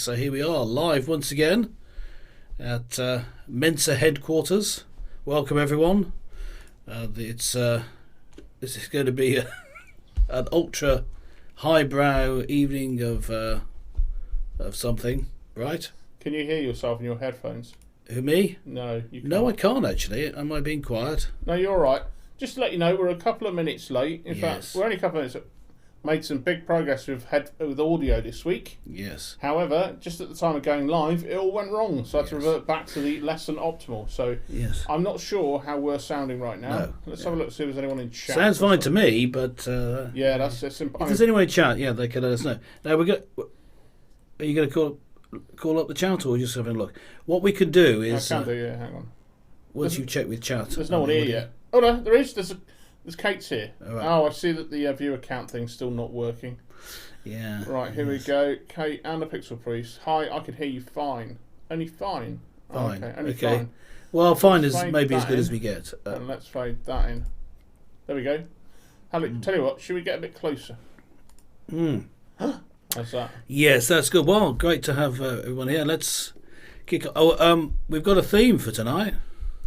so here we are, live once again at Mensa headquarters. Welcome everyone. This is going to be an ultra highbrow evening of something, right? Can you hear yourself in your headphones? Who, me? No, you can't. No, I can't actually. Am I being quiet? No, you're all right. Just to let you know, we're a couple of minutes late. In fact, we're only a couple of minutes. Made some big progress with audio this week. Yes. However, just at the time of going live, it all went wrong, so I had to revert back to the less than optimal. So I'm not sure how we're sounding right now. No. Let's have a look, see if there's anyone in chat. Sounds fine to me, but yeah, that's simple. If there's anyone in chat, they can let us know. Now are you going to call up the chat, or just having a look? What we can do is I can do. Yeah, hang on. Once you check with chat, there's no one here yet. Oh no, there is. There's Kate's here. Right. Oh, I see that the viewer count thing's still not working. Yeah. Right, here we go. Kate and the Pixel Priest. Hi, I can hear you fine. Only fine? Fine. Okay, only fine. Well, fine Let's is fade maybe as that good in. as we get. And let's fade that in. There we go. Tell you what, should we get a bit closer? How's that? Yes, that's good. Well, great to have everyone here. Let's kick off. We've got a theme for tonight.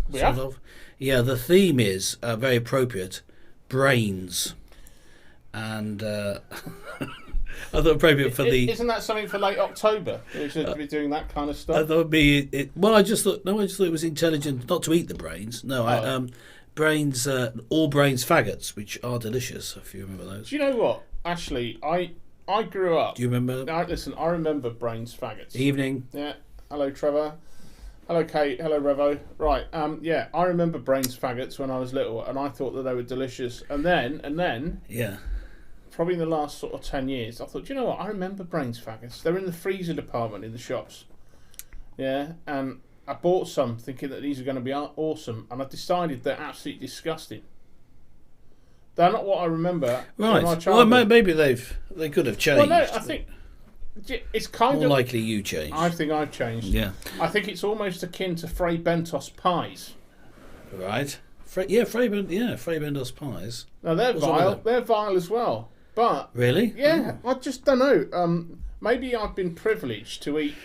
We have? Yeah, the theme is very appropriate. Brains. And I thought appropriate for the... Isn't that something for late October? We should be doing that kind of stuff. I thought it'd be... I just thought it was intelligent not to eat the brains. No, brains, all brains faggots, which are delicious, if you remember those. Do you know what? Actually, I grew up... Do you remember? Listen, I remember brains faggots. Evening. Yeah. Hello, Trevor. Hello, Kate. Hello, Revo. Right. Yeah, I remember brains faggots when I was little, and I thought that they were delicious. And then. Yeah. Probably in the last sort of 10 years, I thought, do you know what? I remember brains faggots. They're in the freezer department in the shops. Yeah, and I bought some thinking that these are going to be awesome, and I decided they're absolutely disgusting. They're not what I remember. Right. In my childhood. Well, maybe they could have changed. Well, no, I think it's kind more of likely you changed. I think I've changed. Yeah. I think it's almost akin to Fray Bentos pies. Right. Fray Bentos pies. No, they're vile. They're vile as well. But really? Yeah, I just don't know. Maybe I've been privileged to eat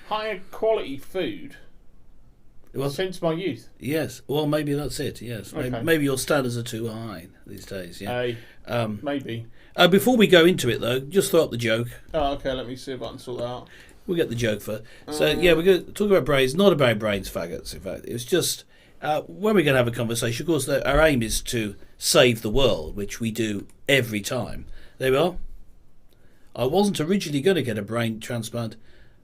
higher quality food since my youth. Yes. Well, maybe that's it. Yes. Okay. Maybe your standards are too high these days. Yeah. Maybe. Before we go into it, though, just throw up the joke. Oh, okay. Let me see if I can sort that out. We'll get the joke first. So we're going to talk about brains. Not about brains faggots. In fact, it's just when we're going to have a conversation. Of course, our aim is to save the world, which we do every time. There we are. I wasn't originally going to get a brain transplant,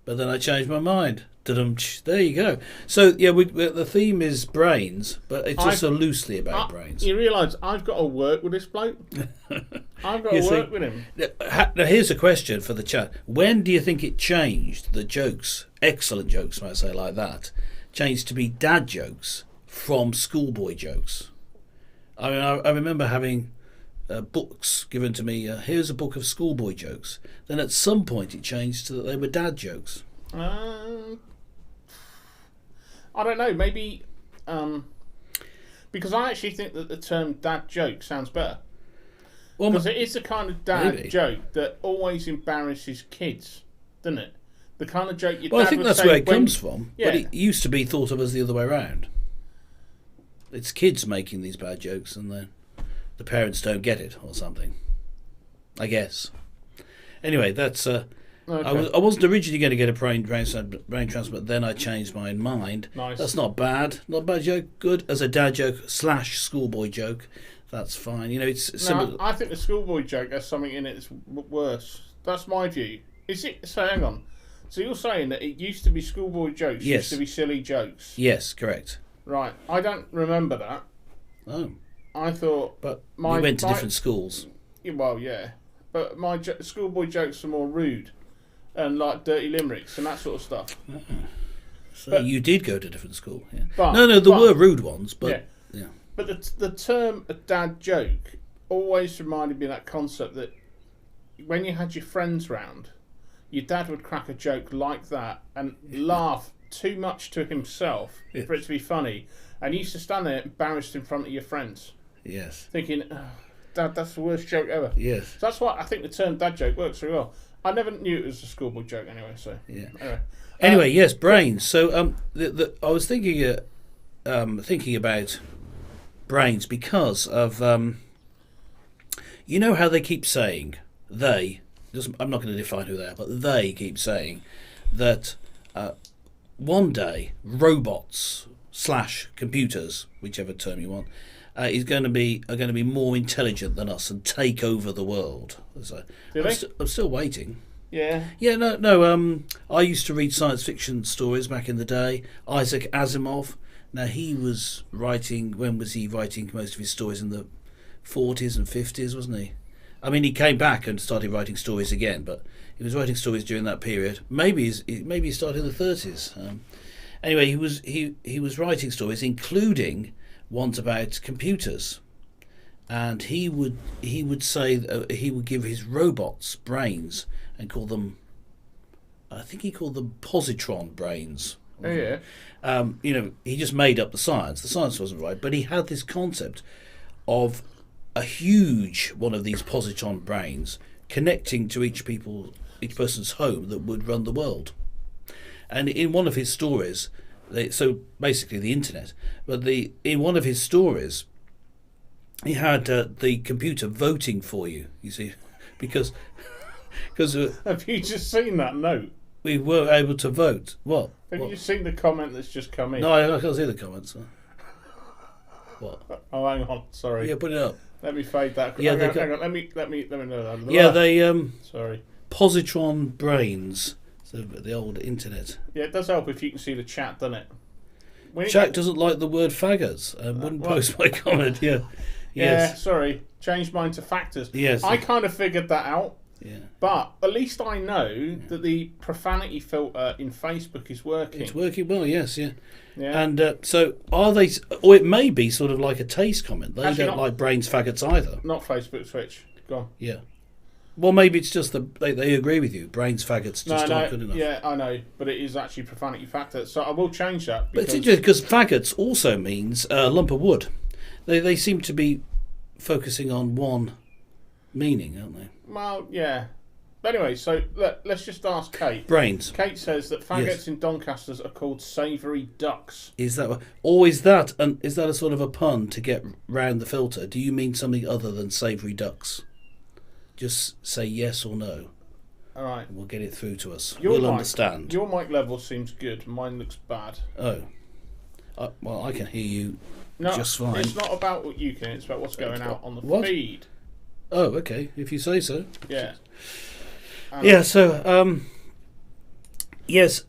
but then I changed my mind. There you go. So yeah, the theme is brains, but it's just so loosely about brains. You realise I've got to work with this bloke. I've got to work with him. Now here's a question for the chat: when do you think it changed? The jokes, excellent jokes, might say like that, changed to be dad jokes from schoolboy jokes. I mean, I remember having books given to me. Here's a book of schoolboy jokes. Then at some point it changed to that they were dad jokes. I don't know. Maybe because I actually think that the term dad joke sounds better. Well, because it is the kind of dad joke that always embarrasses kids, doesn't it? The kind of joke your dad I think would that's say where it comes from. Yeah. But it used to be thought of as the other way around. It's kids making these bad jokes, and the parents don't get it or something. I guess. Anyway, that's. Okay. I wasn't originally going to get a brain transplant, then I changed my mind. Nice. That's not bad. Not a bad joke. Good as a dad joke / schoolboy joke. That's fine. It's similar. No, I think the schoolboy joke has something in it that's worse. That's my view. Is it? So hang on. So you're saying that it used to be schoolboy jokes, Yes. used to be silly jokes? Yes, correct. Right. I don't remember that. Oh. I thought... But we went to different schools. Well, yeah. But my schoolboy jokes are more rude and like dirty limericks and that sort of stuff. So you did go to different school. Yeah. But, there were rude ones, but... Yeah. But the term a dad joke always reminded me of that concept that when you had your friends round, your dad would crack a joke like that and laugh too much to himself for it to be funny, and you used to stand there embarrassed in front of your friends. Yes. Thinking, Dad, that's the worst joke ever. Yes. So that's why I think the term dad joke works very well. I never knew it was a schoolboy joke anyway. So Yeah. Anyway, Yes, brains. So I was thinking about brains because of you know how they keep saying I'm not going to define who they are, but they keep saying that one day robots / computers, whichever term you want, are going to be more intelligent than us and take over the world. So I'm still waiting. Yeah. Yeah, no. I used to read science fiction stories back in the day. Isaac Asimov. Now he was writing. When was he writing most of his stories? In the 40s and 50s, wasn't he? I mean, he came back and started writing stories again, but he was writing stories during that period. Maybe he started in the 30s. Anyway, he was writing stories, including ones about computers, and he would say he would give his robots brains and call them. I think he called them positron brains. Oh, yeah. He just made up the science. The science wasn't right, but he had this concept of a huge one of these positron brains connecting to each person's home that would run the world. And in one of his stories, so basically the internet, but in one of his stories, he had the computer voting for you. You see, because have you just seen that note? We were able to vote. What? Have you seen the comment that's just come in? No, I can't see the comments. What? Oh, hang on. Sorry. Yeah, put it up. Let me fade that. Yeah, hang on. Let me know that. Yeah, they Sorry. positron brains. So the old internet. Yeah, it does help if you can see the chat, doesn't it? Jack doesn't like the word faggots. Wouldn't post my comment. Yeah. Yes. Yeah. Sorry. Changed mine to factors. Yes. I kind of figured that out. Yeah. But at least I know that the profanity filter in Facebook is working. It's working well. Yes. Yeah. Yeah. And so are they? Or it may be sort of like a taste comment. They Actually don't not. like brains faggots either. Not Facebook Switch. Go on. Yeah. Well, maybe it's just they agree with you. Brains faggots just aren't good enough. Yeah, I know, but it is actually profanity factor, so I will change that. But it's interesting because faggots also means a lump of wood. They seem to be focusing on one meaning, aren't they? Well, yeah. But anyway, so let's just ask Kate. Brains. Kate says that faggots Yes. in Doncasters are called savoury ducks. Is that or is that a sort of a pun to get round the filter? Do you mean something other than savoury ducks? Just say yes or no. All right. We'll get it through to us. Your We'll mic, understand. Your mic level seems good. Mine looks bad. Oh. Well, I can hear you No, just fine. it's not about what you can. It's about what's going out on the What? feed. Oh, okay. If you say so. Yeah. Yeah. So, yes.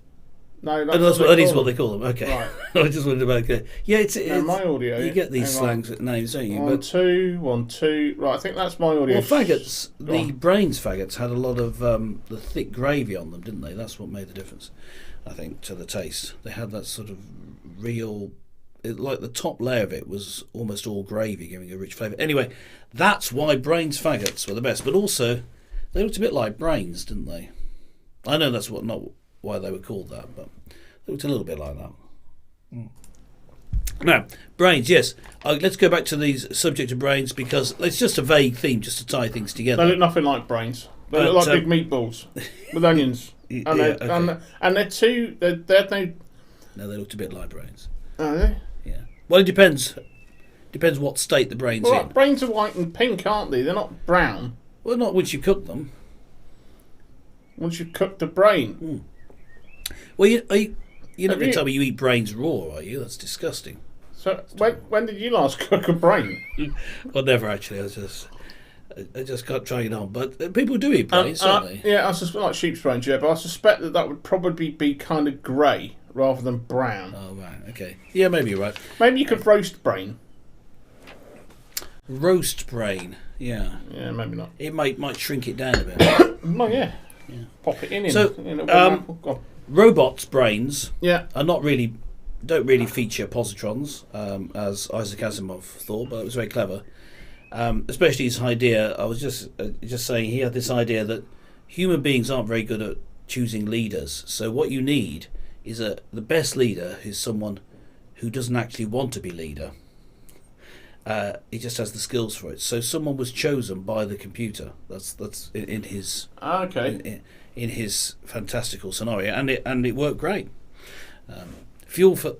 No, That is what they call them. Okay. Right. I just wanted to make it. Yeah, it's my audio. You get these Hang on. slangs names, don't you? 1 2 1 2. Right, I think that's my audio. Well, faggots. Go The on. brains faggots had a lot of the thick gravy on them, didn't they? That's what made the difference, I think, to the taste. They had that sort of real. Like the top layer of it was almost all gravy, giving a rich flavour. Anyway, that's why brains faggots were the best. But also, they looked a bit like brains, didn't they? I know that's not why they were called that, but they looked a little bit like that. Now, brains, yes. Let's go back to the subject of brains because it's just a vague theme just to tie things together. They look nothing like brains. They look like big meatballs with onions. And they're two. They're no. No, they looked a bit like brains. Are they? Yeah. Well, it depends. Depends what state the brain's Well, in. brains are white and pink, aren't they? They're not brown. Well, not once you cook them. Once you've cooked the brain. Well, you're not going to you- tell me you eat brains raw, are you? That's disgusting. So when did you last cook a brain? Well, never actually. I just can't try it on. But people do eat brains, don't they? Yeah, I suspect like sheep's brains, yeah, but I suspect that would probably be kind of grey rather than brown. Oh, right. Okay. Yeah, maybe you're right. Maybe you could roast brain. Roast brain. Yeah. Yeah, maybe not. It might shrink it down a bit. Oh yeah. Pop it in. So, in a apple. Go on. Robots' brains Yeah. are don't really feature positrons, as Isaac Asimov thought, but it was very clever. Especially his idea. I was just saying he had this idea that human beings aren't very good at choosing leaders. So what you need is the best leader is someone who doesn't actually want to be leader. He just has the skills for it. So someone was chosen by the computer. That's in his in his fantastical scenario, and it worked great. Fuel for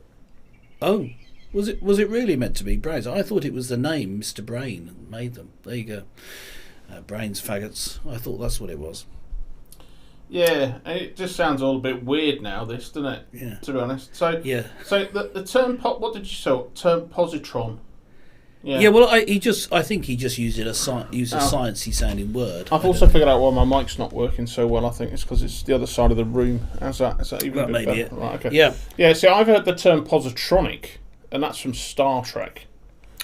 was it really meant to be brains? I thought it was the name Mr. Brain made them. There you go, brains faggots. I thought that's what it was. Yeah, it just sounds all a bit weird now. This, doesn't it? Yeah. To be honest. So yeah. So the term what did you say? Term positron. Yeah, well, I think he just used a sciencey sounding word. I've also figured out why my mic's not working so well. I think it's because it's the other side of the room. Is that even a bit maybe better? it. Right, okay. Yeah. Yeah, see, I've heard the term positronic, and that's from Star Trek.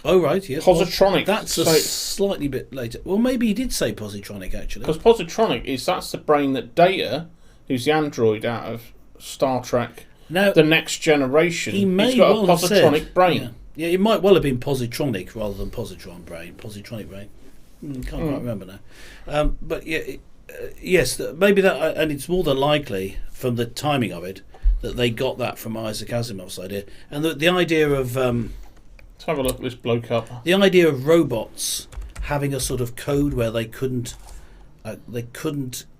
Oh, right, yes. Positronic. Well, that's a slightly bit later. Well, maybe he did say positronic, actually. Because positronic that's the brain that Data, who's the android out of Star Trek, now, The Next Generation, he's got well a positronic brain. Yeah, it might well have been positronic rather than positron brain. Positronic brain. Can't quite remember now. But yeah, yes, maybe that, and it's more than likely from the timing of it that they got that from Isaac Asimov's idea, and the idea of let's have a look at this bloke up. The idea of robots having a sort of code where they couldn't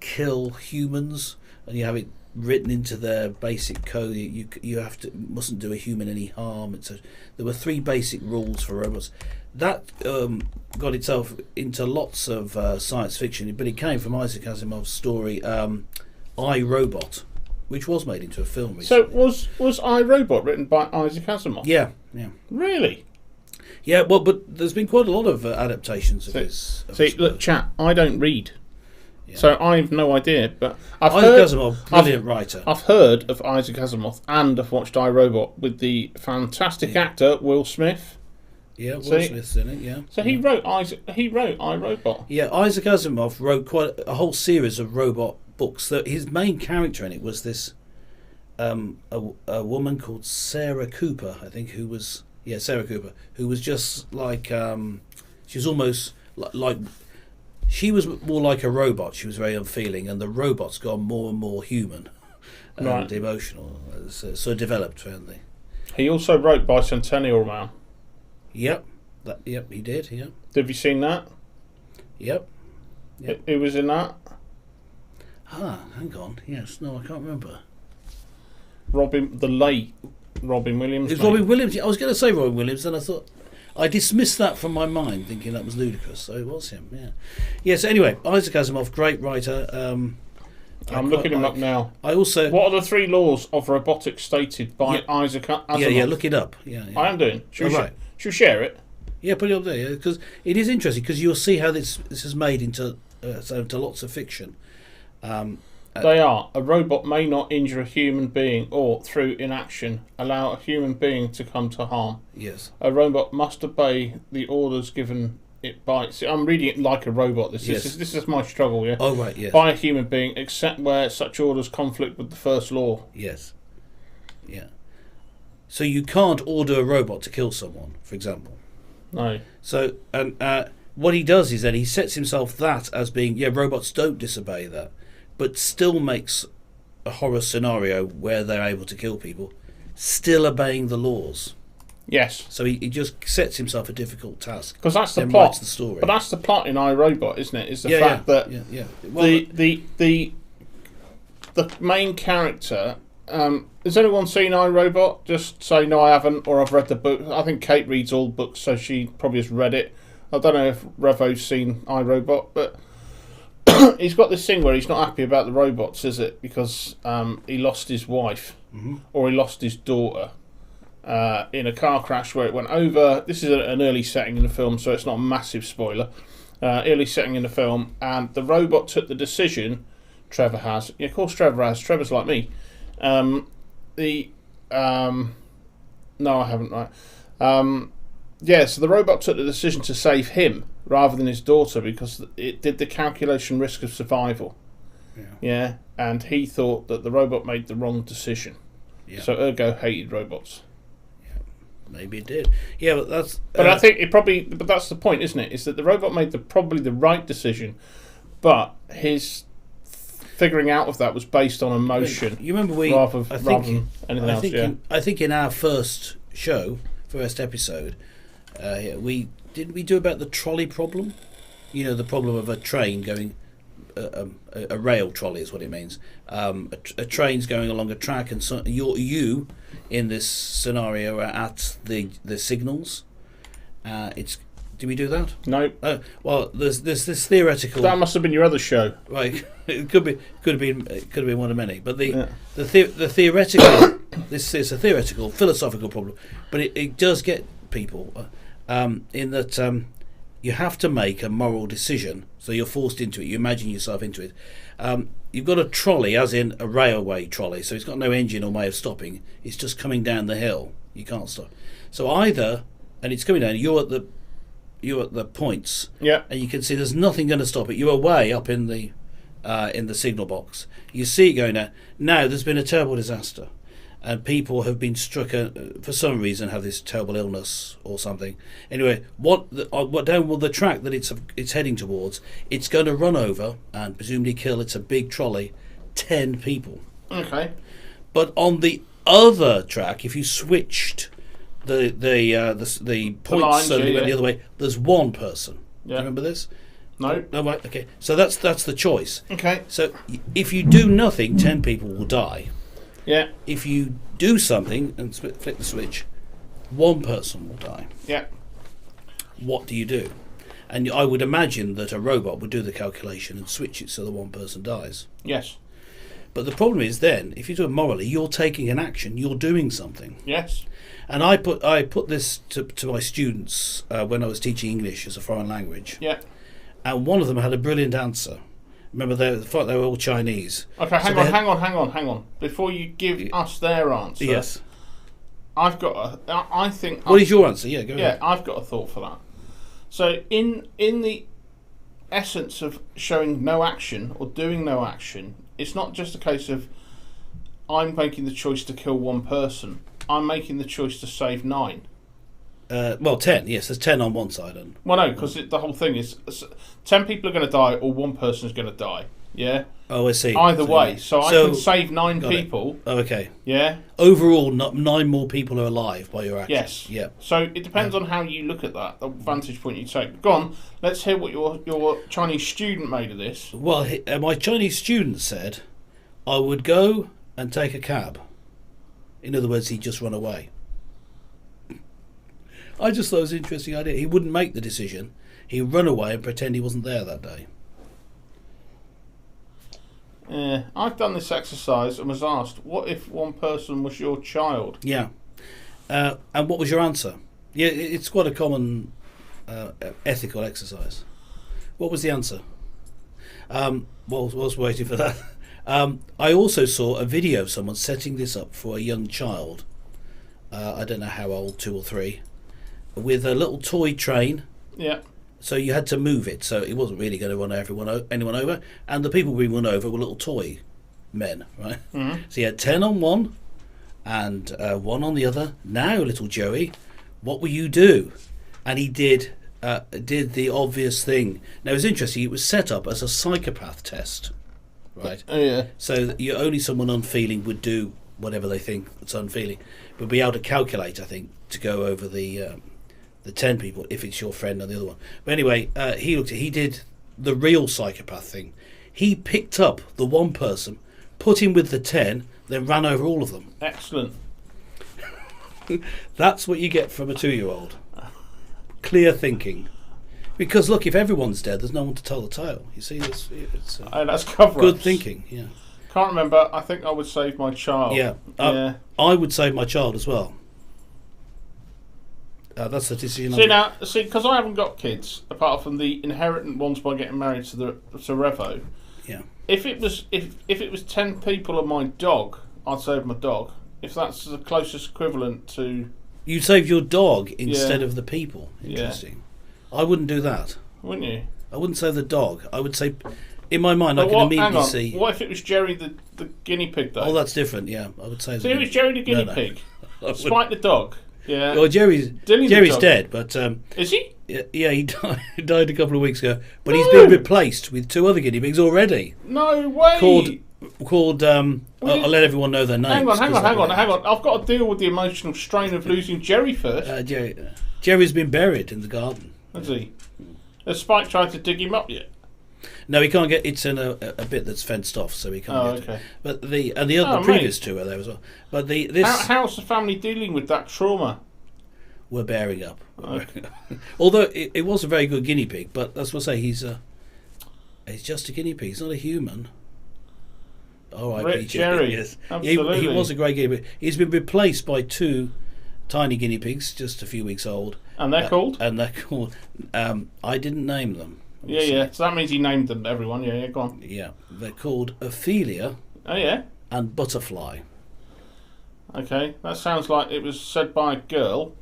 kill humans, and you have it written into their basic code. You mustn't do a human any harm. There were 3 basic rules for robots. That got itself into lots of science fiction, but it came from Isaac Asimov's story I, Robot, which was made into a film recently. So was I, Robot written by Isaac Asimov? Yeah. Really? Yeah, well, but there's been quite a lot of adaptations of his. Look, chat, I don't read. Yeah. So I have no idea, but Isaac Asimov, brilliant writer. I've heard of Isaac Asimov and I've watched I, Robot with the fantastic actor Will Smith. Yeah, Will Smith's in it. Yeah. So he wrote I, Robot. Yeah, Isaac Asimov wrote quite a whole series of robot books. His main character in it was this a woman called Sarah Cooper, I think, Sarah Cooper, who was just like she was almost like. She was more like a robot. She was very unfeeling, and the robots got more and more human and emotional. So developed, weren't they? He also wrote Bicentennial Man. Yep, he did. Yeah. Have you seen that? Yep. Who was in that? Hang on. Yes, no, I can't remember. The late Robin Williams. It's Robin Williams. I was going to say Robin Williams, and I thought. I dismissed that from my mind, thinking that was ludicrous. So it was him, yeah. Yes. Anyway, Isaac Asimov, great writer. I'm looking him up now. I also. What are the 3 laws of robotics stated by Isaac Asimov? Yeah. Look it up. Yeah. I am doing. Should we share it? Yeah, put it up there. Because it is interesting. Because you'll see how this is made into lots of fiction. They are. A robot may not injure a human being or, through inaction, allow a human being to come to harm. Yes. A robot must obey the orders given it by... See, I'm reading it like a robot. This is my struggle, yeah? Oh, right, yes. By a human being, except where such orders conflict with the first law. Yes. Yeah. So you can't order a robot to kill someone, for example. No. So, and what he does is that he sets himself that as being, robots don't disobey that, but still makes a horror scenario where they're able to kill people, still obeying the laws. Yes. So he just sets himself a difficult task. Because that's the plot. Writes the story. But that's the plot in iRobot, isn't it? Is the fact that Well, the main character. Has anyone seen iRobot? Just say no, I haven't, or I've read the book. I think Kate reads all books, so she probably has read it. I don't know if Revo's seen iRobot, but he's got this thing where he's not happy about the robots, is it? Because he lost his wife, or he lost his daughter in a car crash where it went over. This is an early setting in the film, so it's not a massive spoiler. Early setting in the film, and the robot took the decision. Trevor has. Yeah, of course Trevor has. Trevor's like me. No, I haven't. Right. So the robot took the decision to save him rather than his daughter because it did the calculation risk of survival. Yeah, and he thought that the robot made the wrong decision. Yeah. So ergo hated robots. Yeah, maybe it did. Yeah, but that's. But I think it probably. But that's the point, isn't it? Is that the robot made probably the right decision, but his figuring out of that was based on emotion. You remember rather than anything else. I think in our first episode, We didn't we do about the trolley problem? You know, the problem of a train going, a rail trolley is what it means. A train's going along a track, and so you in this scenario are at the signals. It's Did we do that? No. Well, there's this theoretical. That must have been your other show. Right, it could have been one of many. But the theoretical this is a theoretical philosophical problem, but it does get people in that you have to make a moral decision. So you're forced into it. You imagine yourself into it. You've got a trolley, as in a railway trolley, so it's got no engine or way of stopping. It's just coming down the hill. You can't stop. So either, and it's coming down. You're at the points, yeah, and you can see there's nothing going to stop it. You're way up in the signal box. You see it going down. Now there's been a terrible disaster, and people have been struck for some reason, have this terrible illness or something. Anyway, what down the track that it's heading towards, it's going to run over and presumably kill. It's a big trolley, 10 people. Okay. But on the other track, if you switched the points lines, so they went the yeah. other way, there's one person. Yeah. Do you remember this? No. No, right, okay. So that's the choice. Okay. So if you do nothing, 10 people will die. Yeah. If you do something and flick the switch, one person will die. Yeah. What do you do? And I would imagine that a robot would do the calculation and switch it so the one person dies. Yes. But the problem is then, if you do it morally, you're taking an action, you're doing something. Yes. And I put this to my students when I was teaching English as a foreign language. Yeah. And one of them had a brilliant answer. Remember, they were all Chinese. Okay, hang on. Before you give us their answer, yes, I've got I think. What is your answer? Yeah, go ahead. Yeah, I've got a thought for that. So, in the essence of showing no action or doing no action, it's not just a case of I'm making the choice to kill one person. I'm making the choice to save 9. 10. Yes, there's 10 on one side. And well, no, because the whole thing is 10 people are going to die or one person is going to die. Yeah. Oh, I see. Either way, so I can save 9 people. Oh, okay. Yeah. Overall, 9 more people are alive by your action. Yes. Yeah. So it depends on how you look at that, the vantage point you take. Go on. Let's hear what your Chinese student made of this. Well, my Chinese student said, I would go and take a cab. In other words, he'd just run away. I just thought it was an interesting idea. He wouldn't make the decision. He'd run away and pretend he wasn't there that day. Yeah, I've done this exercise and was asked, what if one person was your child? Yeah. And what was your answer? Yeah, it's quite a common ethical exercise. What was the answer? Whilst waiting for that, I also saw a video of someone setting this up for a young child. I don't know how old, 2 or 3, with a little toy train. Yeah. So you had to move it, so it wasn't really going to run anyone over. And the people being run over were little toy men, right? Mm-hmm. So you had 10 on one and 1 on the other. Now, little Joey, what will you do? And he did the obvious thing. Now, it was interesting. It was set up as a psychopath test, right? Oh, yeah. So that only someone unfeeling would do whatever they think that's unfeeling, but be able to calculate, I think, to go over the 10 people if it's your friend and the other one. But anyway, he did the real psychopath thing. He picked up the one person, put him with the 10, then ran over all of them. Excellent. That's what you get from a 2-year-old. Clear thinking. Because look, if everyone's dead, there's no one to tell the tale. You see, it's that's cover-ups. good thinking. Yeah. Can't remember. I think I would save my child. Yeah. Yeah. I would save my child as well. That's the decision. See, because I haven't got kids, apart from the inheritant ones by getting married to Revo. Yeah. If it was 10 people and my dog, I'd save my dog. If that's the closest equivalent to. You'd save your dog instead of the people. Interesting. Yeah. I wouldn't do that. Wouldn't you? I wouldn't save the dog. I would say, in my mind, I can immediately see. What if it was Jerry the guinea pig though? Oh, that's different. Yeah, I would say. So it was Jerry the guinea pig. Spike the dog. Yeah. Well, Jerry's dead, but is he? Yeah, he died a couple of weeks ago. But he's been replaced with 2 other guinea pigs already. No way. Called called. I'll let everyone know their names. Hang on. I've got to deal with the emotional strain of losing Jerry first. Jerry's been buried in the garden. Has he? Has Spike tried to dig him up yet? No, he can't get. It's in a bit that's fenced off, so he can't get. Okay. But the previous two are there as well. But how's the family dealing with that trauma? We're bearing up. Okay. Although it was a very good guinea pig, but that's what I say. He's just a guinea pig. He's not a human. All right, Rip Jerry. Yes, absolutely. he was a great guinea pig. He's been replaced by two tiny guinea pigs, just a few weeks old. And they're called? And they're called. I didn't name them. Yeah. So that means he named them, everyone. Yeah, go on. Yeah, they're called Ophelia. Oh, yeah? And Butterfly. Okay, that sounds like it was said by a girl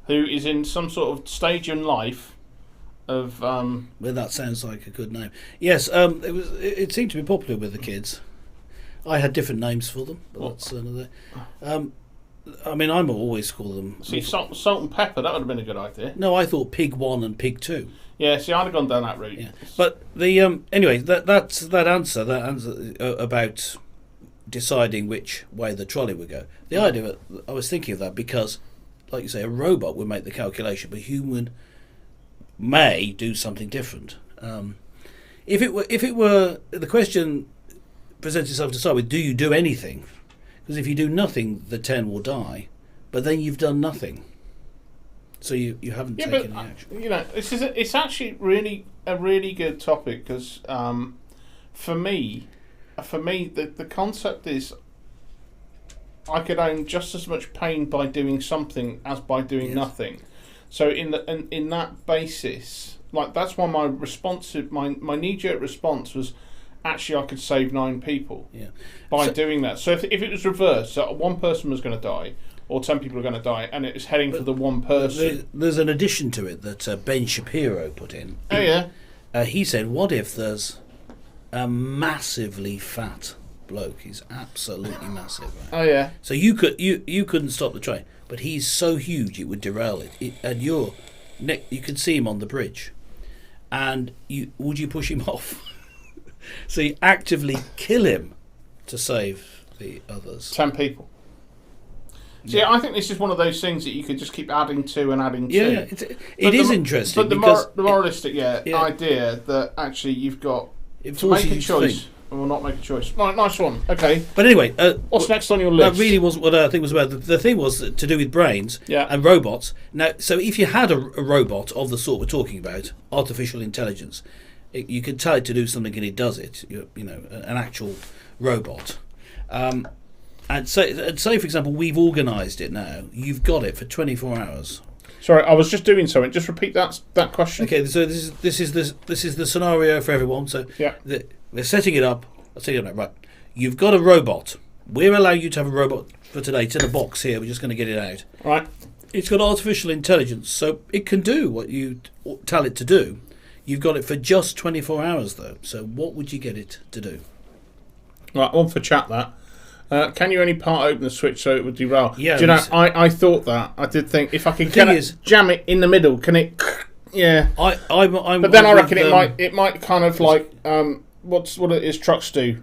who is in some sort of stage in life of... Well, that sounds like a good name. Yes, it seemed to be popular with the kids. I had different names for them, but that's another... I mean, I'm always call them... See, salt and pepper, that would have been a good idea. No, I thought Pig 1 and Pig 2. Yeah, see, I'd have gone down that route. Yeah. But the anyway, that answer about deciding which way the trolley would go. The idea of it, I was thinking of that because, like you say, a robot would make the calculation, but a human may do something different. If it were the question presents itself to start with, do you do anything? Because if you do nothing, the 10 will die, but then you've done nothing. So you haven't taken any action. You know, it's actually really a really good topic because for me, the concept is I could own just as much pain by doing something as by doing nothing. So in that basis, like that's why my knee-jerk response was actually I could save 9 people by doing that. So if it was reversed, so one person was going to die. Or 10 people are going to die, and it was heading for the one person. There's an addition to it that Ben Shapiro put in. Oh, yeah? He said, what if there's a massively fat bloke? He's absolutely massive. Right? Oh, yeah. So you couldn't stop the train, but he's so huge it would derail it. And you could see him on the bridge. And would you push him off? So you actively kill him to save the others. 10 people. See, I think this is one of those things that you could just keep adding to and adding to. Yeah, it is interesting. But the moralistic idea that actually you've got to make a choice or not make a choice. Right, nice one. Okay. But anyway, what's next on your list? That really wasn't what I think was about. The thing was to do with brains and robots. Now, so if you had a robot of the sort we're talking about, artificial intelligence, you can tell it to do something and it does it. You know, an actual robot. And say, for example, we've organised it now. You've got it for 24 hours. Sorry, I was just doing something. Just repeat that question. Okay, so this is the scenario for everyone. So they're setting it up. I'll tell you that right. You've got a robot. We're allowing you to have a robot for today. It's in a box here. We're just going to get it out. Right. It's got artificial intelligence, so it can do what you tell it to do. You've got it for just 24 hours, though. So what would you get it to do? Right, on for chat that. Can you only part open the switch so it would derail? Yeah. Do you know, I thought that. I did think if I could jam it in the middle, can it... Yeah. But then I reckon it might kind of like... what it is trucks do?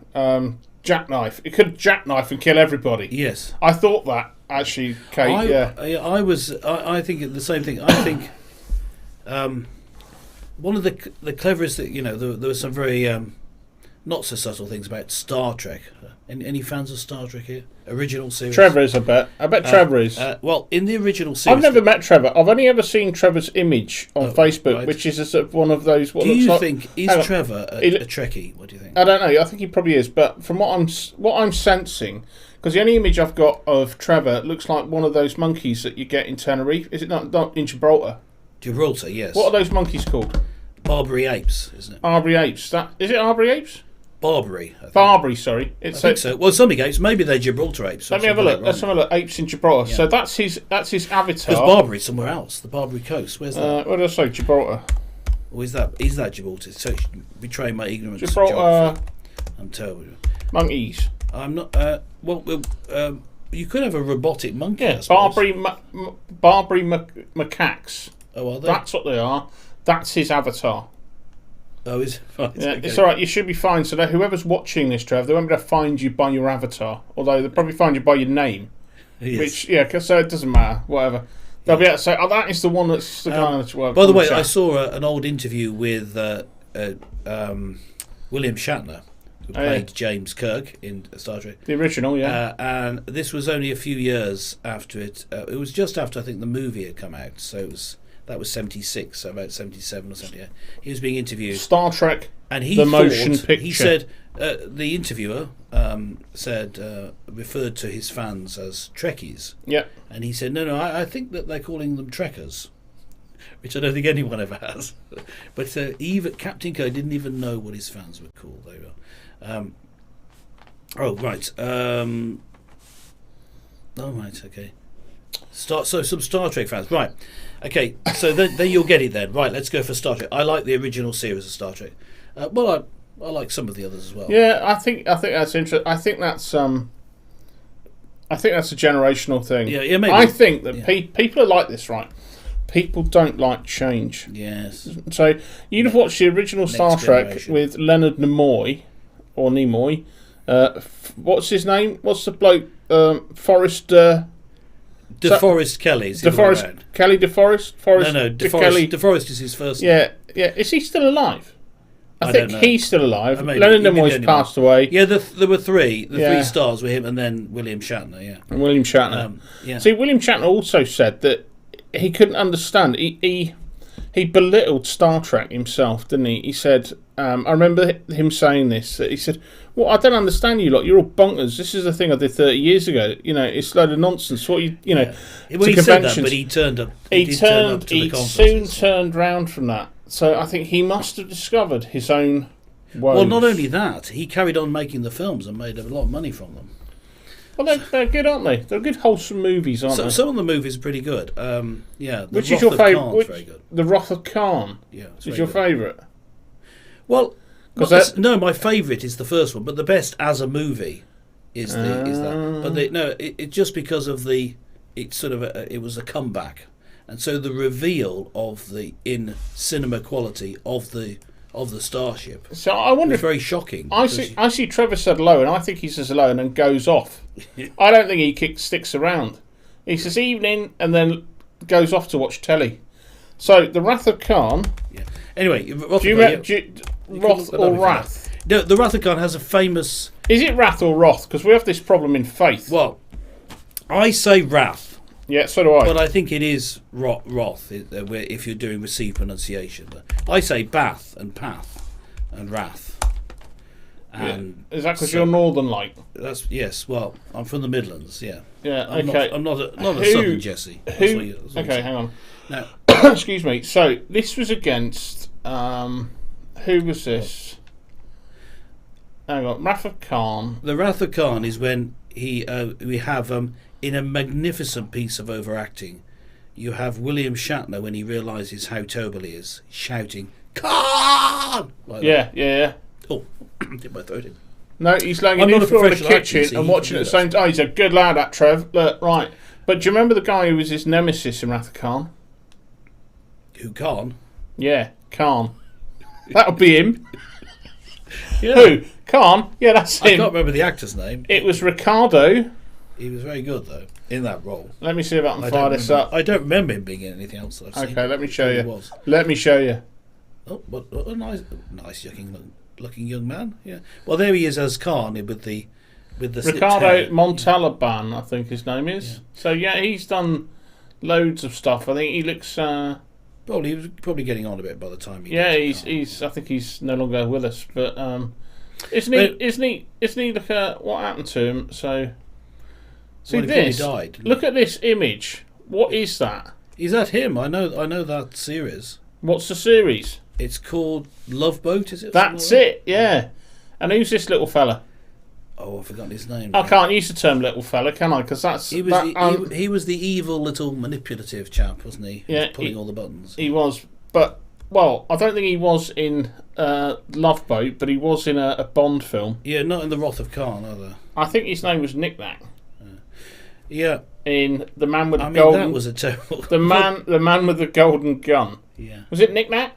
Jackknife. It could jackknife and kill everybody. Yes. I thought that, actually, Kate. I think the same thing. I think one of the cleverest... there were some very... not so subtle things about Star Trek. Any fans of Star Trek here? Original series? Trevor is, I bet. I bet Trevor is. Well, in the original series... I've never met Trevor. I've only ever seen Trevor's image on Facebook, right. Which is a sort of one of those... Do you think... Is Trevor a Trekkie? What do you think? I don't know. I think he probably is. But from what I'm sensing... Because the only image I've got of Trevor looks like one of those monkeys that you get in Tenerife. Is it not in Gibraltar? Gibraltar, yes. What are those monkeys called? Barbary apes, isn't it? Barbary apes. Is it Barbary apes? Barbary. I think. Barbary, sorry. I think so. Well, some apes. Maybe they're Gibraltar apes. Let me have a look. Let's have a look. Apes in Gibraltar. Yeah. So that's his avatar. Because Barbary somewhere else. The Barbary Coast. Where's that? What did I say? Gibraltar. Or is that Gibraltar? So betraying my ignorance. Gibraltar. I'm terrible. Monkeys. I'm not. You could have a robotic monkey. Yeah. Barbary macaques. Oh, are they? That's what they are. That's his avatar. Oh, is it? Right, Yeah, okay. it's all right. You should be fine. So that whoever's watching this, Trev, they won't be able to find you by your avatar. Although they'll probably find you by your name. Yes. Which, yeah, so it doesn't matter. Whatever. They'll be able to say, "Oh, that is the one that's the guy that's working." By the way, I saw an old interview with William Shatner, who played James Kirk in Star Trek. The original, yeah. And this was only a few years after it. It was just after, I think, the movie had come out. So that was 76, so about 77 or 78. He was being interviewed. Star Trek, and he motion picture. He said, the interviewer referred to his fans as Trekkies. Yeah. And he said, no, I think that they're calling them Trekkers, which I don't think anyone ever has. But even Captain Kirk didn't even know what his fans were called. There we are. Oh, right. Okay. So some Star Trek fans. Right. Okay, so then you'll get it then. Right, let's go for Star Trek. I like the original series of Star Trek. Well, I like some of the others as well. Yeah, I think that's interesting. I think that's a generational thing. Yeah, maybe. I think that people are like this, right? People don't like change. Yes. So you'd have watched the original Star Trek with Leonard Nimoy, or Nimoy. What's his name? What's the bloke? Forrest. DeForest Kelly. DeForest Kelly. DeForest. Forrest. No, Kelly. DeForest is his first name. Yeah. Is he still alive? I think don't know. he's still alive. Maybe. Leonard Nimoy's passed away. Yeah, there were three. The three stars were him, and then William Shatner. Yeah. And William Shatner. Yeah. See, William Shatner also said that he couldn't understand. He belittled Star Trek himself, didn't he? He said, I remember him saying this. That he said, "Well, I don't understand you lot. You're all bonkers. This is the thing I did 30 years ago. You know, it's a load of nonsense. What you know." Well, he said that, but he turned up. He soon turned round from that. So I think he must have discovered his own woes. Well, not only that, he carried on making the films and made a lot of money from them. Well, they're good, aren't they? They're good, wholesome movies, aren't they? Some of the movies are pretty good. Which is your favourite? Very good. The Wrath of Khan. Yeah, is your favourite? Well, no, my favourite is the first one, but the best as a movie is that. But it's just because of it was a comeback, and so the reveal of the in cinema quality of the starship. So I wonder was very shocking. I see Trevor said low, and I think he says low and then goes off. I don't think he sticks around. He says evening and then goes off to watch telly. So the Wrath of Khan. Yeah. Anyway, Wrath or Wrath? No, the Wrath of Khan has a famous. Is it Wrath or Wrath? Because we have this problem in faith. Well, I say Wrath. Yeah, so do I. But I think it is Wrath if you're doing received pronunciation. I say Bath and Path and Wrath. And is that because you're northern like? That's yes. Well, I'm from the Midlands. Yeah. Yeah. Okay. I'm not a southern Jesse. Okay, hang on. Now, excuse me. So this was against who was this? Hang on, Wrath of Khan. The Wrath of Khan is when we have in a magnificent piece of overacting, you have William Shatner when he realises how terrible he is, shouting "Khan!" Like yeah. Oh, did my throat in. No, he's laying in the floor in the kitchen and watching at the same time. He's a good lad, that Trev. Look, right. But do you remember the guy who was his nemesis in Wrath of Khan? Who, Khan? Yeah, Khan. That would be him. Yeah. Who? Khan? Yeah, that's him. I can't remember the actor's name. It was Ricardo. He was very good, though, in that role. Let me see if I can fire this up. I don't remember him being in anything else that I've seen. Okay, let me show you. Let me show you. Oh, what a nice looking young man. Yeah. Well, there he is as Khan with the Ricardo Montalban, I think his name is. Yeah. So yeah, he's done loads of stuff. I think he looks. He was probably getting on a bit by the time he. Yeah, he's. I think he's no longer with us, but isn't he? Look at what happened to him. So. See this. Died, look at this image. What is that? Is that him? I know that series. What's the series? It's called Love Boat, is it? That's it, yeah. And who's this little fella? Oh, I've forgotten his name. I can't use the term little fella, can I? Because that's... He was the evil little manipulative chap, wasn't he? Yeah. Pulling all the buttons. He was, but... Well, I don't think he was in Love Boat, but he was in a Bond film. Yeah, not in the Wrath of Khan, either. I think his name was Nick Nack. Yeah. In The Man with the Golden... that was a terrible... The man with the golden gun. Yeah. Was it Nick Nack?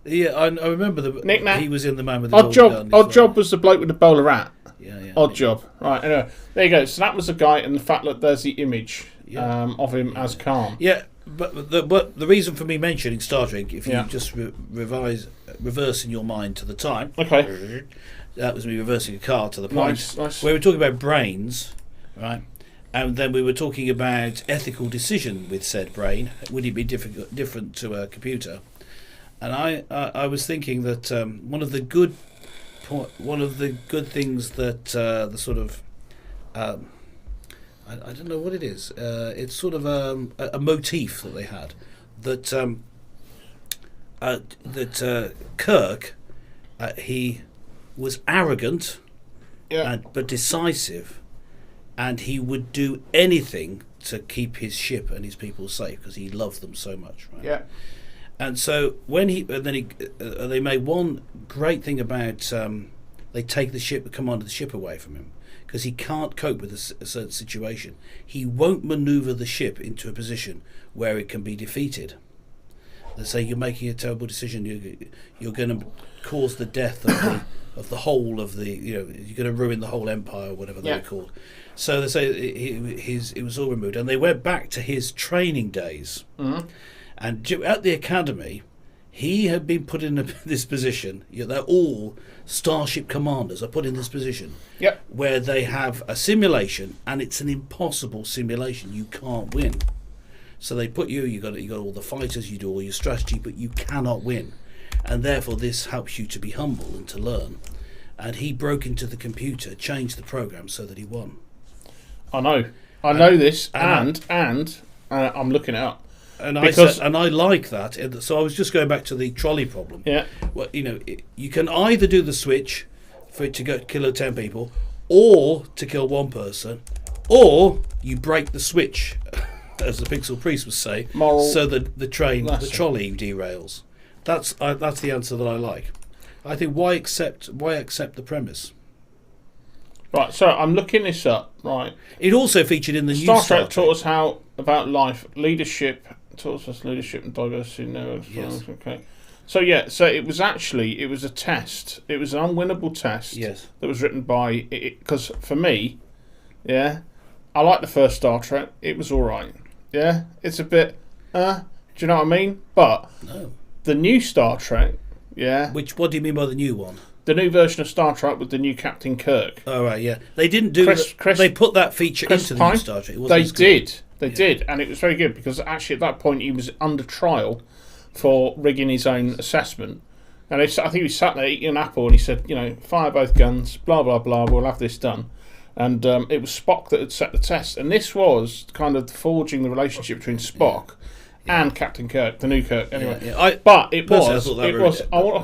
Yeah, I remember Knick-knack. he was in The Man with the Golden Gun. as Odd well. Job was the bloke with the bowler hat. Yeah. Odd Job. Right, anyway. There you go. So that was the guy, and the fact that there's the image of him as Khan. Yeah, but the reason for me mentioning Star Trek, if you just reverse in your mind to the time. Okay. That was me reversing a car to the point. Nice. Where we were talking about brains, right? And then we were talking about ethical decision with said brain. Would it be different to a computer? And I was thinking that one of the good things that the sort of I don't know what it is. It's sort of a motif that they had that Kirk he was arrogant, but decisive, and he would do anything to keep his ship and his people safe because he loved them so much. Right? Yeah. And so they made one great thing about they take the command of the ship away from him because he can't cope with a certain situation. He won't manoeuvre the ship into a position where it can be defeated. They say you're making a terrible decision. You're going to cause the death of the whole of the. You're going to ruin the whole empire, or whatever they were called. So they say it was all removed, and they went back to his training days. Mm-hmm. And at the academy, he had been put in this position. They're all starship commanders are put in this position where they have a simulation, and it's an impossible simulation. You can't win. So they put you got all the fighters, you do all your strategy, but you cannot win. And therefore this helps you to be humble and to learn. And he broke into the computer, changed the program so that he won. I know this, and I'm looking it up. And I like that. And so I was just going back to the trolley problem. Yeah. Well, you can either do the switch for it to go kill 10 people, or to kill one person, or you break the switch, as the Pixel Priest would say, so that the trolley derails. That's the answer that I like. I think why accept the premise? Right, so I'm looking this up. Right, it also featured in the new Star Trek. Taught us how about life, leadership. Taught us leadership and diversity. No, yes. Okay. So it was a test. It was an unwinnable test. Yes. That was written by because for me, I like the first Star Trek. It was all right. Yeah, it's a bit. Do you know what I mean? But no. The new Star Trek. Yeah. What do you mean by the new one? The new version of Star Trek with the new Captain Kirk. Oh right, yeah. They didn't do. They put that feature into the new Star Trek. They did, and it was very good because actually at that point he was under trial for rigging his own assessment. And I think he sat there eating an apple and he said, fire both guns, blah blah blah. We'll have this done. And it was Spock that had set the test, and this was kind of forging the relationship between Spock and Captain Kirk, the new Kirk. Anyway, I'm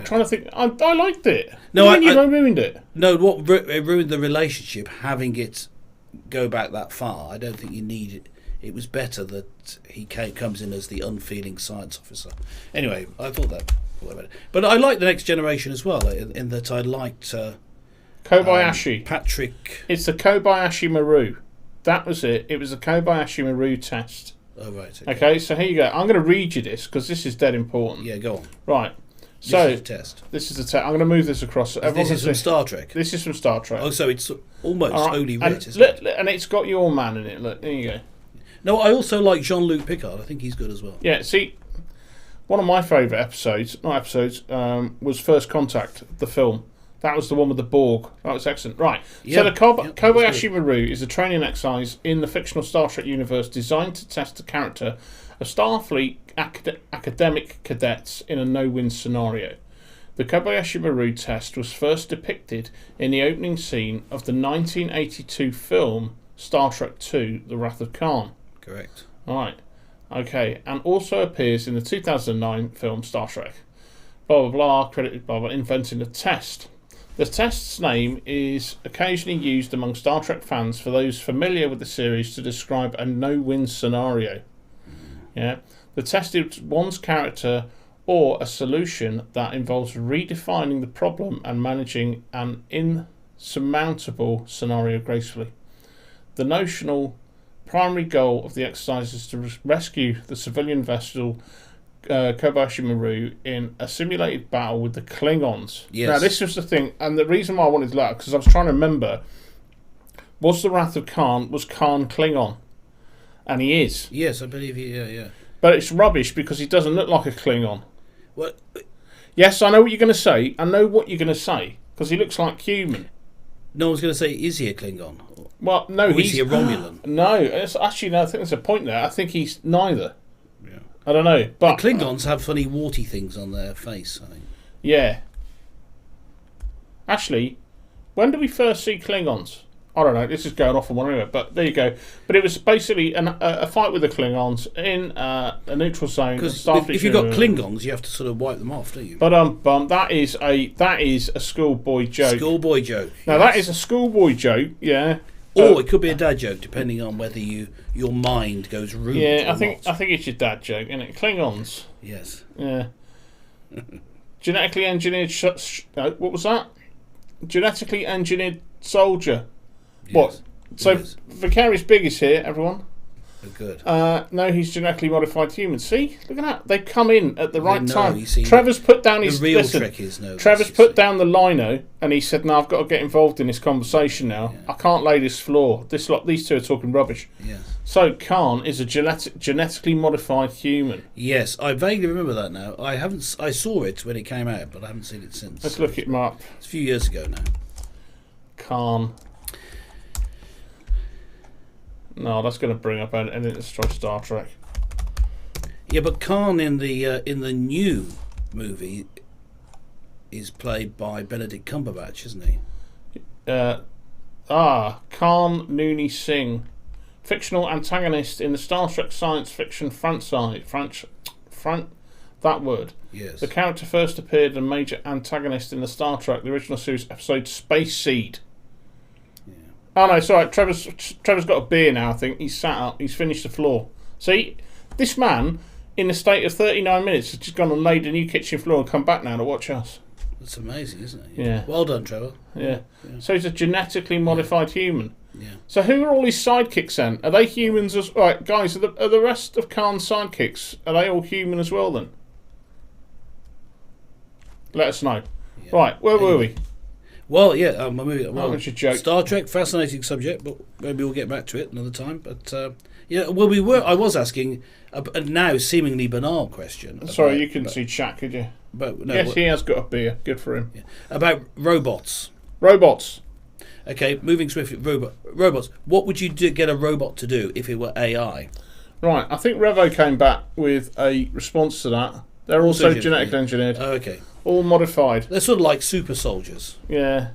trying to think. I liked it. No, I ruined it. No, it ruined the relationship having it go back that far. I don't think you need it. It was better that he comes in as the unfeeling science officer. Anyway, I thought that. But I liked the Next Generation as well. In that I liked Kobayashi. Patrick. It's the Kobayashi Maru. That was it. It was the Kobayashi Maru test. Oh right. Okay, so here you go. I'm going to read you this because this is dead important. Yeah, go on. Right. So this is a test. This is a test. I'm going to move this across. This is from Star Trek. This is from Star Trek. Oh, so it's almost Holy Writ, isn't it? And it's got your man in it. Look, there you go. No, I also like Jean-Luc Picard. I think he's good as well. Yeah, see, one of my favourite was First Contact, the film. That was the one with the Borg. That was excellent. Right. Yeah, so the Kobayashi Maru is a training exercise in the fictional Star Trek universe designed to test the character of Starfleet academic cadets in a no-win scenario. The Kobayashi Maru test was first depicted in the opening scene of the 1982 film Star Trek II, The Wrath of Khan. Correct. All right. Okay. And also appears in the 2009 film Star Trek. Blah, blah, blah, credited, blah, blah, inventing the test. The test's name is occasionally used among Star Trek fans for those familiar with the series to describe a no-win scenario. Yeah. The test is one's character or a solution that involves redefining the problem and managing an insurmountable scenario gracefully. The notional primary goal of the exercise is to rescue the civilian vessel Kobayashi Maru in a simulated battle with the Klingons. Yes. Now, this was the thing, and the reason why I wanted to look, because I was trying to remember, was the Wrath of Khan, was Khan Klingon? And he is. Yes, I believe he. Yeah. But it's rubbish because he doesn't look like a Klingon. What? Yes, I know what you're going to say. I know what you're going to say, because he looks like human. No one's going to say, is he a Klingon? Well, no, or is he a Romulan? No, it's actually, no, I think there's a point there. I think he's neither. Yeah. I don't know, but the Klingons have funny warty things on their face, I think. Yeah. Actually, when did we first see Klingons? I don't know, this is going off on one anyway, but there you go. But it was basically a fight with the Klingons in a neutral zone. Because if you've got Klingons, you have to sort of wipe them off, don't you? But that is a schoolboy joke. Schoolboy joke. Now that is a schoolboy joke, yeah. Or it could be a dad joke, depending on whether your mind goes rude. Yeah, or I think not. it's your dad joke, isn't it? Klingons. Yes. Yeah. Genetically engineered. What was that? Genetically engineered soldier. Yes. What? So Yes. Vicarious Big is here, everyone. Oh, good. No, he's genetically modified human. See, look at that. They come in at the right know, time. you see, Trevor's put down the his. real Listen, trick is no. Trevor's put down the lino, and he said, "No, I've got to get involved in this conversation now. Yeah. I can't lay this floor. These two are talking rubbish." Yes. So Khan is a genetically modified human. Yes, I vaguely remember that now. I saw it when it came out, but I haven't seen it since. Let's look it up. It's a few years ago now. Khan. No, that's going to bring up anything to destroy Star Trek. Yeah, but Khan in the new movie is played by Benedict Cumberbatch, isn't he? Khan Nooney Singh, fictional antagonist in the Star Trek science fiction franchise. That word. Yes. The character first appeared as a major antagonist in the Star Trek, the original series episode Space Seed. Yeah. Oh no, sorry. Trevor's got a beer now. I think he's sat up. He's finished the floor. See, this man, in the state of 39 minutes, has just gone and laid a new kitchen floor and come back now to watch us. That's amazing, isn't it? Yeah. Well done, Trevor. Yeah. So he's a genetically modified human. Yeah. So who are all his sidekicks then? Are they humans as right, guys? Are the rest of Khan's sidekicks? Are they all human as well then? Let us know. Yeah. Right, where were we? Well, yeah, well, was your joke. Star Trek, fascinating subject, but maybe we'll get back to it another time. But yeah, well, I was asking a now seemingly banal question. Sorry, you couldn't see chat, could you? But no, Yes, he has got a beer. Good for him. yeah, about robots. Robots. Okay, moving swiftly. Robots. What would you get a robot to do if it were AI? Right, I think Revo came back with a response to that. They're also genetically engineered. Oh, okay. All modified. They're sort of like super soldiers. Yeah.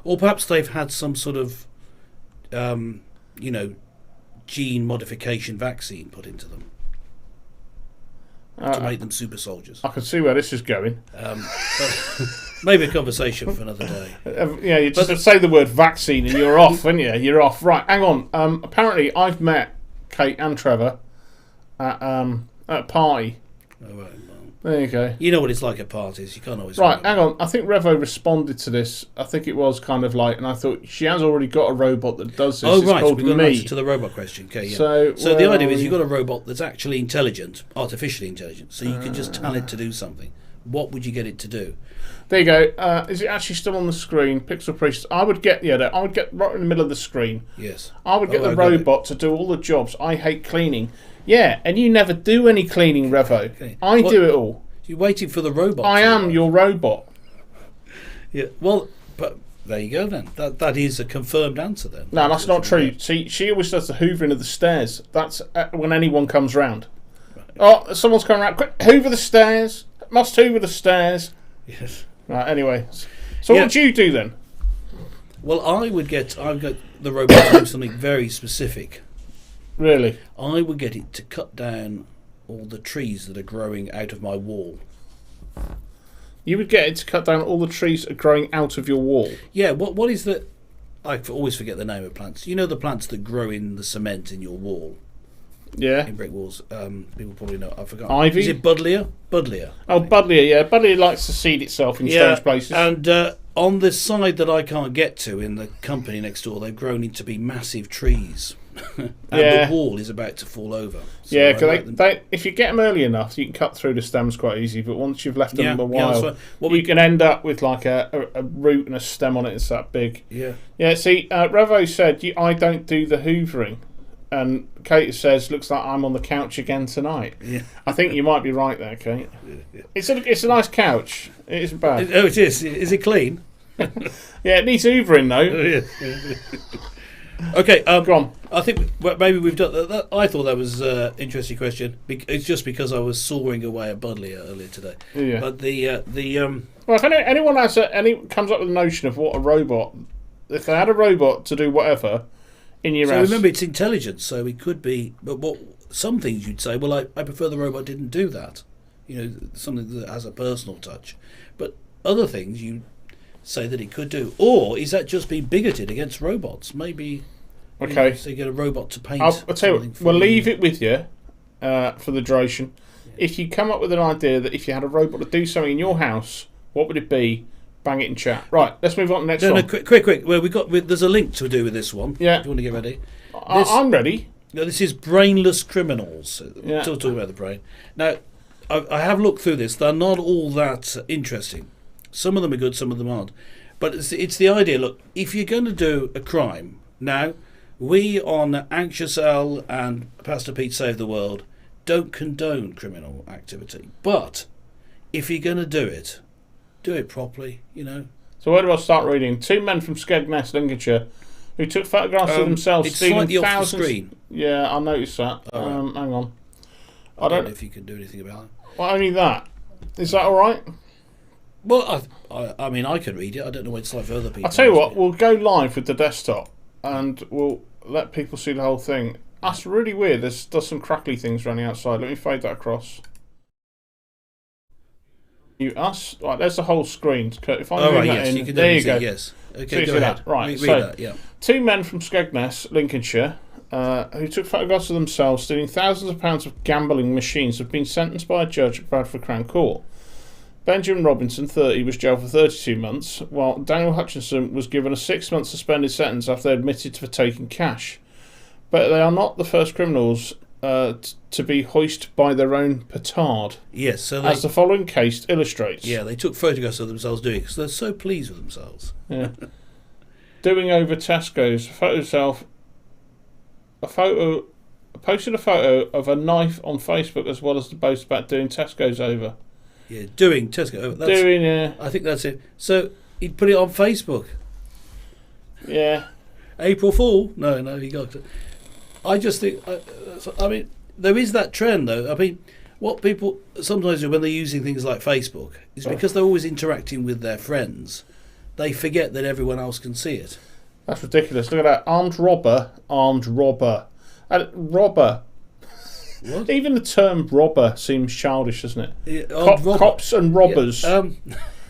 Or perhaps they've had some sort of, gene modification vaccine put into them to make them super soldiers. I can see where this is going. But maybe a conversation for another day. Yeah, you just say the word vaccine and you're off, aren't you? You're off. Right, hang on. Apparently, I've met Kate and Trevor at a party. Oh, right, well, There you go. you know what it's like at parties. You can't always. Right, remember. hang on. I think Revo responded to this. I think it was kind of like, and I thought she has already got a robot that does this. Oh, It's right. called We've got an Me. answer to the robot question. Okay, yeah. So the idea is you've got a robot that's actually intelligent, artificially intelligent, so you can just tell it to do something. What would you get it to do? There you go. Is it actually still on the screen? Pixel Priest. I would get right in the middle of the screen. Yes. I would get the I got it. robot to do all the jobs. I hate cleaning. Yeah, and you never do any cleaning, Revo. Okay. I What- do it all. You're waiting for the robot. I am your robot. Yeah. Well, but there you go then. That is a confirmed answer then. No, that's not true. See, she always does the hoovering of the stairs. That's when anyone comes round. Right. Oh, someone's coming round. Quick, hoover the stairs. Must hoover the stairs. Yes. Right, anyway. So Yeah. what would you do then? Well, I'd get the robot to do something very specific. Really? I would get it to cut down all the trees that are growing out of my wall. You would get it to cut down all the trees that are growing out of your wall. Yeah, what is the... I always forget the name of plants. You know the plants that grow in the cement in your wall, Yeah. in brick walls? People probably know. I forgot. Ivy? Is it Buddleia? Buddleia. Oh, Buddleia, yeah. Buddleia likes to seed itself in strange places. And on the side that I can't get to in the company next door, they've grown into be massive trees. and Yeah. the wall is about to fall over. So Yeah, I because let them- they, if you get them early enough, you can cut through the stems quite easy. But once you've left them a that's while, right. What you we, can end up with like a root and a stem on it. It's that big. yeah. Yeah. See, Revo said I don't do the hoovering, and Kate says looks like I'm on the couch again tonight. Yeah. I think you might be right there, Kate. It's a nice couch. It isn't bad. Oh, it is. Is it clean? Yeah, it needs hoovering though. Yeah. Okay. Go on. I think maybe we've done that. I thought that was an interesting question. It's just because I was sawing away at Budley earlier today. Yeah. But Well, if anyone has comes up with a notion of what a robot, if they had a robot to do whatever in your so house, remember, it's intelligence, so it could be. But what some things you'd say, well, I prefer the robot didn't do that. You know, something that has a personal touch. But other things you say that it could do, or is that just being bigoted against robots? Maybe. okay. So you get a robot to paint. I'll tell you, something for we'll you. leave it with you for the duration. If you come up with an idea that if you had a robot to do something in your house, what would it be? Bang it in chat. Right, let's move on to the next No, one. quick. Well, there's a link to do with this one. Yeah. Do you want to get ready? I'm ready. No, this is brainless criminals. Yeah. We're still talking about the brain. Now, I have looked through this. They're not all that interesting. Some of them are good, some of them aren't. But it's the idea. Look, if you're going to do a crime, now we on Anxious L and Pastor Pete Save the World don't condone criminal activity. But if you're going to do it properly. You know. So where do I start reading? 2 men from Skegness, Lincolnshire, who took photographs of themselves It's stealing slightly off the thousands. screen. Yeah, I noticed that. All right. Hang on. I don't know if you can do anything about it. Well, only that. Is that all right? Well, I mean, I can read it. I don't know what it's like for other people. I'll tell you what. We'll go live with the desktop, and we'll let people see the whole thing. That's really weird. There's some crackly things running outside. Let me fade that across. Right, there's the whole screen. If I Oh, move right, that yes, in, you can there you see, go. yes. So Okay, you go see ahead. that? Right, Read so that, yeah. 2 men from Skegness, Lincolnshire, who took photographs of themselves stealing thousands of pounds of gambling machines have been sentenced by a judge at Bradford Crown Court. Benjamin Robinson, 30, was jailed for 32 months, while Daniel Hutchinson was given a 6-month suspended sentence after they admitted to taking cash. But they are not the first criminals to be hoisted by their own petard, Yes, so as the following case illustrates. yeah, they took photographs of themselves doing it because they're so pleased with themselves. Yeah. Doing over Tesco's, posted a photo of a knife on Facebook as well as the post about doing Tesco's over. Yeah, doing Tesco. That's, I think that's it. So he put it on Facebook. Yeah. April Fool? No, he got it. I just think. I mean, there is that trend, though. I mean, what people sometimes do when they're using things like Facebook is because they're always interacting with their friends, they forget that everyone else can see it. That's ridiculous. Look at that. Armed robber. Robber. What? Even the term robber seems childish, doesn't it? Yeah, armed robber. Cops and robbers.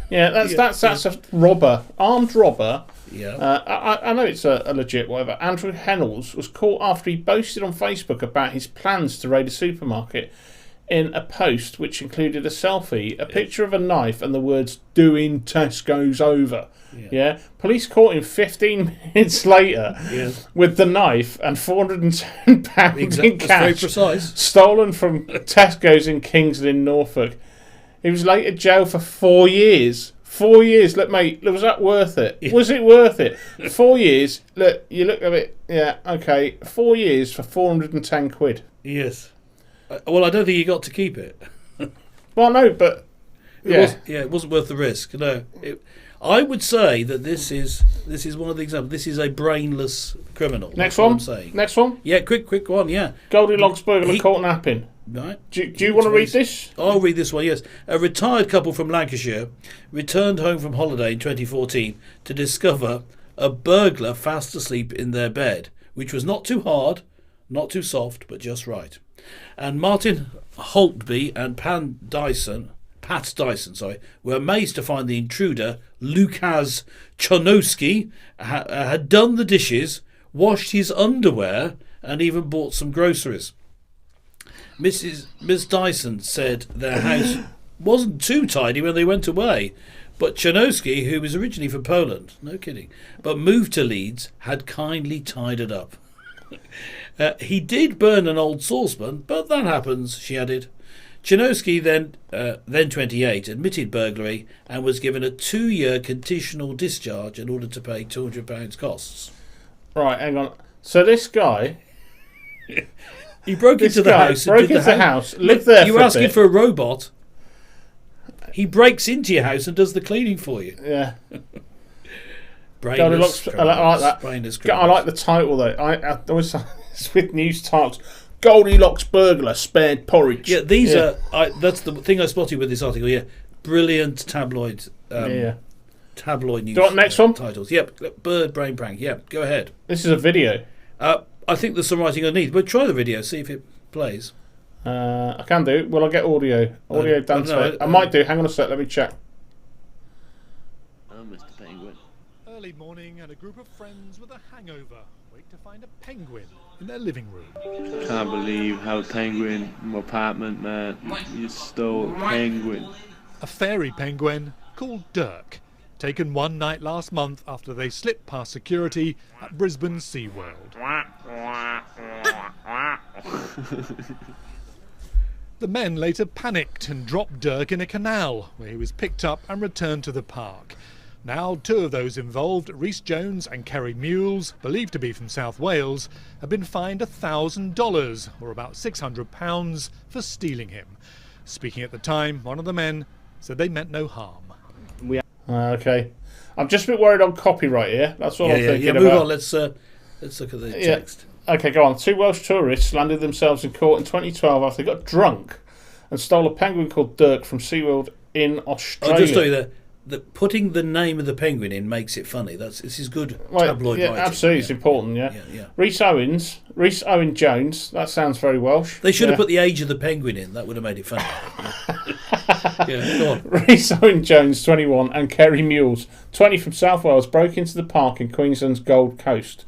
Yeah, That's a robber. Armed robber. yeah. I know it's a legit whatever. Andrew Hennels was caught after he boasted on Facebook about his plans to raid a supermarket in a post which included a selfie, a picture of a knife, and the words "doing Tesco's over." Yeah. Police caught him 15 minutes later with the knife and £410 in cash, That's very precise. stolen from Tesco's in Kingston in Norfolk. He was later jailed for 4 years. 4 years. Look, mate, was that worth it? Yeah. Was it worth it? 4 years. Look, you look at it. Yeah, okay. 4 years for £410. Yes. Well, I don't think he got to keep it. Well, no, but It wasn't worth the risk. No, I would say that this is one of the examples. This is a brainless criminal. Next That's what one. I'm saying. Next one. Yeah, quick one. Yeah. Goldilocks burglar caught napping. Right. Do you want to read this? I'll read this one, yes. A retired couple from Lancashire returned home from holiday in 2014 to discover a burglar fast asleep in their bed, which was not too hard, not too soft, but just right. And Martin Holtby and Pat Dyson, were amazed to find the intruder, Lukas Chonowski, had done the dishes, washed his underwear, and even bought some groceries. Miss Dyson said their house wasn't too tidy when they went away, but Chonowski, who was originally from Poland, no kidding, but moved to Leeds, had kindly tied it up. He did burn an old saucepan, but that happens, she added. Chinosky, then 28, admitted burglary and was given a 2-year conditional discharge in order to pay £200 costs. Right, hang on. So this guy... He broke into the house. Broke into the house, lived there. You were asking for a robot. He breaks into your house and does the cleaning for you. Yeah. Brainless I like that. I like the title though. I always with news titles. Goldilocks burglar spared porridge. Yeah, these are. That's the thing I spotted with this article. Yeah, brilliant tabloid. Tabloid news. Do you want next one? Titles. Yep. Bird brain prank. Yep. Go ahead. This is a video. I think there's some writing underneath, but try the video. See if it plays. I can do. Will I get audio? Audio done. I might do. Hang on a sec. Let me check. Oh, Mr. Penguin. Early morning and a group of friends with a hangover wake to find a penguin in their living room. Can't believe how penguin in my apartment, man. You stole a penguin. A fairy penguin called Dirk, taken one night last month after they slipped past security at Brisbane SeaWorld. The men later panicked and dropped Dirk in a canal, where he was picked up and returned to the park. Now, 2 of those involved, Rhys Jones and Kerry Mules, believed to be from South Wales, have been fined $1,000, or about £600, for stealing him. Speaking at the time, one of the men said they meant no harm. Okay. I'm just a bit worried on copyright here. That's all I'm thinking about. Move on. Let's look at the text. Okay, go on. 2 Welsh tourists landed themselves in court in 2012 after they got drunk and stole a penguin called Dirk from SeaWorld in Australia. I'll just tell you that putting the name of the penguin in makes it funny. This is good tabloid writing. Absolutely, it's important. Yeah. Rhys Owen Jones. That sounds very Welsh. They should have put the age of the penguin in. That would have made it funny. Go on. Rhys Owen Jones, 21, and Kerry Mules, 20, from South Wales, broke into the park in Queensland's Gold Coast,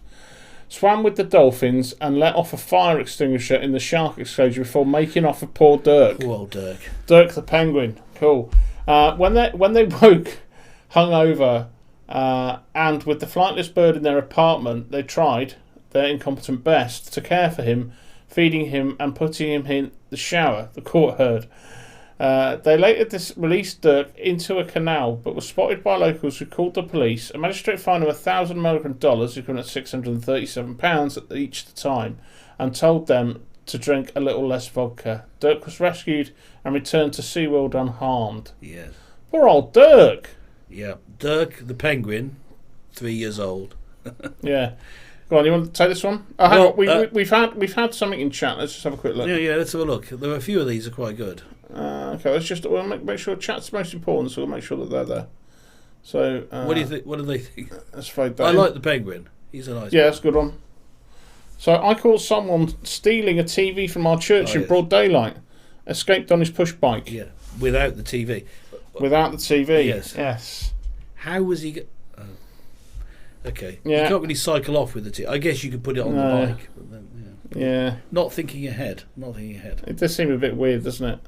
swam with the dolphins, and let off a fire extinguisher in the shark exclosure before making off with poor Dirk. Poor old Dirk. Dirk the penguin. Cool. When they woke hungover and with the flightless bird in their apartment, they tried their incompetent best to care for him, feeding him and putting him in the shower, the court heard. They later released Dirk into a canal, but were spotted by locals who called the police. A magistrate fined them $1,000 American, equivalent to £637 at each time, and told them to drink a little less vodka. Dirk was rescued and returned to SeaWorld unharmed. Yes. Poor old Dirk. Yeah. Dirk the penguin, 3 years old. Yeah. Go on, you want to take this one? Hang on. We've had something in chat. Let's just have a quick look. Yeah, let's have a look. There are a few of these are quite good. Okay, let's just make sure chat's most important, so we'll make sure that they're there. So, what do you think? What do they think? Let's fade that. I like the penguin. He's a nice. Yeah, that's a good one. So I caught someone stealing a TV from our church in broad daylight. Escaped on his push bike. Yeah, without the TV. Without the TV. Yes. How was he? Okay. Yeah. You can't really cycle off with the TV. I guess you could put it on the bike. But then, yeah. Not thinking ahead. It does seem a bit weird, doesn't it?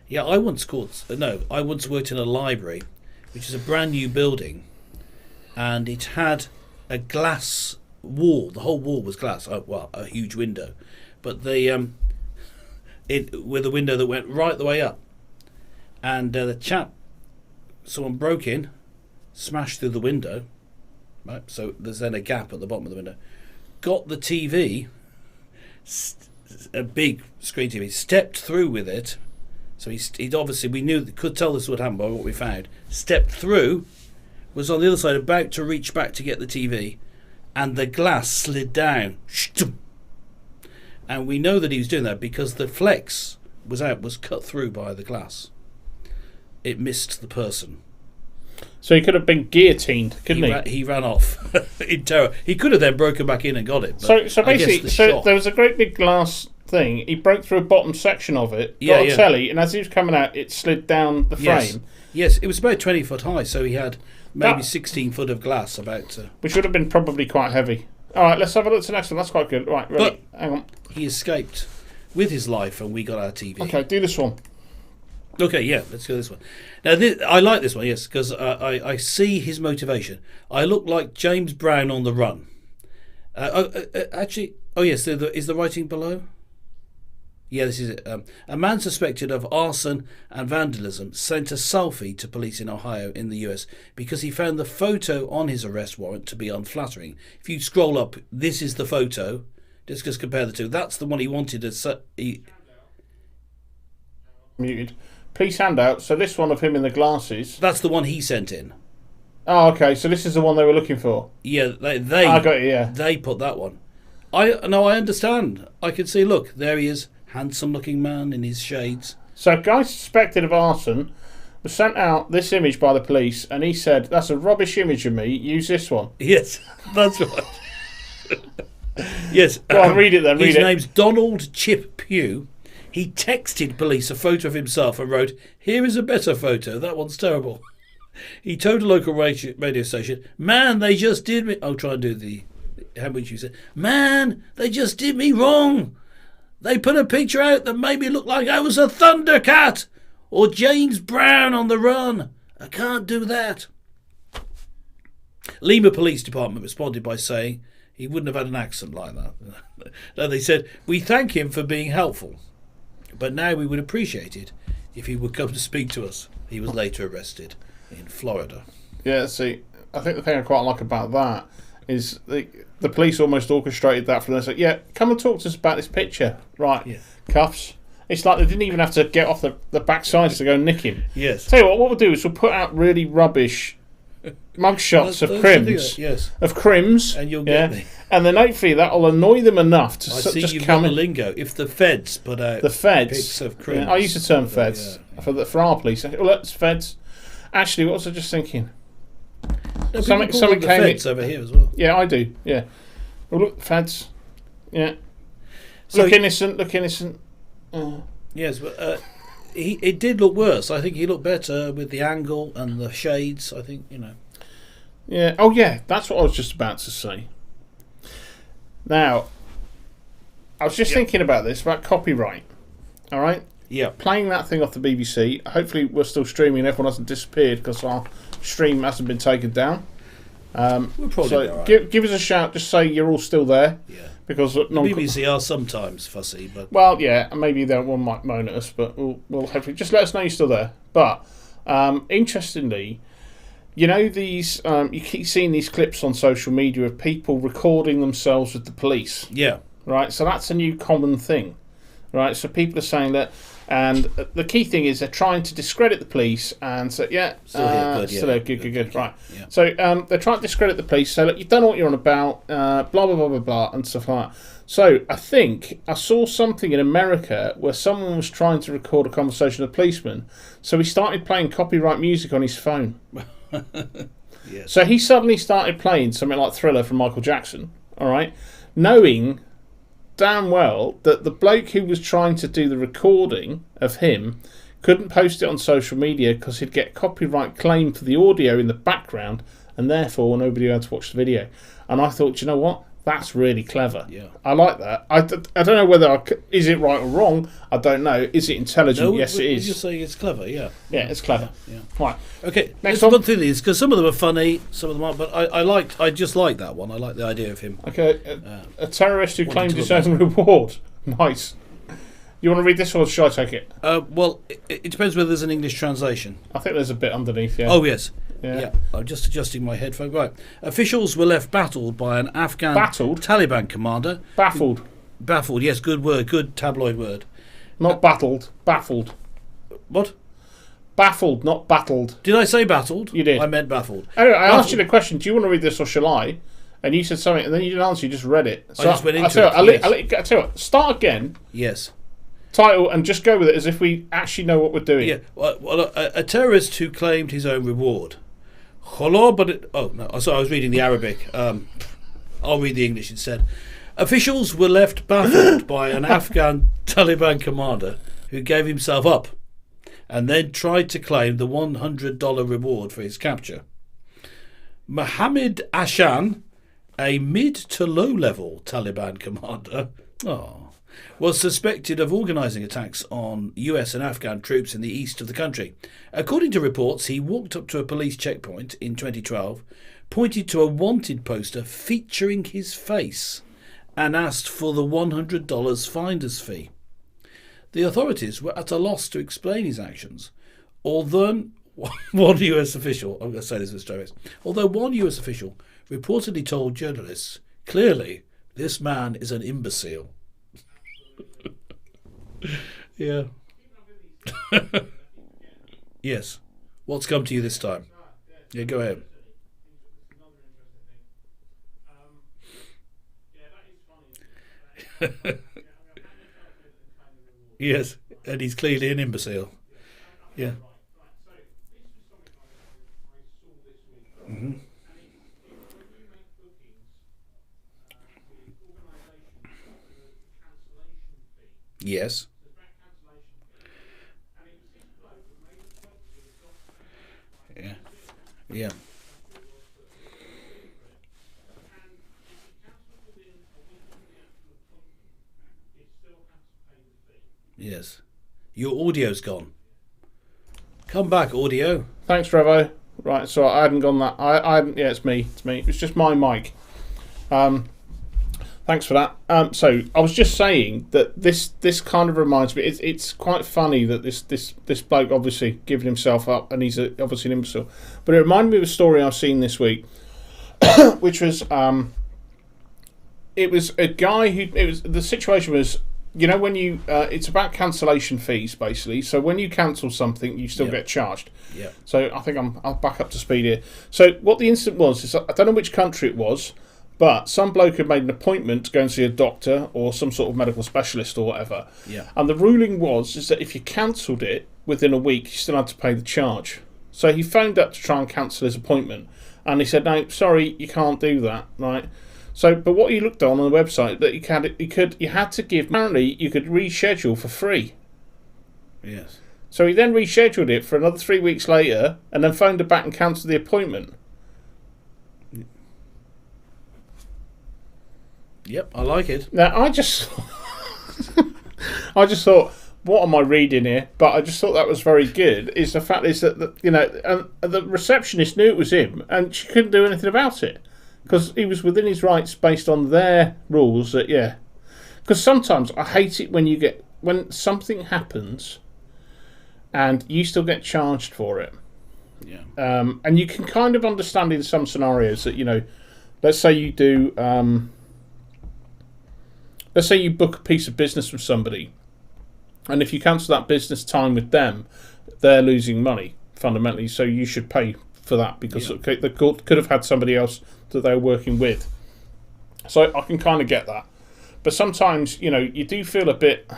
Yeah, I once worked in a library, which is a brand new building, and it had a glass wall. The whole wall was glass. A huge window, but with a window that went right the way up. And someone broke in, smashed through the window. Right, so there's then a gap at the bottom of the window. Got the TV, a big screen TV, stepped through with it. So he'd obviously, could tell this would happen by what we found. Stepped through, was on the other side, about to reach back to get the TV, and the glass slid down. And we know that he was doing that because the flex was cut through by the glass. It missed the person. So he could have been guillotined, couldn't he? He ran off in terror. He could have then broken back in and got it. But so basically, there was a great big glass thing. He broke through a bottom section of it, got a telly, and as he was coming out, it slid down the frame. Yes, it was about 20 foot high, so he had maybe 16 foot of glass which would have been probably quite heavy. All right, let's have a look at the next one. That's quite good. Right, ready? Hang on. He escaped with his life, and we got our TV. Okay, do this one. Okay, yeah, let's go this one. Now, I like this one, yes, because I see his motivation. I look like James Brown on the run. Actually, oh yes, is the writing below? Yeah, this is it. A man suspected of arson and vandalism sent a selfie to police in Ohio in the US because he found the photo on his arrest warrant to be unflattering. If you scroll up, this is the photo. Just compare the two. That's the one he wanted to... Muted. Police handout. So this one of him in the glasses. That's the one he sent in. Oh, okay. So this is the one they were looking for. Yeah, they I got it, yeah. They put that one. I understand. I can see, look, there he is. Handsome looking man in his shades. So a guy suspected of arson was sent out this image by the police, and he said, "That's a rubbish image of me. Use this one." Yes, that's right. Yes. Go on, read it then. His name's Donald Chip Pugh. He texted police a photo of himself and wrote, "Here is a better photo. That one's terrible." He told a local radio station, "Man, they just did me." I'll try and do the how much you said. "Man, they just did me wrong. They put a picture out that made me look like I was a Thundercat or James Brown on the run. I can't do that." Lima Police Department responded by saying he wouldn't have had an accent like that. No, they said, "We thank him for being helpful, but now we would appreciate it if he would come to speak to us." He was later arrested in Florida. Yeah, see, I think the thing I quite like about that is the police almost orchestrated that for them. So, yeah, come and talk to us about this picture. Right, Yeah. Cuffs. It's like they didn't even have to get off the backsides to go nick him. Yes. Tell you what we'll do is we'll put out really rubbish mugshots of crims. Yes. Of crims. And you'll get yeah, me. and then hopefully that'll annoy them enough to I see just you've come got the in. lingo. If the feds put out The feds. pics of crims. Yeah, I use the term feds for our police. Well, that's feds. Actually, what was I just thinking? No, Something people call them the came feds over here as well. Yeah, I do. Yeah. Well, look, feds. Yeah. So Look innocent. Look innocent. yes, but it did look worse. I think he looked better with the angle and the shades. I think Yeah. Oh, yeah. That's what I was just about to say. Now, I was just thinking about this, about copyright. All right? Yeah. Playing that thing off the BBC. Hopefully, we're still streaming and everyone hasn't disappeared because our stream hasn't been taken down. We'll probably So be all right. give us a shout. Just say you're all still there. Yeah. Because The BBC are sometimes fussy, but well, yeah, and maybe that one might moan at us, but we'll hopefully just let us know you're still there. But interestingly, you know these you keep seeing these clips on social media of people recording themselves with the police, yeah. right? So that's a new common thing, right? So people are saying that, and the key thing is they're trying to discredit the police and say, yeah, Still here, good, still yeah. here, good, right. Yeah. So they're trying to discredit the police, say, look, you don't know what you're on about, blah, blah, blah, blah, blah, and stuff like that. So I think I saw something in America where someone was trying to record a conversation with a policeman, so he started playing copyright music on his phone. Yes. So he suddenly started playing something like Thriller from Michael Jackson, all right, knowing damn well that the bloke who was trying to do the recording of him couldn't post it on social media because he'd get copyright claim for the audio in the background, and therefore nobody had to watch the video. And I thought, you know what? That's really clever. Yeah. I like that. I don't know whether is it right or wrong. I don't know. Is it intelligent? No, yes, it We're is. just saying it's clever. Yeah. Yeah, it's clever. Yeah. Right. Okay. Next Next one. one thing is because some of them are funny, some of them aren't. But I just like that one. I like the idea of him. Okay. A terrorist who claimed to his look own reward. Nice. You want to read this or shall I take it? Well, it depends whether there's an English translation. I think there's a bit underneath. Yeah. Oh yes. Yeah. Yeah. I'm just adjusting my headphone. Right. Officials were left baffled by an Afghan Battled? Taliban commander. Baffled. Baffled. Yes. Good word. Good tabloid word. Not battled. Baffled. What? Baffled, not battled. Did I say battled? You did. I meant baffled. Anyway, I asked Baffled. you the question, do you want to read this or shall I? And you said something, and then you didn't answer, you just read it. So just went into tell you it, what, yes. I'll tell you what, start again, Yes. title, and just go with it as if we actually know what we're doing. Yeah. Well, a terrorist who claimed his own reward. Oh no! Sorry, I was reading the Arabic. I'll read the English instead. Officials were left baffled by an Afghan Taliban commander who gave himself up and then tried to claim the $100 reward for his capture. Mohammed Ashan, a mid to low level Taliban commander, was suspected of organising attacks on US and Afghan troops in the east of the country. According to reports, he walked up to a police checkpoint in 2012, pointed to a wanted poster featuring his face and asked for the $100 finder's fee. The authorities were at a loss to explain his actions, although one US official, I'm going to say this with straight face, although one US official reportedly told journalists, clearly, this man is an imbecile. Yeah. Yes. What's come to you this time? Yeah, go ahead. Yes, and he's clearly an imbecile. Yeah. Mm-hmm. Yes. Yeah. Yeah. Yes. Your audio's gone. Come back, audio. Thanks, Revo. Right, so I hadn't gone that. I hadn't. Yeah, it's me. It's me. It's just my mic. Thanks for that. So I was just saying that this kind of reminds me. It's quite funny that this bloke obviously giving himself up, and he's obviously an imbecile. But it reminded me of a story I've seen this week, which was it was a guy who the situation was. You know, when you it's about cancellation fees basically. So when you cancel something, you still get charged. Yeah. So I think I'll back up to speed here. So what the incident was is I don't know which country it was, but some bloke had made an appointment to go and see a doctor or some sort of medical specialist or whatever. Yeah. And the ruling is that if you cancelled it within a week, you still had to pay the charge. So he phoned up to try and cancel his appointment, and he said, "No, sorry, you can't do that." Right. So, but what he looked on the website that you had to give. Apparently, you could reschedule for free. Yes. So he then rescheduled it for another 3 weeks later, and then phoned her back and cancelled the appointment. Yep, I like it. Now I just thought, what am I reading here? But I just thought that was very good. Is the fact is that the receptionist knew it was him, and she couldn't do anything about it. Because he was within his rights based on their rules. Because sometimes I hate it when something happens and you still get charged for it. Yeah. And you can kind of understand in some scenarios that let's say you do. Let's say you book a piece of business with somebody, and if you cancel that business time with them, they're losing money fundamentally. So you should pay for that because the court could have had somebody else that they were working with. So I can kind of get that, but sometimes you do feel a bit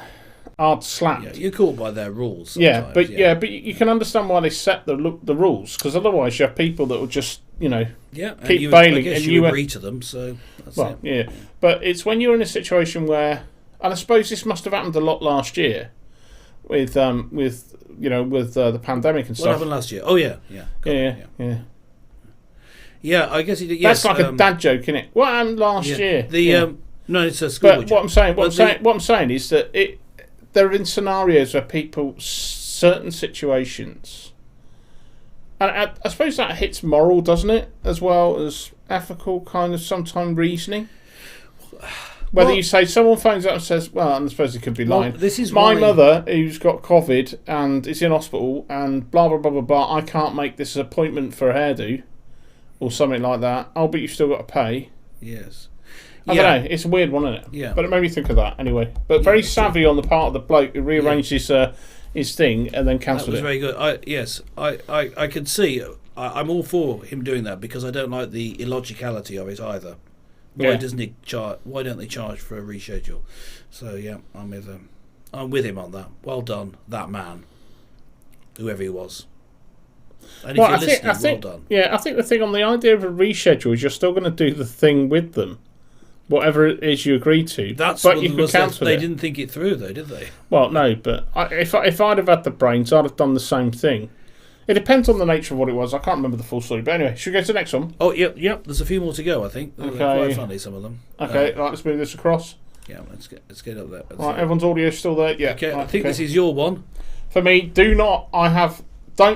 hard slapped. Yeah, you're caught by their rules. But you can understand why they set the rules, because otherwise you have people that will just keep bailing, I guess and you agree to them. So that's it. Yeah. But it's when you're in a situation where, and I suppose this must have happened a lot last year with the pandemic and stuff. What happened last year? Oh yeah. Yeah, I guess it did. Yes, that's like a dad joke, isn't it? What happened last year? No, it's a school. But what I'm saying is that there have been scenarios where people, certain situations, and I suppose that hits moral, doesn't it, as well as ethical, kind of sometimes reasoning. Whether you say someone phones up and says, well, and I suppose it could be lying. This is my mother who's got COVID and is in hospital and blah blah blah blah blah. I can't make this appointment for a hairdo or something like that. Oh, but you've still got to pay. Yes. I don't know. It's a weird one, isn't it? Yeah. But it made me think of that anyway. But very savvy on the part of the bloke who rearranged his thing and then cancelled it. That was very good. I can see. I'm all for him doing that because I don't like the illogicality of it either. Why doesn't he charge? Why don't they charge for a reschedule? So yeah, I'm with him on that. Well done, that man, whoever he was. And if you're listening, well done. Yeah, I think the thing on the idea of a reschedule is you're still going to do the thing with them, whatever it is you agree to. But you can cancel it. They didn't think it through, though, did they? Well, no, but if I'd have had the brains, I'd have done the same thing. It depends on the nature of what it was. I can't remember the full story. But anyway, should we go to the next one? Oh, yeah. There's a few more to go, I think. Okay. They're quite funny, some of them. Okay, let's move this across. Yeah, let's get up there. Right, everyone's audio still there? Yeah. Okay, right, I think this is your one. For me, don't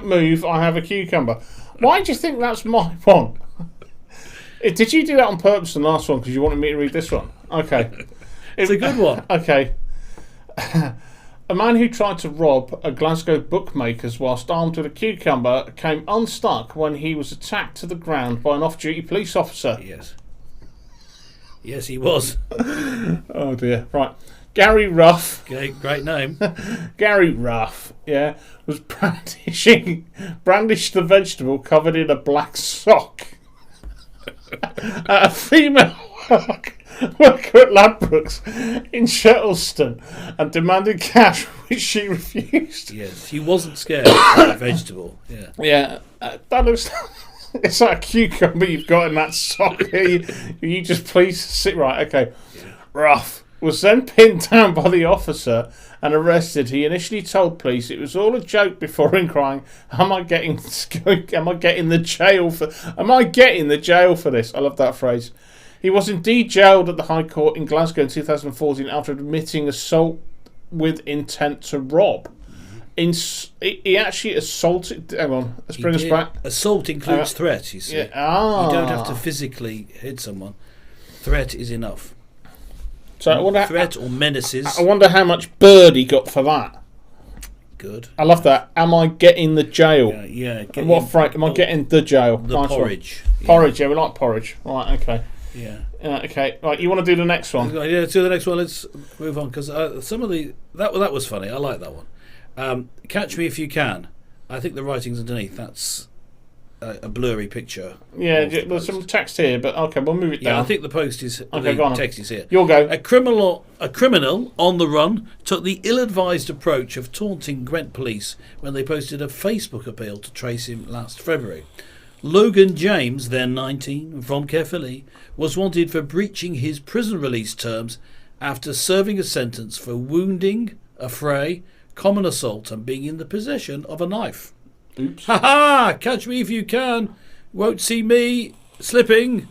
move, I have a cucumber. Why do you think that's my one? Did you do that on purpose in the last one because you wanted me to read this one? Okay. It's a good one. Okay. A man who tried to rob a Glasgow bookmaker's whilst armed with a cucumber came unstuck when he was attacked to the ground by an off-duty police officer. Yes. Yes, he was. Oh dear. Right. Gary Ruff. Okay, great name. Gary Ruff, was brandished the vegetable covered in a black sock at a female worker at Ladbrokes in Shettleston and demanded cash, which she refused. Yes, he wasn't scared of that vegetable. Yeah. Yeah, that looks. It's like a cucumber you've got in that sock. You just please sit right. Okay, Ruff was then pinned down by the officer and arrested. He initially told police it was all a joke before inquiring, Am I getting the jail for this? I love that phrase. He was indeed jailed at the High Court in Glasgow in 2014 after admitting assault with intent to rob. He actually assaulted. Hang on, let's bring us back. Assault includes threat, you see. Yeah. You don't have to physically hit someone. Threat is enough. So I wonder, threat or menaces. I wonder how much bird he got for that. Good. I love that. Am I getting the jail? Yeah. And what fright? Am I getting the jail? The nice porridge. Yeah. Porridge. Yeah, we like porridge. Right. Okay. Yeah. Okay. Right. You want to do the next one? Yeah. Let's do the next one. Let's move on because some of that was funny. I like that one. Catch Me If You Can. I think the writing's underneath. That's a blurry picture. Yeah, there's some text here, but okay, we'll move it down. Yeah, I think the post is. Okay, the go on. text is here. You'll go. A criminal on the run took the ill-advised approach of taunting Gwent police when they posted a Facebook appeal to trace him last February. Logan James, then 19, from Caerphilly, was wanted for breaching his prison release terms after serving a sentence for wounding, affray, common assault, and being in the possession of a knife. Oops. Ha ha! Catch me if you can. Won't see me slipping.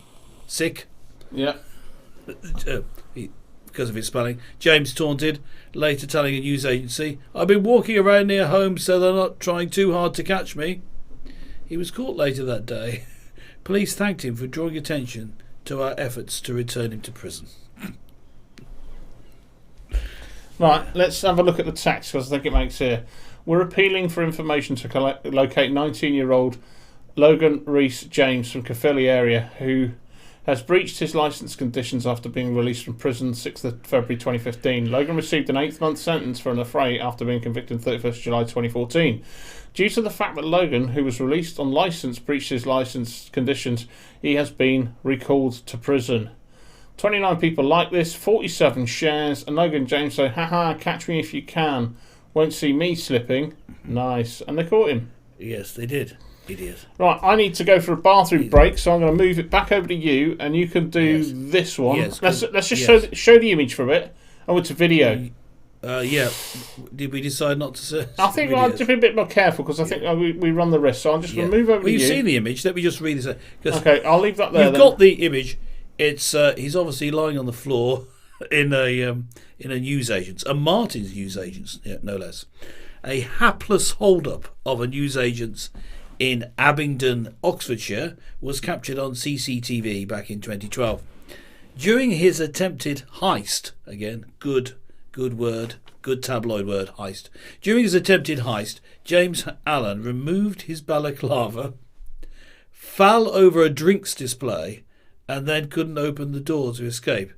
Sick. Yeah. Because of his spelling. James taunted, later telling a news agency, I've been walking around near home so they're not trying too hard to catch me. He was caught later that day. Police thanked him for drawing attention to our efforts to return him to prison. Right, let's have a look at the text because I think it makes here. We're appealing for information to locate 19-year-old Logan Rhys James from Caerphilly area who has breached his licence conditions after being released from prison 6th of February 2015. Logan received an 8-month sentence for an affray after being convicted 31st July 2014. Due to the fact that Logan, who was released on licence, breached his licence conditions, he has been recalled to prison. 29 people like this, 47 shares, and Logan James said, haha, catch me if you can. Won't see me slipping. Nice. And they caught him. Yes, they did. Idiot. Right, I need to go for a bathroom break, so I'm going to move it back over to you, and you can do this one. Yes, let's just show the image for a bit. Oh, it's a video. Yeah. Did we decide not to say? I think I'll just be a bit more careful because I think we run the risk. So I'm just going to move over to you. You've seen the image. Let me just read this. Okay, I'll leave that there. You've got the image. It's he's obviously lying on the floor in a newsagent's, a Martin's newsagent's, no less, a hapless hold-up of a newsagent's in Abingdon, Oxfordshire, was captured on CCTV back in 2012. During his attempted heist, again, good word, good tabloid word, heist. During his attempted heist, James Allen removed his balaclava, fell over a drinks display, and then couldn't open the door to escape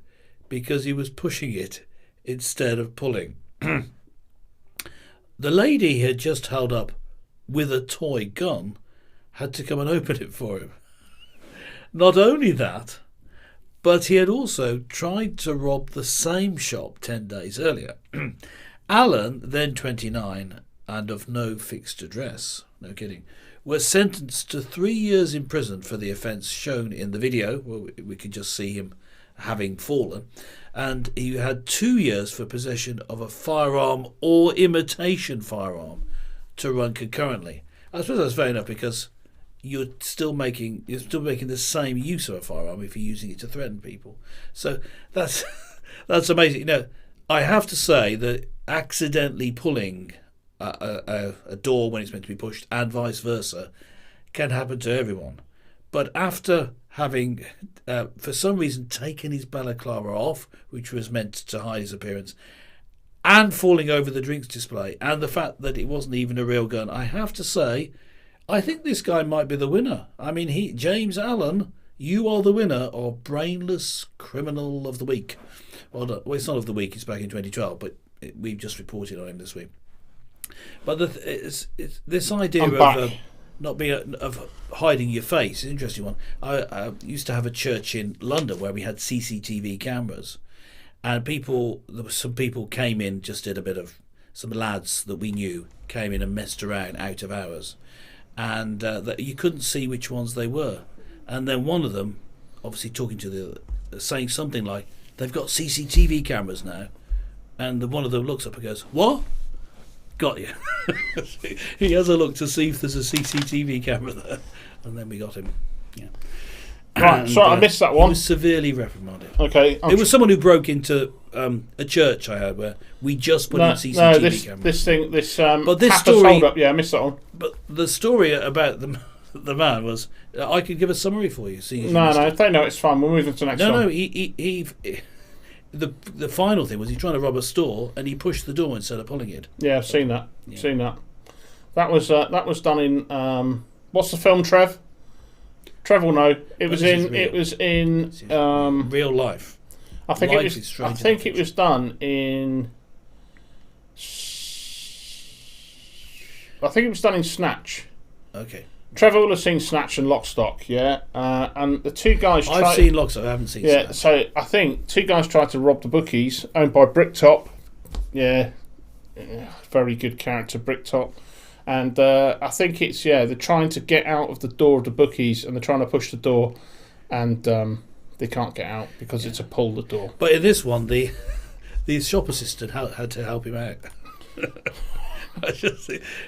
because he was pushing it instead of pulling. The lady he had just held up with a toy gun had to come and open it for him. Not only that, but he had also tried to rob the same shop 10 days earlier. Allen, then 29 and of no fixed address, no kidding, was sentenced to 3 years in prison for the offence shown in the video. Well, we could just see him having fallen. And he had 2 years for possession of a firearm or imitation firearm to run concurrently. I suppose that's fair enough because you're still making the same use of a firearm if you're using it to threaten people. So that's amazing. You know, I have to say that accidentally pulling a door when it's meant to be pushed and vice versa can happen to everyone. But after having, for some reason, taken his balaclava off, which was meant to hide his appearance, and falling over the drinks display, and the fact that it wasn't even a real gun. I have to say, I think this guy might be the winner. I mean, James Allen, you are the winner of Brainless Criminal of the Week. Well, it's not of the week, it's back in 2012, but we've just reported on him this week. But it's this idea of not being of hiding your face is an interesting one. I used to have a church in London where we had CCTV cameras, and there were some people came in, just did a bit of, some lads that we knew came in and messed around out of hours, and that you couldn't see which ones they were. And then one of them, obviously talking to the other, saying something like, "They've got CCTV cameras now," and one of them looks up and goes, "What? Got you." He has a look to see if there's a CCTV camera there, and then we got him. Yeah. Right, sorry, I missed that one. He was severely reprimanded. Okay. It was someone who broke into a church I had where we just put in CCTV cameras. But this story, hold up. Yeah, I missed that one. But the story about the man was, I could give a summary for you. No, they know it's fine. We'll move on to the next one. No, the final thing was he trying to rob a store and he pushed the door instead of pulling it. Yeah, I've seen that. Yeah. Seen that. That was done in what's the film, Trev? Trev will know. It was in real life. I think it was done in. I think it was done in Snatch. Okay. Trevor will have seen Snatch and Lock, Stock, yeah? And the two guys... I've seen Lock, Stock, I haven't seen Snatch. So I think two guys tried to rob the bookies, owned by Bricktop. Yeah, very good character, Bricktop. And I think it's, they're trying to get out of the door of the bookies, and they're trying to push the door, and they can't get out because it's a pull the door. But in this one, the shop assistant had to help him out.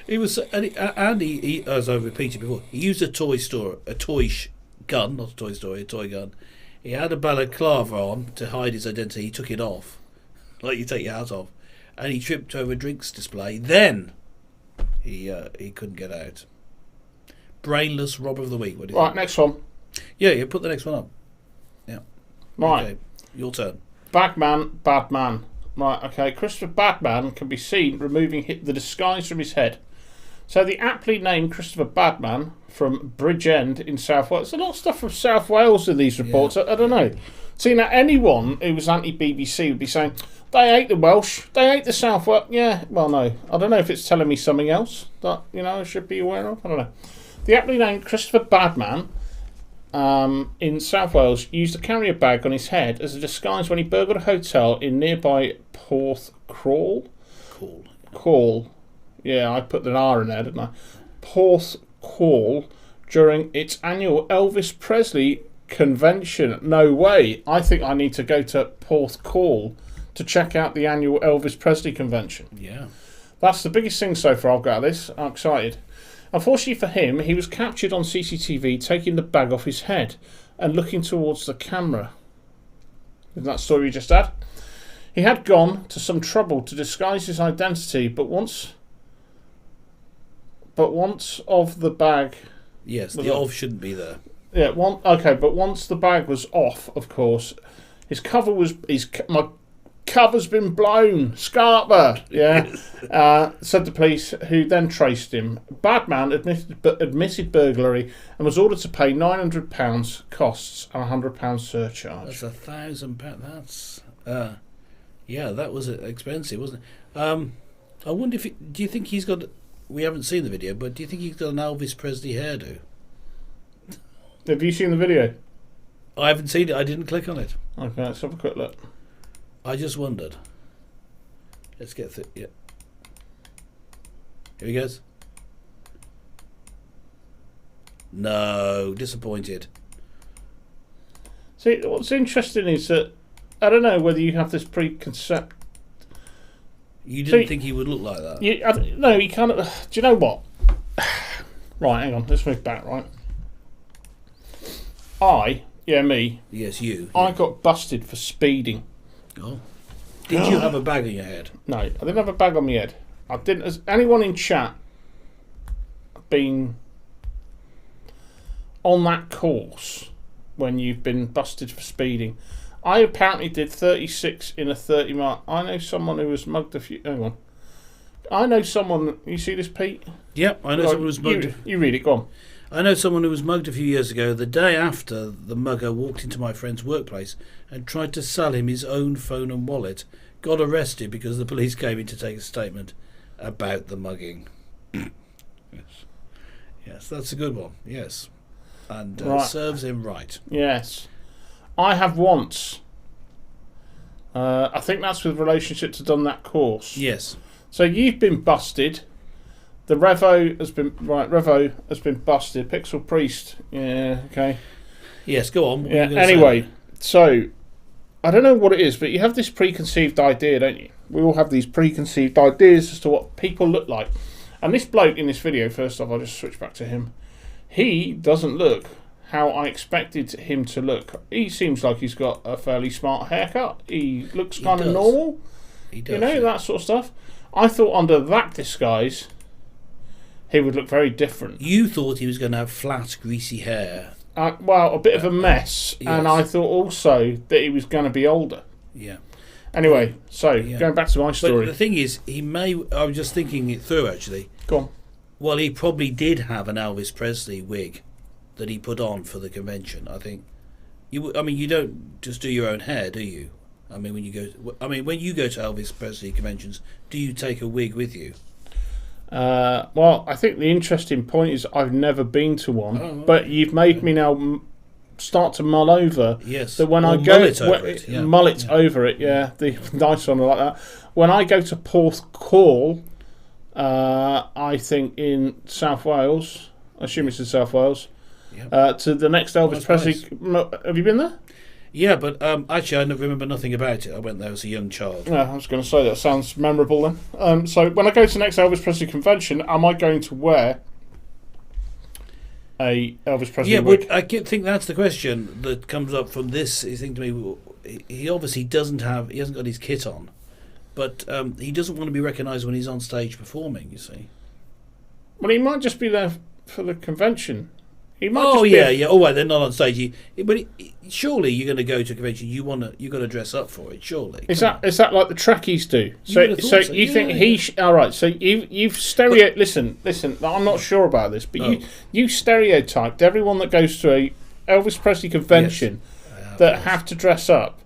He was, he, as I've repeated before, he used a toy gun, not a toy story, a toy gun. He had a balaclava on to hide his identity. He took it off, like you take your hat off, and he tripped over a drinks display. Then he couldn't get out. Brainless robber of the week. What do you think? Next one. Yeah, put the next one up. Yeah. Right. Okay, your turn. Bagman, bad man. Right, okay. Christopher Badman can be seen removing the disguise from his head. So the aptly named Christopher Badman from Bridgend in South Wales. There's a lot of stuff from South Wales in these reports. Yeah. I don't know. See, now anyone who was anti-BBC would be saying, they hate the Welsh, they hate the South Wales. Yeah, well, no. I don't know if it's telling me something else that, I should be aware of. I don't know. The aptly named Christopher Badman in South Wales used a carrier bag on his head as a disguise when he burgled a hotel in nearby Porthcawl. Yeah, I put an R in there, didn't I? Porthcawl during its annual Elvis Presley convention. No way. I think I need to go to Porthcawl to check out the annual Elvis Presley convention. Yeah. That's the biggest thing so far I've got out of this. I'm excited. Unfortunately for him, he was captured on CCTV taking the bag off his head and looking towards the camera. Isn't that story we just had? He had gone to some trouble to disguise his identity, but once of the bag... Yes, the of shouldn't be there. Yeah, but once the bag was off, of course, his cover was... My cover's been blown, Scarpa, said the police, who then traced him. Badman admitted burglary and was ordered to pay £900 costs and £100 surcharge. That's £1,000. That's that was expensive, wasn't it? I wonder if do you think he's got? We haven't seen the video, but do you think he's got an Elvis Presley hairdo? Have you seen the video? I haven't seen it. I didn't click on it. Okay, let's have a quick look. I just wondered. Let's get through. Yeah. Here he goes. No, disappointed. See, what's interesting is that I don't know whether you have this preconcept. You didn't think he would look like that? No, he kind of. Do you know what? Right, hang on. Let's move back. Right. Me. Yes, you. I got busted for speeding. Oh. Did you have a bag on your head? No, I didn't have a bag on my head. I didn't. Has anyone in chat been on that course when you've been busted for speeding. I apparently did 36 in a 30 mile. I know someone who was mugged a few. Hang on. I know someone. You see this, Pete? Yep, I know someone who was mugged. You read it. Go on. I know someone who was mugged a few years ago. The day after, the mugger walked into my friend's workplace and tried to sell him his own phone and wallet. Got arrested because the police came in to take a statement about the mugging. Yes, that's a good one. Yes, and serves him right. Yes, I have once. I think that's with relationship to done that course. Yes. So you've been busted. The Revo has been busted. Pixel Priest. Yeah. Okay. Yes. Go on. What yeah. Anyway, so I don't know what it is, but you have this preconceived idea, don't you? We all have these preconceived ideas as to what people look like. And this bloke in this video, first off, I'll just switch back to him. He doesn't look how I expected him to look. He seems like he's got a fairly smart haircut. He looks kind of normal. He does. You know, that sort of stuff. I thought under that disguise, he would look very different. You thought he was going to have flat, greasy hair. Well, a bit of a mess. Yes. And I thought also that he was going to be older. Yeah. Anyway, so going back to my story. But the thing is, I was just thinking it through actually. Go on. Well, he probably did have an Elvis Presley wig that he put on for the convention. I think. You don't just do your own hair, do you? When you go to Elvis Presley conventions, do you take a wig with you? Well, I think the interesting point is I've never been to one, but you've made me now start to mull over. Yes. That when I go over it, the nice one like that. When I go to Porth Call, I think in South Wales, I assume it's in South Wales, to the next Elvis Presley. Nice. Have you been there? Yeah, but actually I remember nothing about it. I went there as a young child. Yeah, I was going to say that sounds memorable then. So when I go to the next Elvis Presley convention, am I going to wear a Elvis Presley wig? But I think that's the question that comes up from this. You think to me, he obviously hasn't got his kit on, but he doesn't want to be recognised when he's on stage performing. You see. Well, he might just be there for the convention. He might. Oh, right, they're not on stage. Surely you're going to go to a convention. You got to dress up for it. Surely. Is that like the Trekkies do? So you think all right? So you've listen. I'm not sure about this, but you stereotyped everyone that goes to a Elvis Presley convention that have to dress up.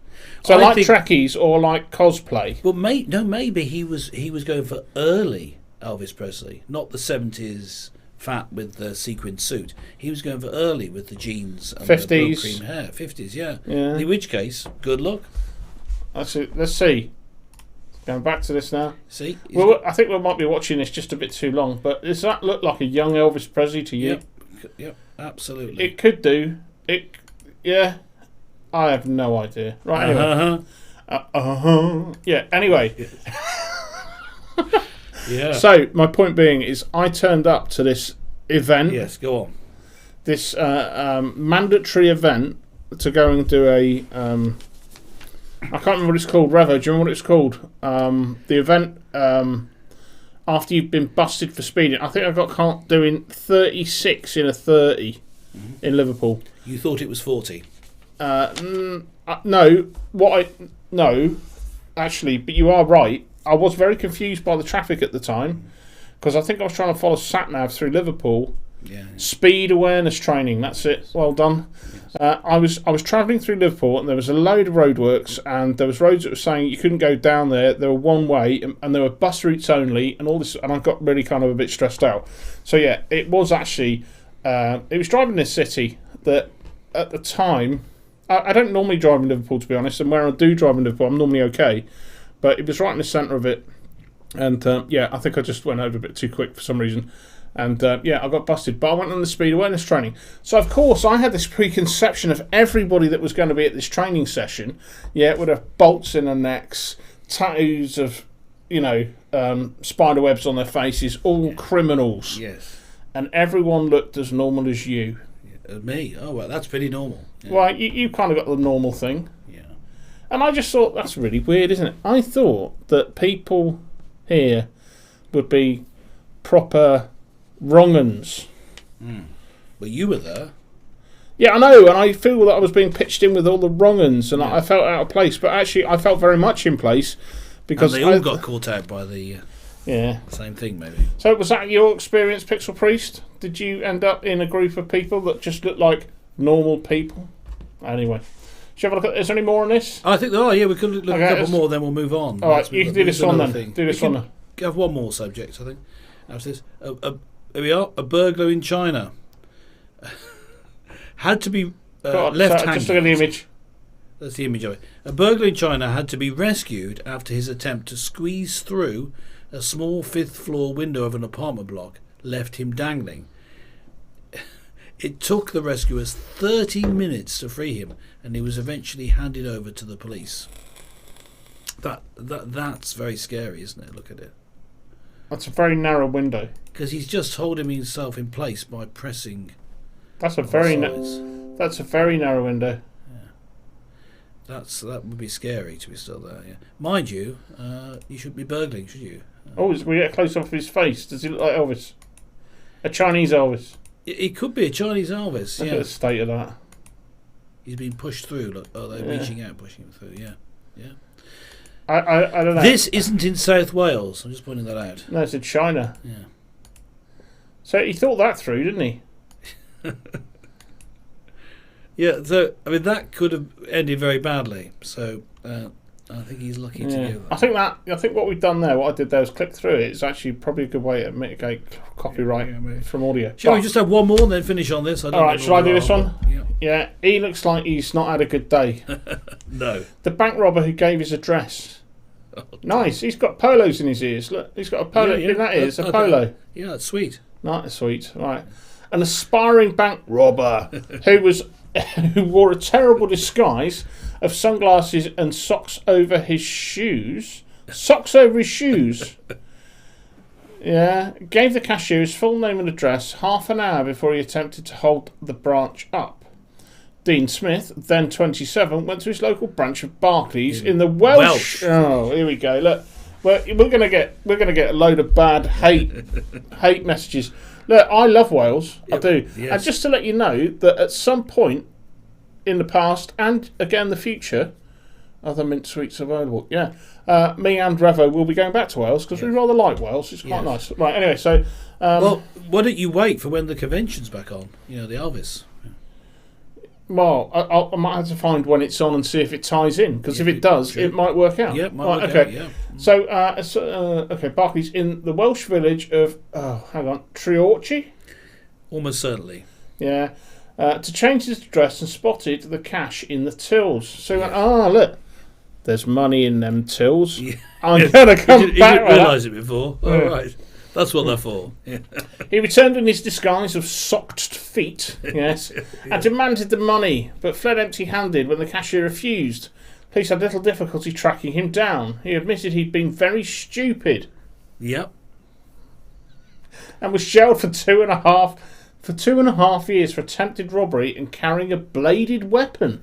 So like Trekkies or like cosplay. Well, maybe he was going for early Elvis Presley, not the 70s. Fat with the sequin suit. He was going for early with the jeans and 50s. The blue cream hair. 50s, yeah. In which case, good luck. Let's see. Going back to this now. See? Well, I think we might be watching this just a bit too long, but does that look like a young Elvis Presley to you? Yep, absolutely. It could do. Yeah. I have no idea. Right, anyway. Yeah, anyway. Yeah. So my point being is, I turned up to this event. Yes, go on. This mandatory event to go and do a. I can't remember what it's called. Revo, do you remember what it's called? The event after you've been busted for speeding. I think I got caught doing 36 in a 30 in Liverpool. You thought it was 40? No. No. Actually, but you are right. I was very confused by the traffic at the time because I think I was trying to follow sat-nav through Liverpool. Yeah. Speed awareness training. That's it. Well done. Yes. I was travelling through Liverpool and there was a load of roadworks and there was roads that were saying you couldn't go down there. They were one way and there were bus routes only and all this. And I got really kind of a bit stressed out. So yeah, it was actually it was driving this city that at the time I don't normally drive in Liverpool, to be honest. And where I do drive in Liverpool, I'm normally okay. But it was right in the centre of it. And, I think I just went over a bit too quick for some reason. And, I got busted. But I went on the speed awareness training. So, of course, I had this preconception of everybody that was going to be at this training session. Yeah, with have bolts in their necks, tattoos of, spider webs on their faces, all criminals. Yes. And everyone looked as normal as you. Me? Oh, well, that's pretty normal. Yeah. Well, you kind of got the normal thing. And I just thought, that's really weird, isn't it? I thought that people here would be proper wrong-uns. But you were there. Yeah, I know, and I feel that I was being pitched in with all the wrong uns, and I felt out of place. But actually, I felt very much in place because and they all got caught out by the same thing, maybe. So was that your experience, Pixel Priest? Did you end up in a group of people that just looked like normal people? Anyway, shall we have a look at? Is there any more on this? I think there are. Yeah, we could look at a couple more, then we'll move on. All right, you can do this one then. Do this one. Have one more subject, I think. After this, here we are. A burglar in China had to be left-handed. Just look at the image. That's the image of it. A burglar in China had to be rescued after his attempt to squeeze through a small fifth-floor window of an apartment block left him dangling. It took the rescuers 30 minutes to free him, and he was eventually handed over to the police. That's very scary, isn't it? Look at it. That's a very narrow window. Because he's just holding himself in place by pressing. That's a very narrow window. That would be scary to be still there. Yeah, mind you, you shouldn't be burgling, should you? We get a close up of his face. Does he look like Elvis? A Chinese Elvis. He could be a Chinese Elvis. Look at the state of that. He's been pushed through. Look, they're reaching out, pushing him through. Yeah. I don't know. This isn't in South Wales. I'm just pointing that out. No, it's in China. Yeah. So he thought that through, didn't he? Yeah. So I mean, that could have ended very badly. So I think he's lucky to do that. I think what we've done there, what I did there, was click through it. It's actually probably a good way to mitigate copyright from audio. Shall we just have one more and then finish on this? All right, shall I do this one? Yeah. Yeah, he looks like he's not had a good day. No. The bank robber who gave his address. Nice. He's got polos in his ears. Look, he's got a polo in that ear. It's a polo. Yeah, that's sweet. Nice, sweet. Right. An aspiring bank robber who wore a terrible disguise of sunglasses and socks over his shoes. Socks over his shoes. Yeah. Gave the cashier his full name and address half an hour before he attempted to hold the branch up. Dean Smith, then 27, went to his local branch of Barclays in the Welsh. Oh, here we go. Look, we're gonna get a load of bad hate messages. Look, I love Wales. I do. Yes. And just to let you know that at some point in the past and again the future, other mint sweets available. Yeah, me and Revo will be going back to Wales because we rather like Wales. It's quite nice. Right. Anyway, so well, why don't you wait for when the convention's back on? You know, the Elvis. Well, I might have to find when it's on and see if it ties in, because if it does, it might work out. Yeah, it might work out, yeah. So, Barclays in the Welsh village of, Treorchy? Almost certainly. Yeah. To change his address and spotted the cash in the tills. So he went, look, there's money in them tills. Yeah. I'm going to come back. You didn't realise it before? Oh, right. That's what they're for. Yeah. He returned in his disguise of socked feet, yes, and demanded the money, but fled empty-handed when the cashier refused. Police had little difficulty tracking him down. He admitted he'd been very stupid. Yep. And was jailed for 2.5 years for attempted robbery and carrying a bladed weapon.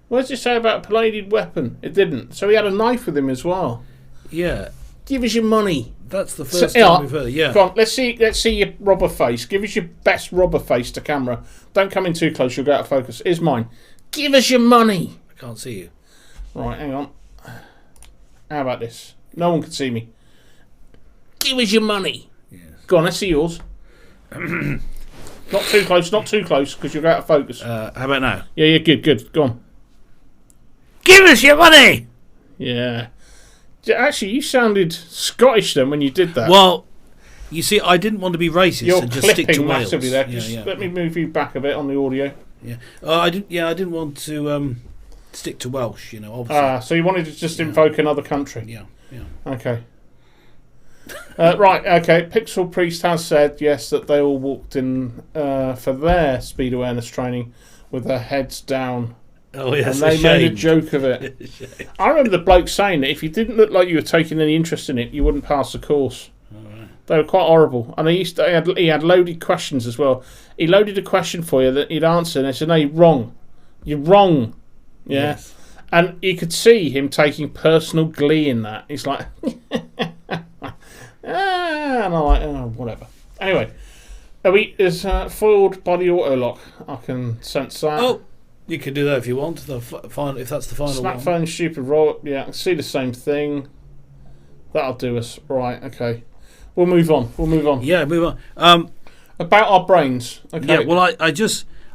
What does it say about a bladed weapon? It didn't. So he had a knife with him as well. Yeah. Give us your money. That's the first time we've heard it, yeah. Go on, let's see your robber face. Give us your best robber face to camera. Don't come in too close, you'll go out of focus. Here's mine. Give us your money. I can't see you. Right, hang on. How about this? No one can see me. Give us your money. Yes. Go on, let's see yours. Not too close, because you'll go out of focus. How about now? Yeah, good. Go on. Give us your money! Yeah. Actually, you sounded Scottish then when you did that. Well, you see, I didn't want to be racist and just stick to Wales. Massively there. Let me move you back a bit on the audio. Yeah. I didn't want to stick to Welsh. You know, obviously. So you wanted to just invoke another country. Yeah. Okay. Right. Okay. Pixel Priest has said yes that they all walked in for their speed awareness training with their heads down. Oh, yes, and they made a joke of it. I remember the bloke saying that if you didn't look like you were taking any interest in it, you wouldn't pass the course. Right. They were quite horrible. And he had loaded questions as well. He loaded a question for you that he'd answer, and they said, no, you're wrong. You're wrong. Yeah. Yes. And you could see him taking personal glee in that. He's like, and I'm like, oh, whatever. Anyway, Is foiled by the auto lock? I can sense that. Oh, you can do that if you want. Final, if that's the final Snap one. phone, stupid roll. Yeah, I can see the same thing. That'll do us. Right, okay. We'll move on. Yeah, move on. About our brains. Okay. Yeah, well,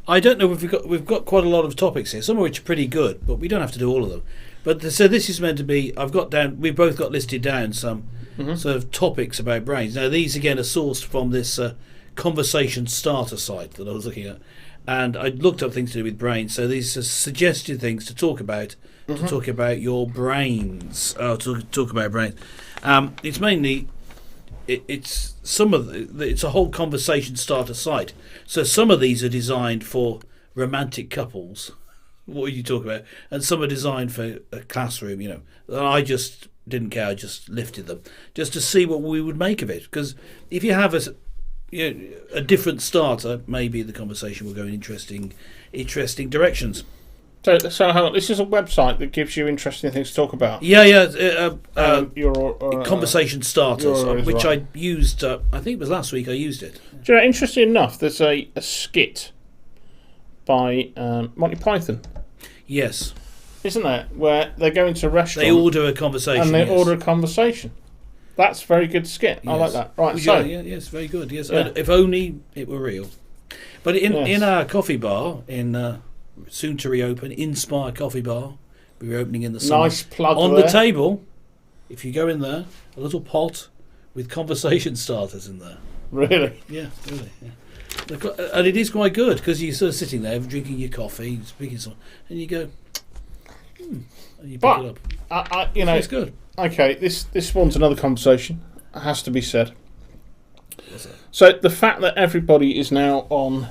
I don't know if we've got quite a lot of topics here, some of which are pretty good, but we don't have to do all of them. But so this is meant to be. We've both got listed down some sort of topics about brains. Now these again are sourced from this conversation starter site that I was looking at, and I looked up things to do with brains. So these are suggested things to talk about your brains. To talk about brains. It's mainly. It's it's a whole conversation starter site. So some of these are designed for romantic couples. What are you talking about? And some are designed for a classroom. And I just didn't care. I just lifted them just to see what we would make of it. Because if you have a different starter, maybe the conversation will go in interesting directions. So hang on. This is a website that gives you interesting things to talk about. Yeah. Conversation starters, which right. I used. I think it was last week. I used it. Do you know, interesting enough, there's a skit by Monty Python. Yes. Isn't there? Where they go into a restaurant. They order a conversation. And they order a conversation. That's a very good skit. Yes. I like that. Right, yes, very good. Yes, Yeah. If only it were real. But in our coffee bar, in soon to reopen, Inspire Coffee Bar, we're opening in the summer. Nice plug on there. the table, if you go in there, a little pot with conversation starters in there. Really? Yeah, really. Yeah. And it is quite good because you're sort of sitting there drinking your coffee, speaking to someone, and you go, and you pick it up. It's good. Okay, this spawns another conversation. It has to be said. What's that? So the fact that everybody is now on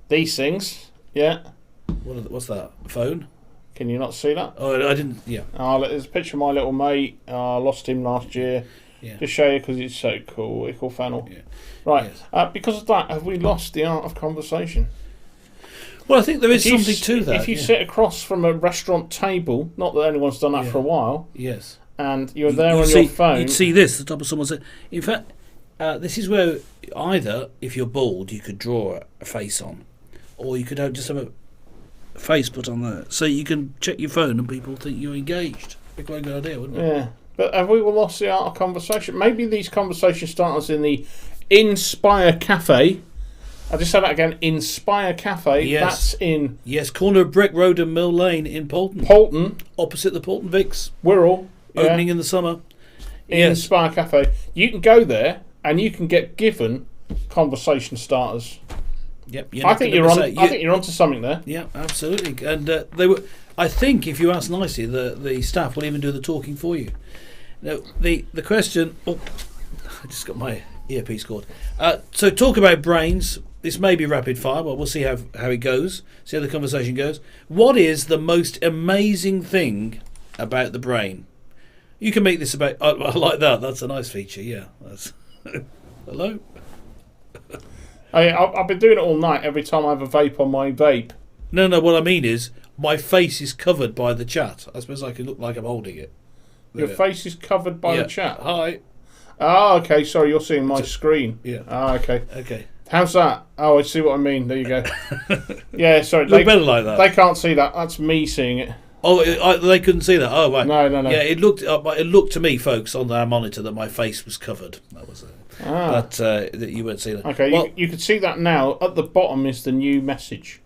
these things, yeah. What's that? A phone? Can you not see that? Oh, I didn't. Yeah. There's a picture of my little mate. I lost him last year. Yeah. Just show you because it's so cool. Equal fennel. Yeah. Right. Yes. Because of that, have we lost the art of conversation? Well, I think there is If you something to that. If you sit across from a restaurant table, not that anyone's done that for a while, yes, and you're there on your phone, you'd see this at the top of someone's head. In fact, this is where either, if you're bored, you could draw a face on, or you could just have a face put on there, so you can check your phone and people think you're engaged. Be quite a good idea, wouldn't it? Yeah. But have we lost the art of conversation? Maybe these conversation starters in the Inspire Cafe. I just said that again. Inspire Cafe. Yes. That's in corner of Brick Road and Mill Lane in Polton. Opposite the Polton Vicks. Wirral. Opening in the summer. Inspire Cafe. You can go there and you can get given conversation starters. Yep. I think you're onto something there. Yeah, absolutely. And they were. I think if you ask nicely, the staff will even do the talking for you. Now, the question. Oh, I just got my earpiece cord. So talk about brains. This may be rapid fire, but we'll see how it goes. See how the conversation goes. What is the most amazing thing about the brain? You can make this about. I like that. That's a nice feature. Yeah. That's hello. I've been doing it all night. Every time I have a vape on my vape. No. What I mean is, my face is covered by the chat. I suppose I can look like I'm holding it. Your face is covered by the chat. Hi. Ah, okay. Sorry, you're seeing my screen. Yeah. Ah, okay. Okay. How's that? Oh, I see what I mean. There you go. Yeah, sorry. Look better like that. They can't see that. That's me seeing it. Oh, they couldn't see that. Oh, right. No. Yeah, it looked to me, folks, on our monitor that my face was covered. That was it. But that you weren't seeing that. Okay, well, you can see that now. At the bottom is the new message.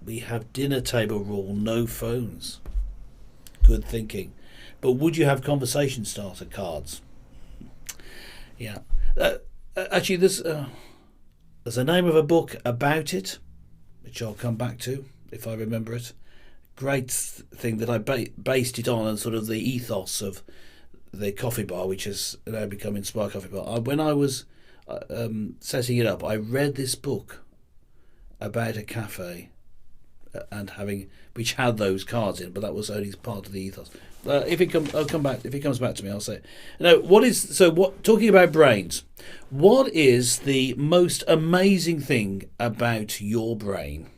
We have dinner table rule, no phones. Good thinking. But would you have conversation starter cards? Yeah. Actually, there's a name of a book about it, which I'll come back to if I remember it. Great thing that I based it on, and sort of the ethos of the coffee bar, which has now become Inspire Coffee Bar. When I was setting it up, I read this book about a cafe and which had those cards in, but that was only part of the ethos. I'll come back. If it comes back to me, I'll say it. Now, talking about brains, what is the most amazing thing about your brain?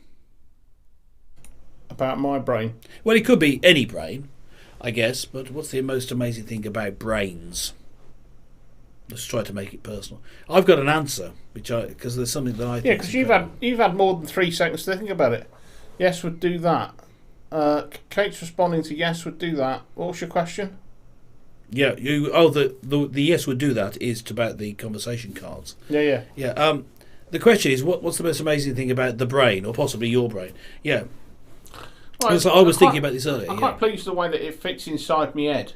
About my brain? Well, it could be any brain, I guess, but what's the most amazing thing about brains? Let's try to make it personal. I've got an answer, because there's something that I think. Yeah, because you've had more than 3 seconds to think about it. Yes, would do that. Kate's responding to yes, would do that. What was your question? Yeah, the yes would do that is about the conversation cards. Yeah. The question is, what's the most amazing thing about the brain, or possibly your brain? Yeah. Well, I was thinking about this earlier. I'm quite pleased the way that it fits inside my head.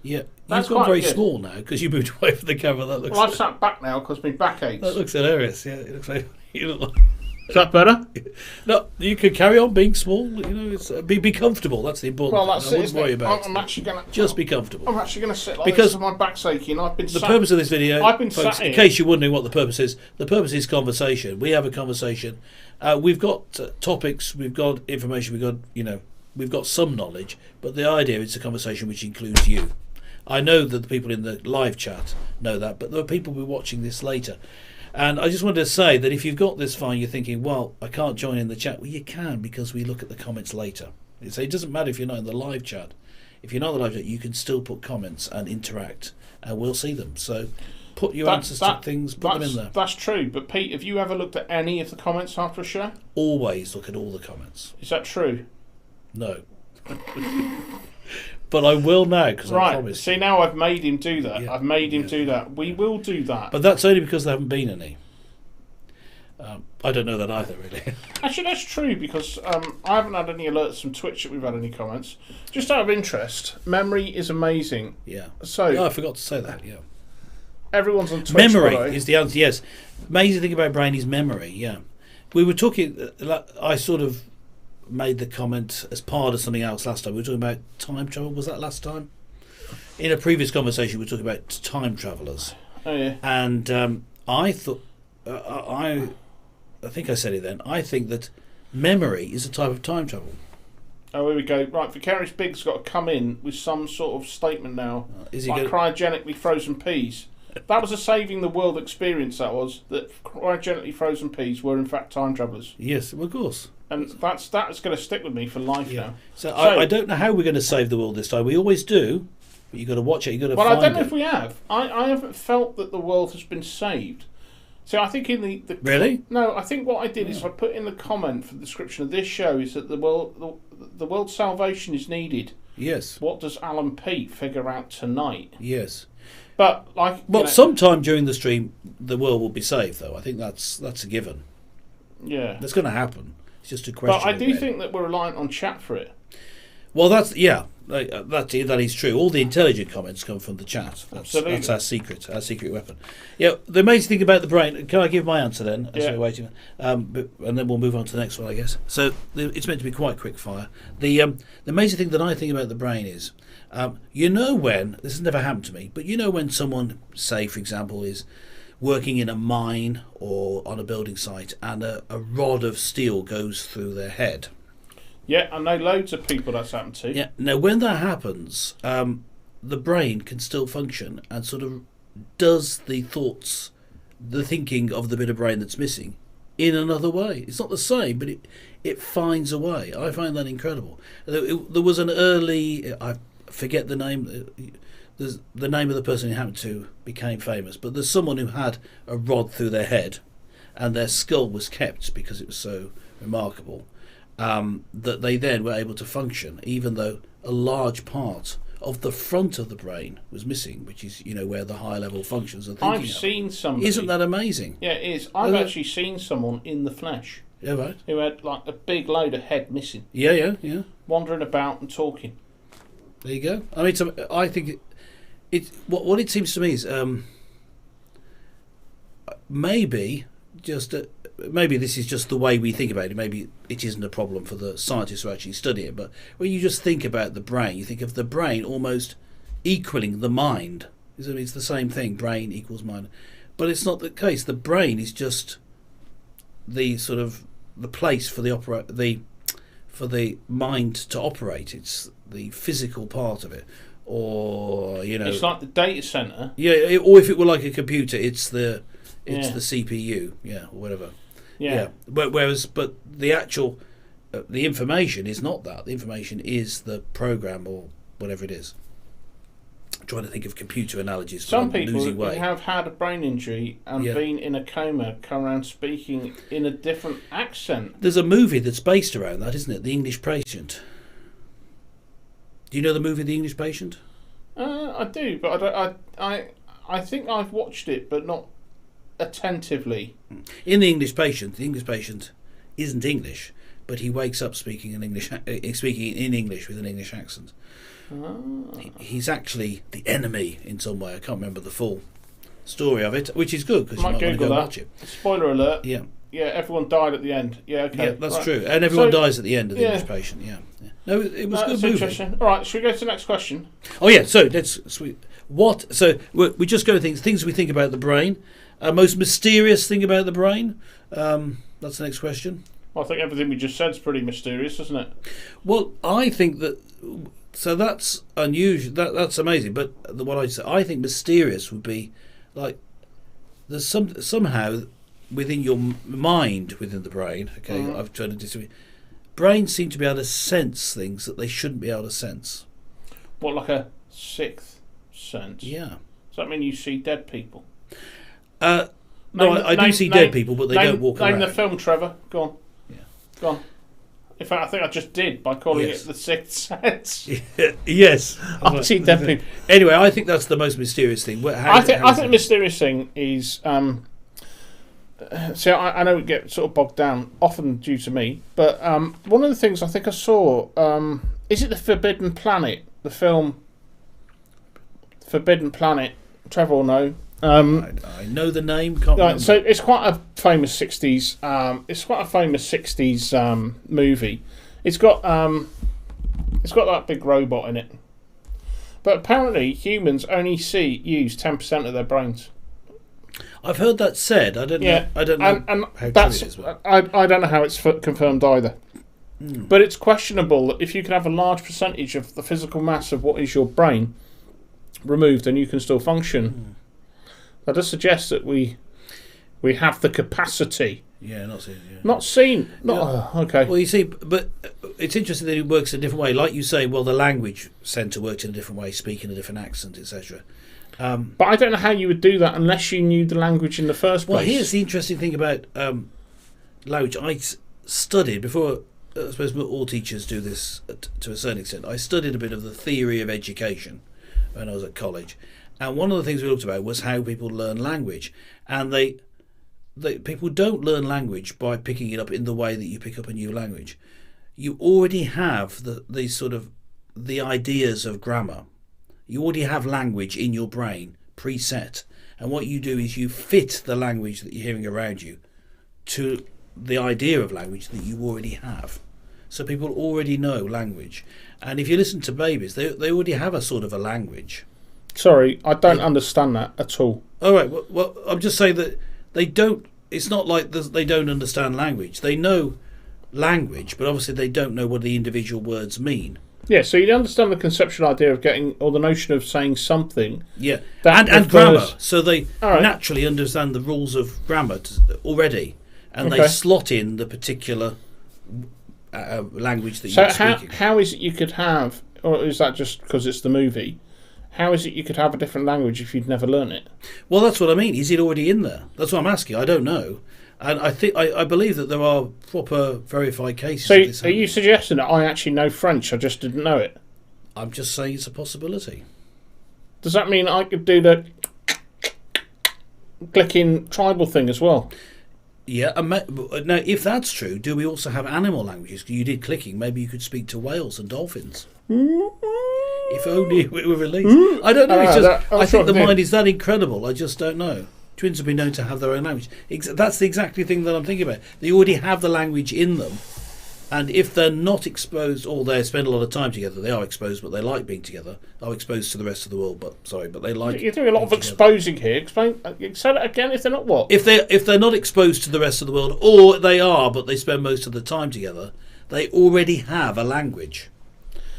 Yeah, That's you've gone very quite good. small now because you moved away from the camera. That looks. Well, I've sat back now because my back aches. That looks hilarious. Yeah, it looks like you look like. Is that better? No, you could carry on being small. You know, it's be comfortable. That's the important. Well, thing. that's I it. wouldn't worry about. I'm actually gonna Just be comfortable. I'm actually gonna sit like Because this with my back's aching. I've been. The purpose of this video, I've been folks, sat in here. case you're wondering what the purpose is conversation. We have a conversation. We've got topics. We've got information. We've got some knowledge. But the idea is a conversation which includes you. I know that the people in the live chat know that, but there are people who will be watching this later. And I just wanted to say that if you've got this far, you're thinking, well, I can't join in the chat. Well, you can, because we look at the comments later. So it doesn't matter if you're not in the live chat. If you're not in the live chat, you can still put comments and interact, and we'll see them. So put your answers to things, put them in there. That's true. But Pete, have you ever looked at any of the comments after a show? Always look at all the comments. Is that true? No. But I will now, because I Right. promised. See, now I've made him do that. Yeah. I've made him do that. We will do that. But that's only because there haven't been any. I don't know that either, really. Actually, that's true because I haven't had any alerts from Twitch that we've had any comments. Just out of interest, memory is amazing. Yeah. So Oh, I forgot to say that, yeah. everyone's on Twitch. Memory by the way. is the answer, yes. Amazing thing about brain is memory, yeah. We were talking, I sort of made the comment as part of something else last time. We were talking about time travel, was that last time? In a previous conversation, we were talking about time travellers. Oh yeah. And I thought, I think I said it then, I think that memory is a type of time travel. Oh, here we go. Right, Vicarious Big's got to come in with some sort of statement now. Is he like gonna- cryogenically frozen peas. That was a saving the world experience, that was. That cryogenically frozen peas were in fact time travellers. Yes, well, of course. And that's going to stick with me for life Yeah. now. So I don't know how we're going to save the world this time. We always do, but you've got to watch it. You've got to Well, find I don't know it. if we have. I haven't felt that the world has been saved. So I think in the Really? No, I think what I did is I put in the comment for the description of this show is that the world's salvation is needed. Yes. What does Alan Pete figure out tonight? Yes. But like, Well, sometime during the stream, the world will be saved, though. I think that's a given. yeah. That's going to happen. It's just a question. But I of do when. think that we're reliant on chat for it. Well, that is true. All the intelligent comments come from the chat. Absolutely. That's our secret weapon. Yeah. The amazing thing about the brain. Can I give my answer then? As Yeah. we're waiting, and then we'll move on to the next one, I guess. So it's meant to be quite quick fire. The amazing thing that I think about the brain is, when this has never happened to me, but when someone, say for example, is working in a mine or on a building site, and a rod of steel goes through their head. Yeah, I know loads of people that's happened to. Yeah. Now, when that happens, the brain can still function and sort of does the thinking of the bit of brain that's missing in another way. It's not the same, but it finds a way. I find that incredible. There was an early, I forget the name. There's the name of the person who happened to became famous, but there's someone who had a rod through their head, and their skull was kept because it was so remarkable. That they then were able to function, even though a large part of the front of the brain was missing, which is where the high level functions are thinking. I've seen somebody. Isn't that amazing? Yeah, it is. I've actually seen someone in the flesh Yeah, right. who had like a big load of head missing, Yeah. wandering about and talking. There you go. I mean, I think what it seems to me is maybe this is just the way we think about it. Maybe it isn't a problem for the scientists who actually study it. But when you just think about the brain, you think of the brain almost equaling the mind. It's the same thing. Brain equals mind. But it's not the case. The brain is just the sort of the place for the mind to operate. It's the physical part of it, or It's like the data center. yeah. Or if it were like a computer, it's the Yeah. CPU, or whatever. Yeah. But the actual the information is not that. The information is the program or whatever it is. trying to think of computer analogies. Some but I'm people losing who way. have had a brain injury and Yeah. been in a coma come around speaking in a different accent. There's a movie that's based around that, isn't it? The English Patient. Do you know the movie The English Patient? I do, but I think I've watched it, but not attentively. In The English Patient isn't English, but he wakes up speaking in English with an English accent. He's actually the enemy in some way. I can't remember the full story of it, which is good because you might want to go watch it. Spoiler alert. Yeah. Yeah, everyone died at the end. Yeah, okay. Yeah, that's right. true. And everyone So- dies at the end of The English Patient, yeah. No, it was a That's good movie. interesting. All right, should we go to the next question? Oh yeah, so we just go to things we think about the brain. Most mysterious thing about the brain. That's the next question. Well, I think everything we just said is pretty mysterious, isn't it? Well, I think that. So that's unusual. That's amazing. But what I think mysterious would be like there's somehow within your mind, within the brain. Okay, I've tried to disagree. Brains seem to be able to sense things that they shouldn't be able to sense. What, like a sixth sense? Yeah. Does that mean you see dead people? No, I do see dead people, but they don't walk around. Name the film, Trevor. Go on. Yeah. Go on. In fact, I think I just did by calling Yes. it the sixth sense. Yes. I see dead people. Anyway, I think that's the most mysterious thing. I think the mysterious thing is. See, I know it gets sort of bogged down, often due to me, but one of the things I think I saw, is it The Forbidden Planet? The film Forbidden Planet, Trevor will know. I know the name, can't remember. So it's quite a famous 60s, movie. It's got that big robot in it. But apparently humans only use 10% of their brains. I've heard that said. I don't know. I don't know and how that's, true it is. But I don't know how it's confirmed either. But it's questionable that if you can have a large percentage of the physical mass of what is your brain removed and you can still function, that does suggest that we have the capacity. yeah, not seen. Yeah. Not seen. Okay. Well, you see, but it's interesting that it works in a different way. Like you say, well, the language centre works in a different way, speaking a different accent, etc. But I don't know how you would do that unless you knew the language in the first place. Well, here's the interesting thing about language. I studied before. I suppose all teachers do this to a certain extent. I studied a bit of the theory of education when I was at college, and one of the things we looked about was how people learn language. And people don't learn language by picking it up in the way that you pick up a new language. You already have the ideas of grammar. You already have language in your brain preset, and what you do is you fit the language that you're hearing around you to the idea of language that you already have. So people already know language, and if you listen to babies, they already have a sort of a language. Sorry, I don't understand that at all. All right, well, I'm just saying that they don't. It's not like they don't understand language. They know language, but obviously they don't know what the individual words mean. Yeah, so you understand the conceptual idea of getting, or the notion of saying something. Yeah, That and refers- grammar. So they All right. naturally understand the rules of grammar already, and Okay. they slot in the particular language that So you're speaking. how is it you could have, or is that just because it's the movie? How is it you could have a different language if you'd never learned it? Well, that's what I mean. Is it already in there? That's what I'm asking. I don't know, and I believe that there are proper verified cases. So of this are you happening. suggesting that I actually know French? I just didn't know it. I'm just saying it's a possibility. Does that mean I could do the clicking tribal thing as well? Yeah. Now, if that's true, do we also have animal languages? You did clicking. Maybe you could speak to whales and dolphins. If only it were released. I don't know. It's just, I think the mind is that incredible. I just don't know. Twins have been known to have their own language. That's the exactly thing that I'm thinking about. They already have the language in them. And if they're not exposed, or they spend a lot of time together, they are exposed, but they like being together. Are exposed to the rest of the world, but they like. You're doing a lot of being together. exposing here. Explain. Say that again. If they're not what? If they're not exposed to the rest of the world, or they are, but they spend most of the time together, they already have a language.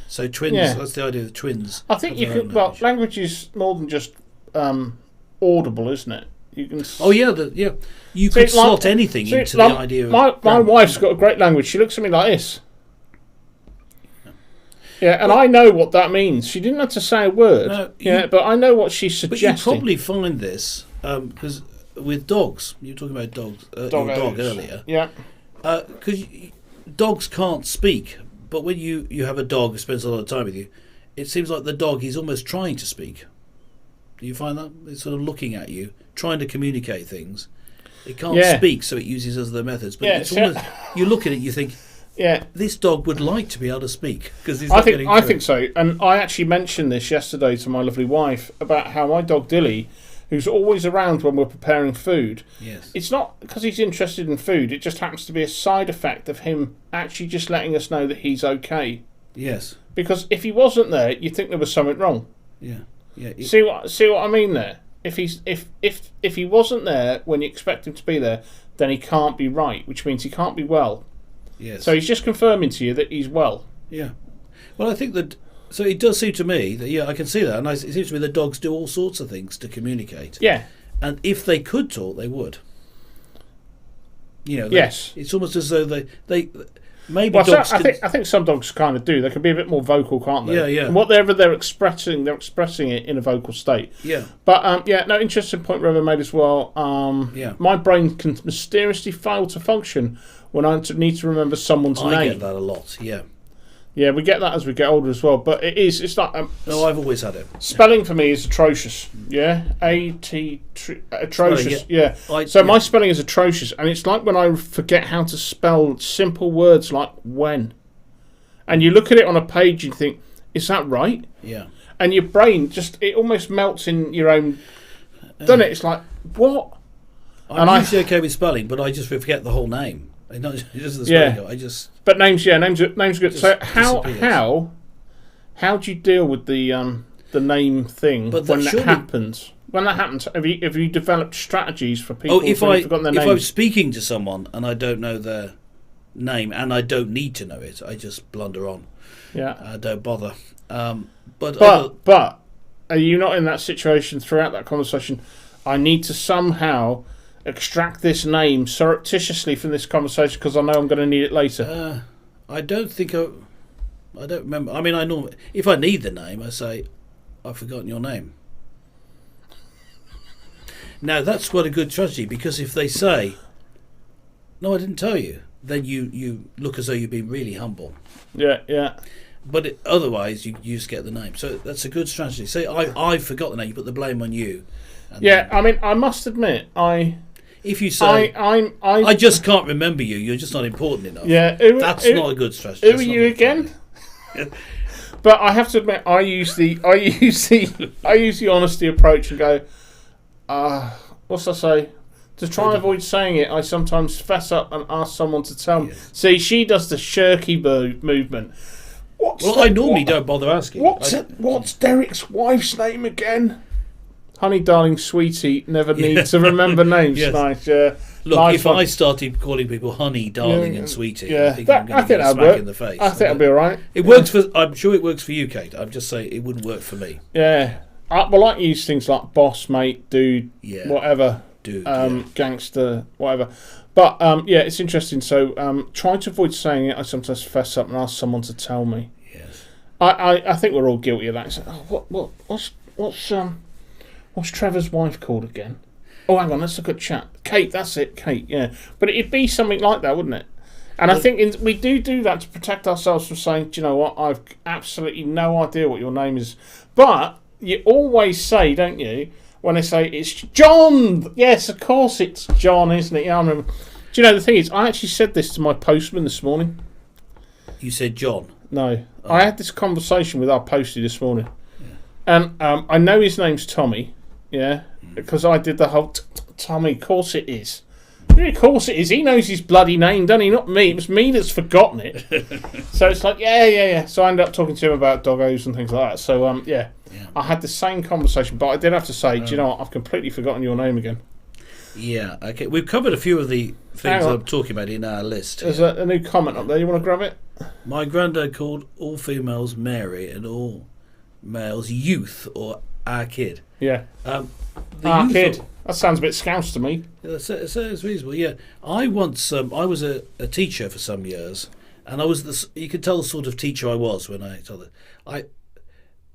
So twins. Yeah. That's the idea of twins. I think have you their could. own Well, language. language is more than just audible, isn't it? You can. Oh yeah, yeah. You See, could slot anything see, into like, the idea of my grammar. wife's got a great language. She looks at me like this. Yeah, and I know what that means. She didn't have to say a word. No, but I know what she's But suggesting. you probably find this because with dogs, you were talking about dogs, your dog earlier. Yeah. Because dogs can't speak, but when you have a dog who spends a lot of time with you, it seems like the dog is almost trying to speak. Do you find that? It's sort of looking at you, trying to communicate things. It can't speak, so it uses other methods. But it's almost, you look at it, you think, this dog would like to be able to speak because he's not getting through I think so. And I actually mentioned this yesterday to my lovely wife about how my dog Dilly, who's always around when we're preparing food, it's not because he's interested in food. It just happens to be a side effect of him actually just letting us know that he's okay. Yes. Because if he wasn't there, you'd think there was something wrong. Yeah. Yeah. See what I mean there? If he wasn't there when you expect him to be there, then he can't be right, which means he can't be well. Yes. So he's just confirming to you that he's well. Yeah. Well, I think that. So it does seem to me that I can see that, and it seems to me that dogs do all sorts of things to communicate. Yeah. And if they could talk, they would. Yes. It's almost as though they maybe Well, dogs. I think some dogs kind of do. They can be a bit more vocal, can't they? Yeah, yeah. And whatever they're expressing it in a vocal state. Yeah. But no, interesting point Reverend made as well. My brain can mysteriously fail to function when I need to remember someone's name. I get that a lot. Yeah. Yeah, we get that as we get older as well. But it's like no, I've always had it. Spelling for me is atrocious. Yeah, atrocious. Yeah. My spelling is atrocious, and it's like when I forget how to spell simple words like when, and you look at it on a page and think, is that right? Yeah. And your brain it almost melts in your own. Doesn't it? It's like what? I'm usually okay with spelling, but I just forget the whole name. Not just the spelling. I just. But names good. So how do you deal with the name thing when that happens? When that happens, have you developed strategies for people who've forgotten their names? If I'm speaking to someone and I don't know their name and I don't need to know it, I just blunder on. Yeah, I don't bother. But are you not in that situation throughout that conversation? I need to somehow extract this name surreptitiously from this conversation because I know I'm going to need it later. I don't think I don't remember. I mean, I normally, if I need the name, I say, I've forgotten your name. Now that's quite a good strategy because if they say, no, I didn't tell you, then you look as though you've been really humble. Yeah. But otherwise, you just get the name. So that's a good strategy. Say, I forgot the name. You put the blame on you. I mean, I must admit, if you say, I just can't remember you, you're just not important enough. Yeah, that's not a good strategy. Who are you again? But I have to admit, I use the honesty approach and go, what's I say? To try and avoid saying it, I sometimes fess up and ask someone to tell me. Yes. See, she does the shirky movement. I normally don't bother asking. What's Derek's wife's name again? Honey, darling, sweetie, never need to remember names. Yes. Nice, yeah. Look, nice if I started calling people honey, darling, and sweetie, I think I'm going to get a smack in the face. I think that'll be all right. It works for. I'm sure it works for you, Kate. I'm just saying it wouldn't work for me. Yeah, I like use things like boss, mate, dude, whatever, gangster, whatever. But it's interesting. So try to avoid saying it. I sometimes fess up and ask someone to tell me. Yes. I think we're all guilty of that. So, what's Trevor's wife called again? Oh, hang on, let's look at chat. Kate, that's it, Kate, yeah. But it'd be something like that, wouldn't it? And I think we do that to protect ourselves from saying, do you know what, I've absolutely no idea what your name is. But you always say, don't you, when they say, it's John! Yes, of course it's John, isn't it? Yeah, I remember. Do you know, the thing is, I actually said this to my postman this morning. You said John? No. Oh. I had this conversation with our postie this morning. Yeah. And I know his name's Tommy. Yeah, because I did the whole Tommy, of course it is. Of course it is. He knows his bloody name, doesn't he? Not me. It was me that's forgotten it. So it's like, yeah. So I ended up talking to him about doggos and things like that. So, I had the same conversation, but I did have to say, do you know what? I've completely forgotten your name again. Yeah, okay. We've covered a few of the things I'm talking about in our list. There's a new comment up there. You want to grab it? My granddad called all females Mary and all males youth or our kid. Yeah. Our kid. That sounds a bit scouse to me. Yeah, it's reasonable, yeah. I once, I was a teacher for some years, and I was you could tell the sort of teacher I was when I told it.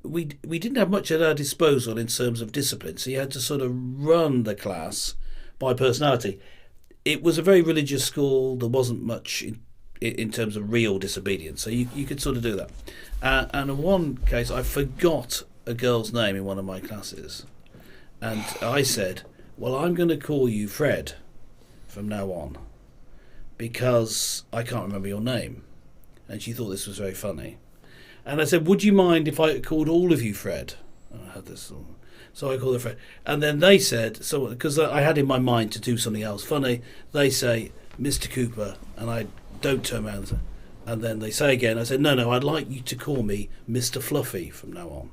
We didn't have much at our disposal in terms of discipline, so you had to sort of run the class by personality. It was a very religious school. There wasn't much in terms of real disobedience, so you could sort of do that. And in one case, I forgot a girl's name in one of my classes, and I said, well, I'm going to call you Fred from now on because I can't remember your name. And she thought this was very funny. And I said, would you mind if I called all of you Fred? I had this, so I called her Fred. And then they said, so because I had in my mind to do something else funny, they say, Mr. Cooper, and I don't turn around. And then they say again, I said, no, I'd like you to call me Mr. Fluffy from now on.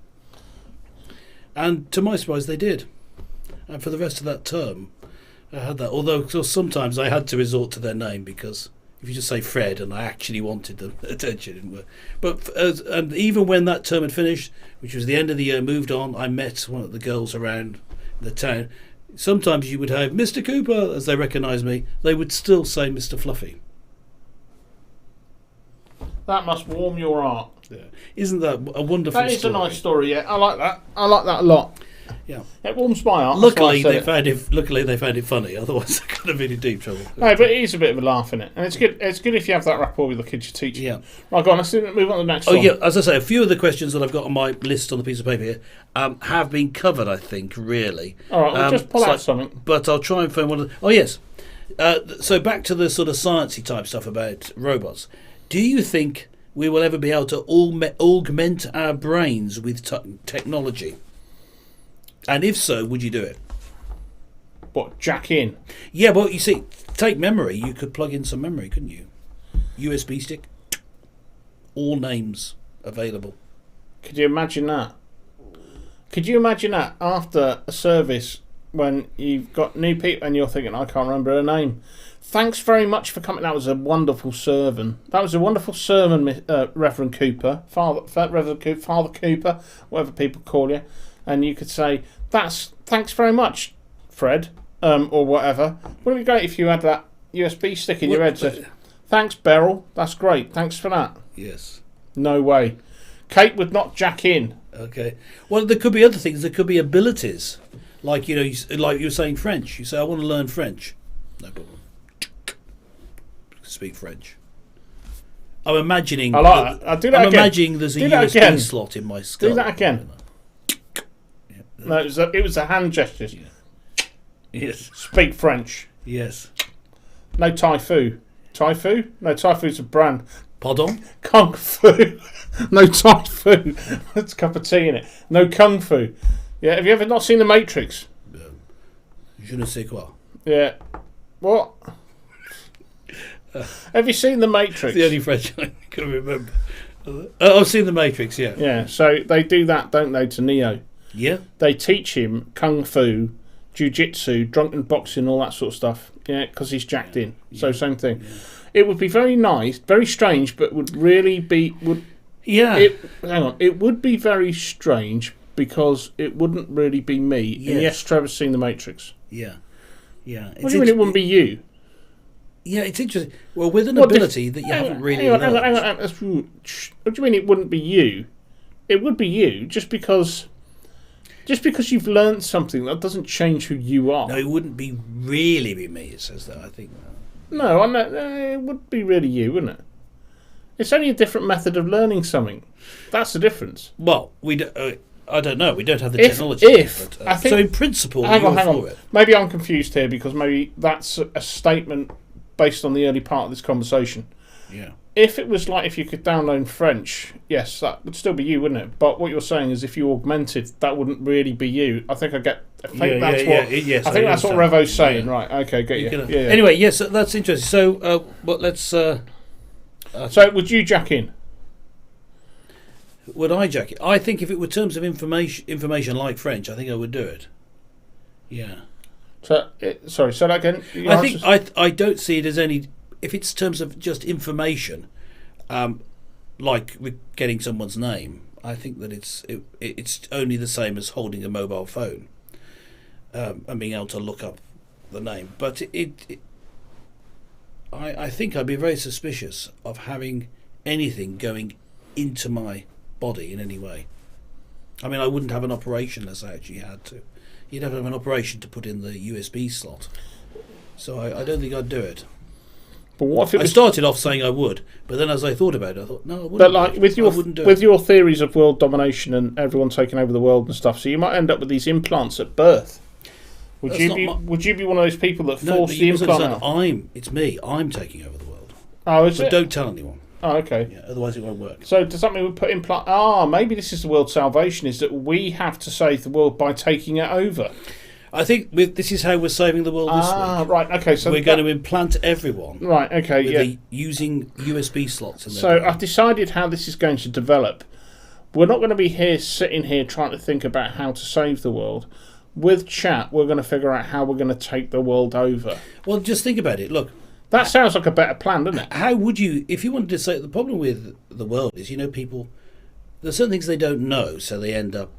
And to my surprise, they did. And for the rest of that term, I had that. Although sometimes I had to resort to their name because if you just say Fred and I actually wanted the attention, it didn't work. But and even when that term had finished, which was the end of the year, moved on, I met one of the girls around the town. Sometimes you would have Mr. Cooper, as they recognised me, they would still say Mr. Fluffy. That must warm your heart. Yeah. Isn't that a wonderful story? That is a nice story, yeah. I like that. I like that a lot. Yeah. It warms my heart. Luckily they found it funny, otherwise I could have been in deep trouble. No, but it is a bit of a laugh in it. And it's good if you have that rapport with the kids you teach. Yeah. Right, go on, let's move on to the next one. Oh yeah, as I say, a few of the questions that I've got on my list on the piece of paper here have been covered, I think, really. Alright, we'll just pull out something. But I'll try and find one of the... Oh yes. So back to the sort of sciencey type stuff about robots. Do you think we will ever be able to augment our brains with technology? And if so, would you do it? What, jack in? Yeah, well, you see, take memory. You could plug in some memory, couldn't you? USB stick. All names available. Could you imagine that? Could you imagine that after a service when you've got new people and you're thinking, I can't remember her name. Thanks very much for coming. That was a wonderful sermon. That was a wonderful sermon, Reverend Cooper, Reverend Cooper, Father Cooper, whatever people call you. And you could say, thanks very much, Fred, or whatever. Wouldn't it be great if you had that USB stick in your head said, thanks, Beryl, that's great, thanks for that. Yes. No way. Kate would not jack in. Okay. Well, there could be other things. There could be abilities. Like, like you were saying French. You say, I want to learn French. No problem. Speak French. I'm imagining... I like that. I'll do that I'm again. imagining there's a USB slot in my skull. Do that again. No, it was a hand gesture. Yeah. Yes. Speak French. Yes. No Tai Fu. Tai Fu? No, Tai Fu's a brand. Pardon? Kung Fu. No Tai Fu. That's a cup of tea in it. No Kung Fu. Yeah, have you ever not seen The Matrix? Je ne sais quoi. Yeah. What? Have you seen The Matrix? It's the only French I can remember. I've seen The Matrix, yeah. Yeah, so they do that, don't they, to Neo? Yeah. They teach him Kung Fu, Jiu-Jitsu, drunken boxing, all that sort of stuff. Yeah, because he's jacked in. So same thing. Yeah. It would be very nice, very strange, but would really be... hang on. It would be very strange because it wouldn't really be me. Yes. And yes, Trevor's seen The Matrix. Yeah. Yeah. What do you mean it wouldn't be you? Yeah, it's interesting. Well, with an ability that you haven't really learned. Hang on. What do you mean it wouldn't be you? It would be you just because you've learned something, that doesn't change who you are. No, it wouldn't really be me, it says that, I think. No, it would be really you, wouldn't it? It's only a different method of learning something. That's the difference. Well, I don't know. We don't have the technology. So in principle, hang on. It. Maybe I'm confused here because maybe that's a statement based on the early part of this conversation. Yeah. If it was like if you could download French, yes, that would still be you, wouldn't it? But what you're saying is if you augmented, that wouldn't really be you. I think that's what Revo's saying. Yeah. Right, okay, get you. Yeah. Anyway, yes, that's interesting. So, let's... so, would you jack in? Would I jack it? I think if it were terms of information like French, I think I would do it. Yeah. So, sorry, say that again. I don't see it as any... If it's terms of just information, like getting someone's name, I think that it's only the same as holding a mobile phone and being able to look up the name. But I think I'd be very suspicious of having anything going into my body in any way. I mean, I wouldn't have an operation unless I actually had to. You'd have to have an operation to put in the USB slot. So I don't think I'd do it. But what if it I was, started off saying I would, but then as I thought about it, I thought, no, I wouldn't. but like with I your wouldn't do with it. your theories of world domination and everyone taking over the world and stuff, so you might end up with these implants at birth. Would That's you not be my- Would you be one of those people that No, force but the you must implant understand, out? it's me. I'm taking over the world. Oh, is But it? don't tell anyone. Oh, okay. Yeah, otherwise it won't work. So does that mean we put implant? Ah, maybe this is the world's salvation: is that we have to save the world by taking it over. I think this is how we're saving the world this week. Right. Okay. So We're going to implant everyone Right. Okay. with Yeah. using USB slots in their So brain. I've decided how this is going to develop. We're not going to be sitting here trying to think about how to save the world. With chat, we're going to figure out how we're going to take the world over. Well, just think about it. Look, That sounds like a better plan, doesn't it? how would you, if you wanted to say, the problem with the world is, people, there's certain things they don't know, so they end up,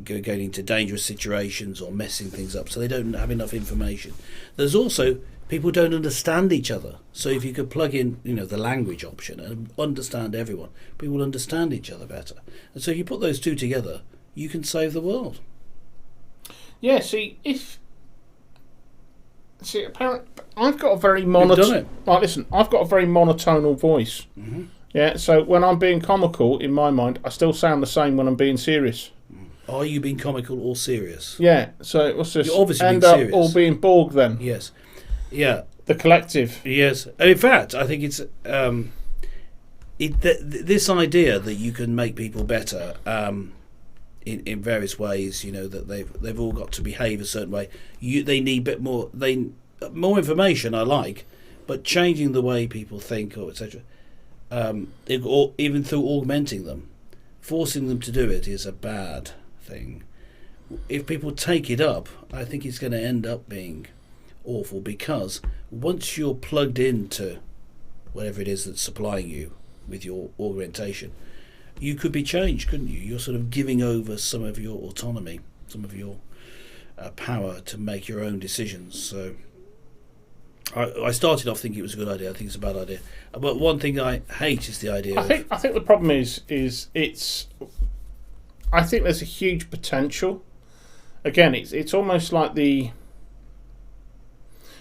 going into dangerous situations or messing things up, so they don't have enough information. There's also people don't understand each other, so if you could plug in, the language option and understand everyone, people will understand each other better. And so if you put those two together, you can save the world. Yeah. Apparently, I've got a very done monotone. it. Right. Listen, I've got a very monotonal voice. Mm-hmm. Yeah. So when I'm being comical, in my mind, I still sound the same when I'm being serious. Are you being comical or serious? Yeah. So what's this? You're obviously end being up serious. all being Borg then. Yes. Yeah. The collective. Yes. In fact, I think it's this idea that you can make people better in various ways. That they've all got to behave a certain way. They need a bit more. More information. I like, but changing the way people think or etc. Or even through augmenting them, forcing them to do it is a bad thing. If people take it up, I think it's going to end up being awful, because once you're plugged into whatever it is that's supplying you with your augmentation, you could be changed, couldn't you? You're sort of giving over some of your autonomy, some of your power to make your own decisions. So I started off thinking it was a good idea. I think it's a bad idea. But one thing I hate is the idea I think the problem is it's. I think there's a huge potential. Again, it's almost like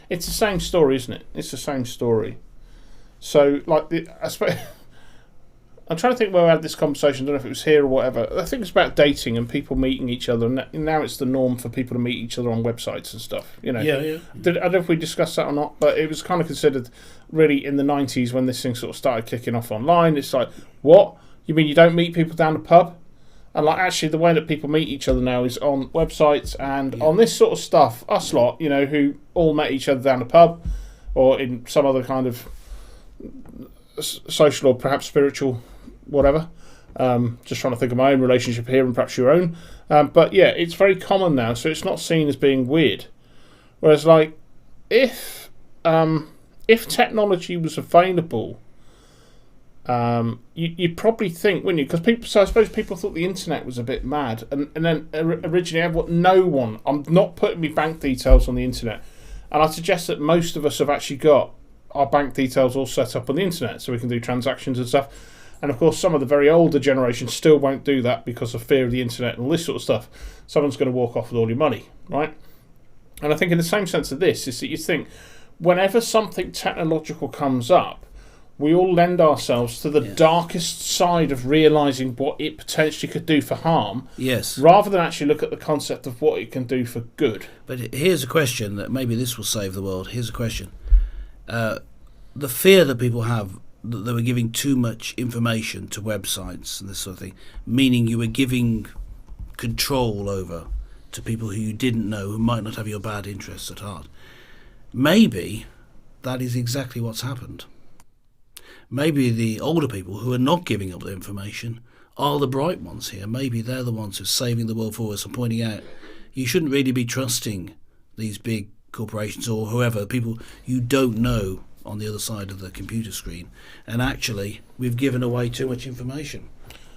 it's the same story, isn't it? It's the same story. So, like I suppose, I'm trying to think where I had this conversation. I don't know if it was here or whatever. I think it's about dating and people meeting each other. And now it's the norm for people to meet each other on websites and stuff. Yeah. I don't know if we discussed that or not, but it was kind of considered really in the 90s when this thing sort of started kicking off online. It's like, what? You mean you don't meet people down the pub? And like actually the way that people meet each other now is on websites and on this sort of stuff. Us lot, who all met each other down the pub or in some other kind of social or perhaps spiritual whatever. Just trying to think of my own relationship here and perhaps your own. But yeah, it's very common now, so it's not seen as being weird. Whereas like if technology was available, you'd probably think, wouldn't you? Because I suppose people thought the internet was a bit mad, and then originally no one. I'm not putting my bank details on the internet, and I suggest that most of us have actually got our bank details all set up on the internet, so we can do transactions and stuff. And of course, some of the very older generations still won't do that because of fear of the internet and all this sort of stuff. Someone's going to walk off with all your money, right? And I think in the same sense of this is that you think whenever something technological comes up, we all lend ourselves to the darkest side of realising what it potentially could do for harm, rather than actually look at the concept of what it can do for good. But here's a question that maybe this will save the world. Here's a question. The fear that people have that they were giving too much information to websites and this sort of thing, meaning you were giving control over to people who you didn't know, who might not have your bad interests at heart. Maybe that is exactly what's happened. Maybe the older people who are not giving up the information are the bright ones here. Maybe they're the ones who are saving the world for us and pointing out you shouldn't really be trusting these big corporations or whoever, people you don't know on the other side of the computer screen. And actually, we've given away too much information.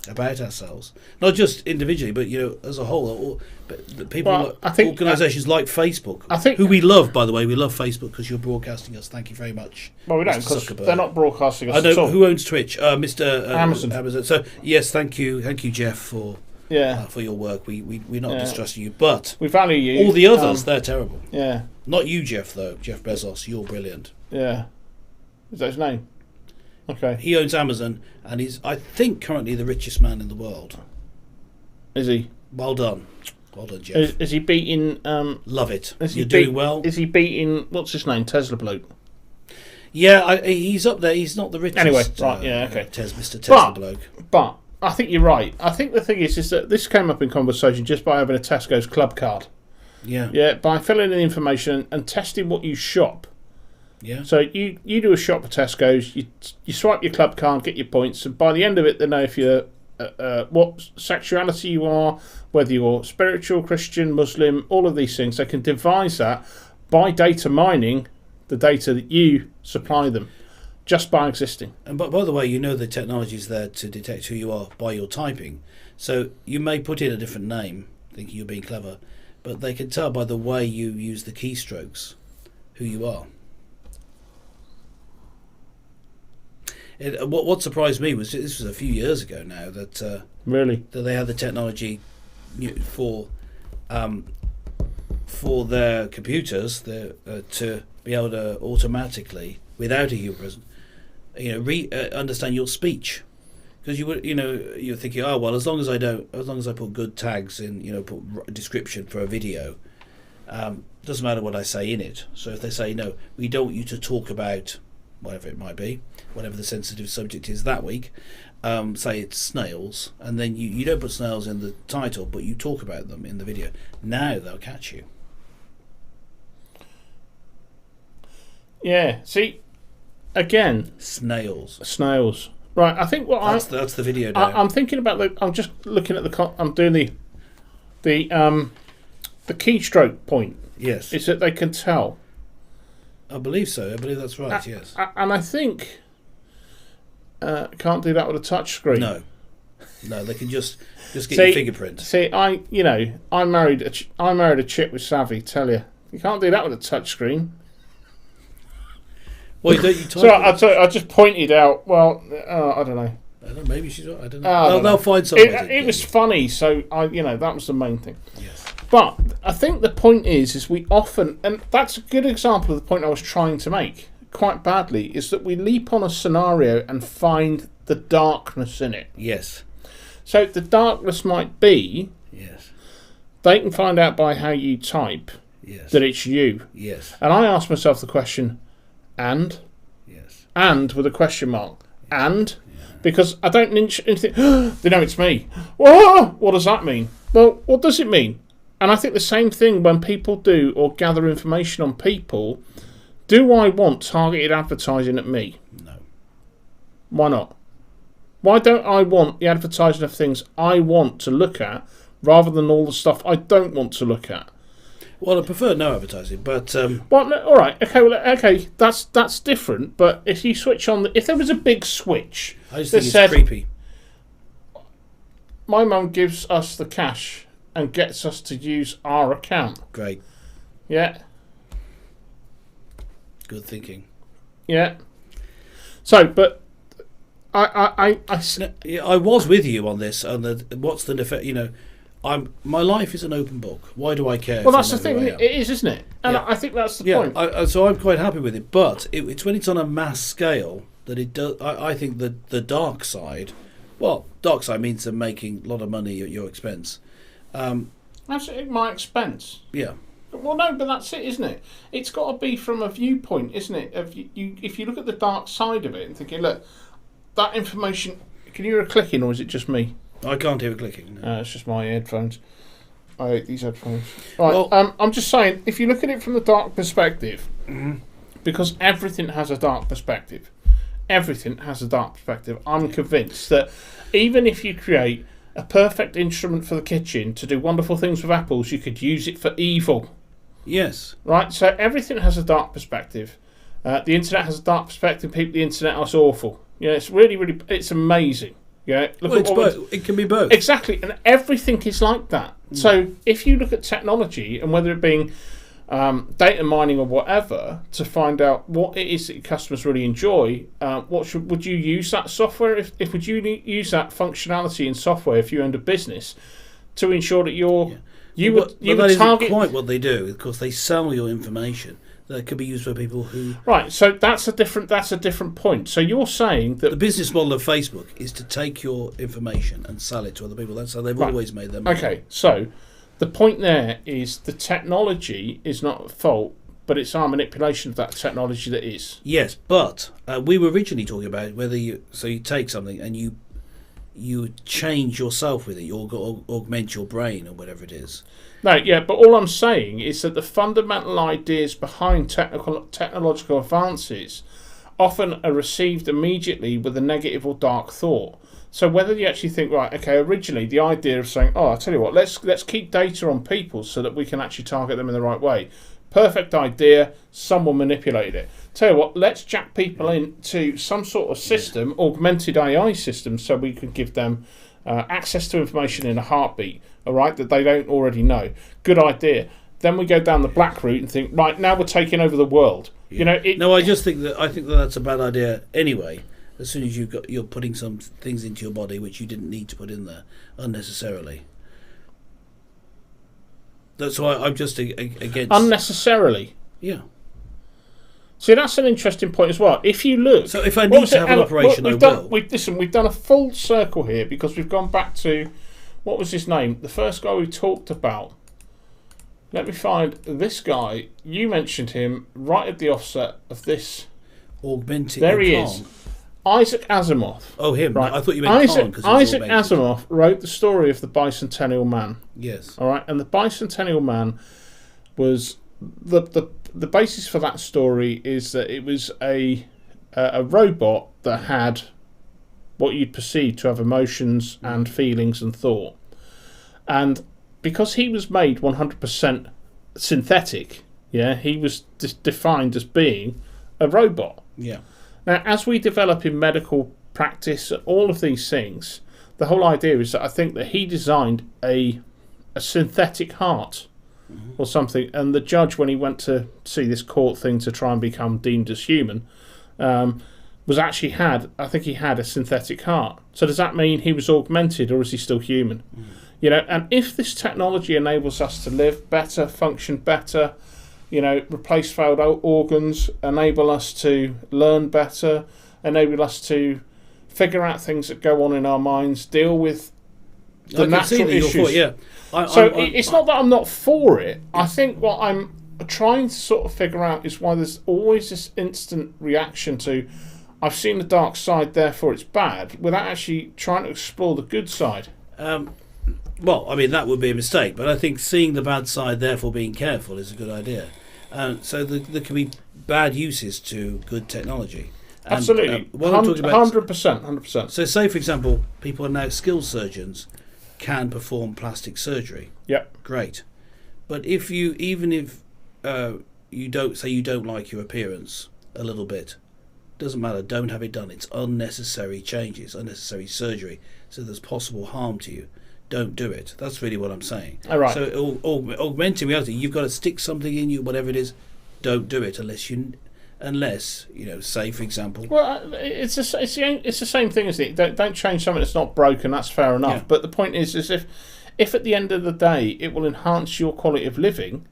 about ourselves, not just individually, but as a whole. But the people, Well, I think organisations like Facebook, I think who we love, by the way, we love Facebook because you're broadcasting us. Thank you very much. Well, we don't, Mr. because Zuckerberg. they're not broadcasting us I know at all. who owns Twitch, Mr. Amazon. So yes, thank you, Jeff, for your work. We're not distrusting you, but we value you. all the others, they're terrible. Yeah. Not you, Jeff, though. Jeff Bezos, you're brilliant. Yeah. Is that his name? Okay. He owns Amazon, and he's, I think, currently the richest man in the world. Is he? Well done, Jeff. Is he beating? Love it. Is You're doing well. Is he beating? What's his name? Tesla bloke. Yeah, he's up there. He's not the richest. Anyway, right? Yeah, okay. Mr. Tesla bloke. But I think you're right. I think the thing is that this came up in conversation just by having a Tesco's club card. Yeah. Yeah, by filling in the information and testing what you shop. Yeah. So you do a shop for Tesco's, you swipe your club card, get your points, and by the end of it, they know if you're what sexuality you are, whether you're spiritual, Christian, Muslim, all of these things. They can devise that by data mining the data that you supply them, just by existing. And by the way, the technology is there to detect who you are by your typing. So you may put in a different name, thinking you're being clever, but they can tell by the way you use the keystrokes who you are. What surprised me was this was a few years ago now that Really, that they had the technology for their computers to be able to automatically, without a human present, understand your speech. Because you're thinking, oh well, as long as I put good tags in, put a description for a video, doesn't matter what I say in it. So if they say no, we don't want you to talk about whatever it might be, whatever the sensitive subject is that week, say it's snails, and then you don't put snails in the title, but you talk about them in the video. Now they'll catch you. yeah. See, again, Snails. Right. I think That's the video. I'm thinking about I'm just looking at I'm doing the keystroke point. Yes. Is that they can tell. I believe so. I believe that's right. Yes. And I think can't do that with a touch screen. No, they can just get See, your fingerprint. See, I married a chick with savvy. Tell you can't do that with a touch screen. Well, don't you type I just pointed out. Well, I don't know. I don't know, maybe she's. I don't I know. don't They'll know. find something. It was funny, so that was the main thing. Yes. But I think the point is we often, and that's a good example of the point I was trying to make quite badly, is that we leap on a scenario and find the darkness in it. Yes. So the darkness might be, Yes. they can find out by how you type Yes. that it's you. Yes. And I ask myself the question, and with a question mark, and because I don't think they know it's me. Whoa, what does that mean? Well, what does it mean? And I think the same thing when people do or gather information on people. Do I want targeted advertising at me? No. Why not? Why don't I want the advertising of things I want to look at rather than all the stuff I don't want to look at? Well, I prefer no advertising, but Well, all right, okay, that's different. But if you switch on, if there was a big switch, I just that think said, it's creepy. my mum gives us the cash and gets us to use our account. Great. Yeah. Good thinking. Yeah. So, but I Yeah, I was with you on this, and what's the effect? My life is an open book. Why do I care? well, if I that's the know thing. who I am? It is, isn't it? And Yeah. I think that's the point. So I'm quite happy with it, but it's when it's on a mass scale that it does. I think the dark side. Well, dark side means they're making a lot of money at your expense. That's at my expense. Yeah. Well, no, but that's it, isn't it? It's got to be from a viewpoint, isn't it? Of if you look at the dark side of it and thinking, look, that information. Can you hear a clicking, or is it just me? I can't hear it clicking. No. It's just my headphones. I hate these headphones. Right, Well- I'm just saying, if you look at it from the dark perspective, because everything has a dark perspective. Everything has a dark perspective. I'm convinced that even if you create a perfect instrument for the kitchen to do wonderful things with apples, you could use it for evil. Yes. Right? So everything has a dark perspective. The internet has a dark perspective. People, the internet is awful. It's really, really, it's amazing. Yeah, Well, it's both. It can be both. Exactly, and everything is like that. So if you look at technology, and whether it being data mining or whatever, to find out what it is that your customers really enjoy, would you use that software? If would you use that functionality in software if you owned a business to ensure that you would target quite what they do. Of course, they sell your information that could be used by people who. Right. So that's a different point. So you're saying that the business model of Facebook is to take your information and sell it to other people. That's how they've always made their money. Okay. So the point there is the technology is not at fault, but it's our manipulation of that technology that is. Yes, but we were originally talking about whether you take something and you change yourself with it, you augment your brain or whatever it is. No, yeah, but all I'm saying is that the fundamental ideas behind technological advances often are received immediately with a negative or dark thought. So whether you actually think, right, okay, originally the idea of saying, oh, I'll tell you what, let's keep data on people so that we can actually target them in the right way. Perfect idea, someone manipulated it. Tell you what, let's jack people into some sort of system, augmented AI system, so we could give them access to information in a heartbeat, all right, that they don't already know. Good idea. Then we go down the black route and think, right, now we're taking over the world. Yeah. I think that that's a bad idea anyway. As soon as you're putting some things into your body which you didn't need to put in there unnecessarily. That's why I'm just against unnecessarily. Yeah. See, that's an interesting point as well. If you look, so if I need to have an operation, we've done a full circle here because we've gone back to what was his name? The first guy we talked about. Let me find this guy. You mentioned him right at the offset of this. Augmented. There he is. Isaac Asimov. Oh, him. Right. I thought you meant Isaac Asimov wrote the story of the Bicentennial Man. Yes. All right, and the Bicentennial Man was the basis for that story is that it was a robot that had what you'd perceive to have emotions and feelings and thought, and because he was made 100% synthetic, yeah, he was defined as being a robot. Yeah. Now, as we develop in medical practice, all of these things, the whole idea is that I think that he designed a synthetic heart or something, and the judge, when he went to see this court thing to try and become deemed as human, was actually I think he had a synthetic heart. So does that mean he was augmented, or is he still human? And if this technology enables us to live better, function better, replace failed organs, enable us to learn better, enable us to figure out things that go on in our minds, deal with the natural issues. It's not that I'm not for it. I think what I'm trying to sort of figure out is why there's always this instant reaction to, I've seen the dark side, therefore it's bad, without actually trying to explore the good side. Well, I mean, that would be a mistake, but I think seeing the bad side, therefore being careful, is a good idea. So there can be bad uses to good technology. And, absolutely. 100%. So say, for example, people are now skilled surgeons can perform plastic surgery. Yep. Great. But if you don't like your appearance a little bit, doesn't matter, don't have it done. It's unnecessary changes, unnecessary surgery, so there's possible harm to you. Don't do it. That's really what I'm saying. All right. So augmented reality, you've got to stick something in you, whatever it is. Don't do it unless say for example. Well, it's the same thing, isn't it? Don't change something that's not broken. That's fair enough. Yeah. But the point is if at the end of the day it will enhance your quality of living,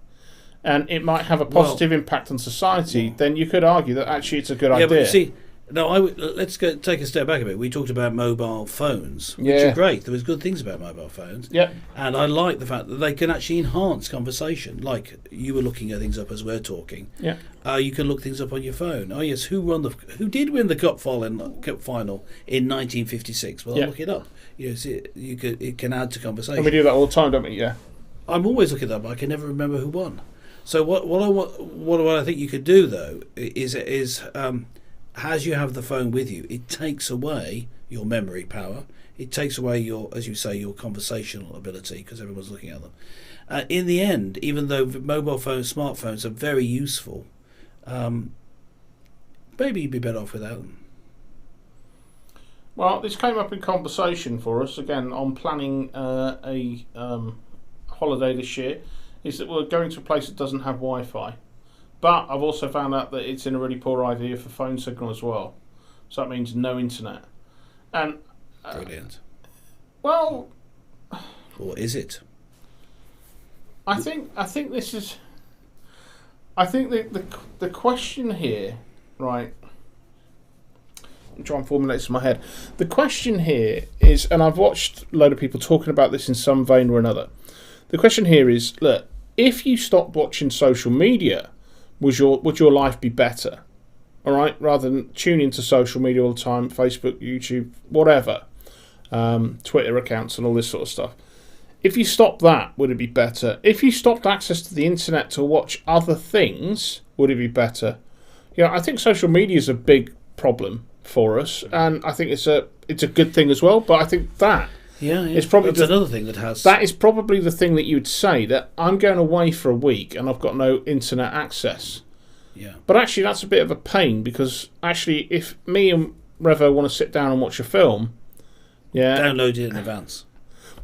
and it might have a positive impact on society, then you could argue that actually it's a good idea. But you see, let's take a step back a bit. We talked about mobile phones, which are great. There was good things about mobile phones. Yeah. And I like the fact that they can actually enhance conversation. Like you were looking at things up as we're talking. Yeah. You can look things up on your phone. Oh yes, who did win the cup final in 1956? Well, I'll look it up. It can add to conversation. And we do that all the time, don't we? Yeah. I'm always looking it up. I can never remember who won. So what I think you could do though is as you have the phone with you, it takes away your memory power. It takes away your conversational ability because everyone's looking at them. In the end, even though mobile phones, smartphones are very useful, maybe you'd be better off without them. Well, this came up in conversation for us again on planning a holiday this year. Is that we're going to a place that doesn't have Wi-Fi, but I've also found out that it's in a really poor idea for phone signal as well. So that means no internet. And Brilliant. well, Or is it? I think this is. I think the question here, right? I'm trying to formulate this in my head. The question here is, and I've watched a load of people talking about this in some vein or another. The question here is, look, if you stopped watching social media, would your life be better? All right, rather than tune into social media all the time, Facebook, YouTube, whatever, Twitter accounts and all this sort of stuff. If you stopped that, would it be better? If you stopped access to the internet to watch other things, would it be better? You know, I think social media is a big problem for us, and I think it's a good thing as well. But I think that is probably that's another thing that has. That is probably the thing that you would say, that I'm going away for a week and I've got no internet access. Yeah. But actually, that's a bit of a pain, because actually, if me and Revo want to sit down and watch a film, download it in advance.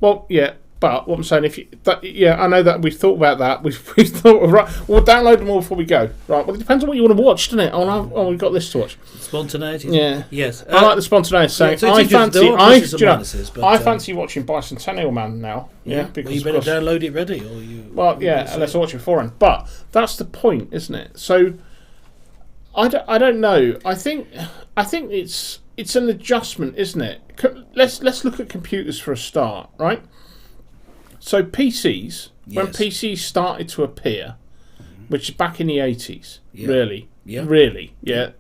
Well, yeah. But what I'm saying, I know that we've thought about that. We've thought, right, we'll download them all before we go. Right, well, it depends on what you want to watch, doesn't it? Oh, we've got this to watch. Spontaneity. Yeah. Yes. I like the spontaneity. Saying, so I fancy watching Bicentennial Man now. Yeah, because you better download it ready, or you. Well, yeah, unless I watch it beforehand. But that's the point, isn't it? So I don't know. I think it's an adjustment, isn't it? Let's look at computers for a start, right? So PCs, when PCs started to appear, which is back in the 80s, really,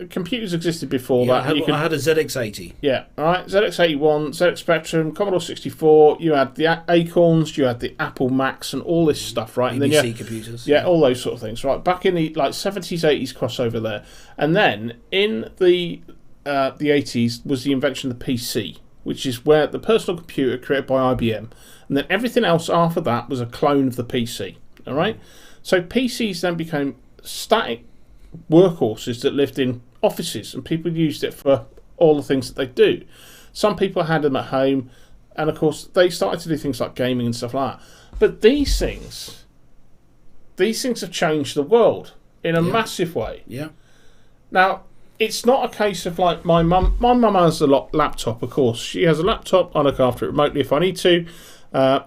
computers existed before that. I had a ZX80. Yeah, all right, ZX81, ZX Spectrum, Commodore 64. You had the Acorns, you had the Apple Macs, and all this stuff, right? BBC and then computers. Yeah, all those sort of things, right? Back in the 70s, 80s crossover there, and then in the 80s was the invention of the PC, which is where the personal computer created by IBM. And then everything else after that was a clone of the PC. All right? So PCs then became static workhorses that lived in offices, and people used it for all the things that they do. Some people had them at home, and of course they started to do things like gaming and stuff like that. But these things have changed the world in a massive way. Yeah. Now, it's not a case of like my mum has a laptop, of course. She has a laptop, I look after it remotely if I need to.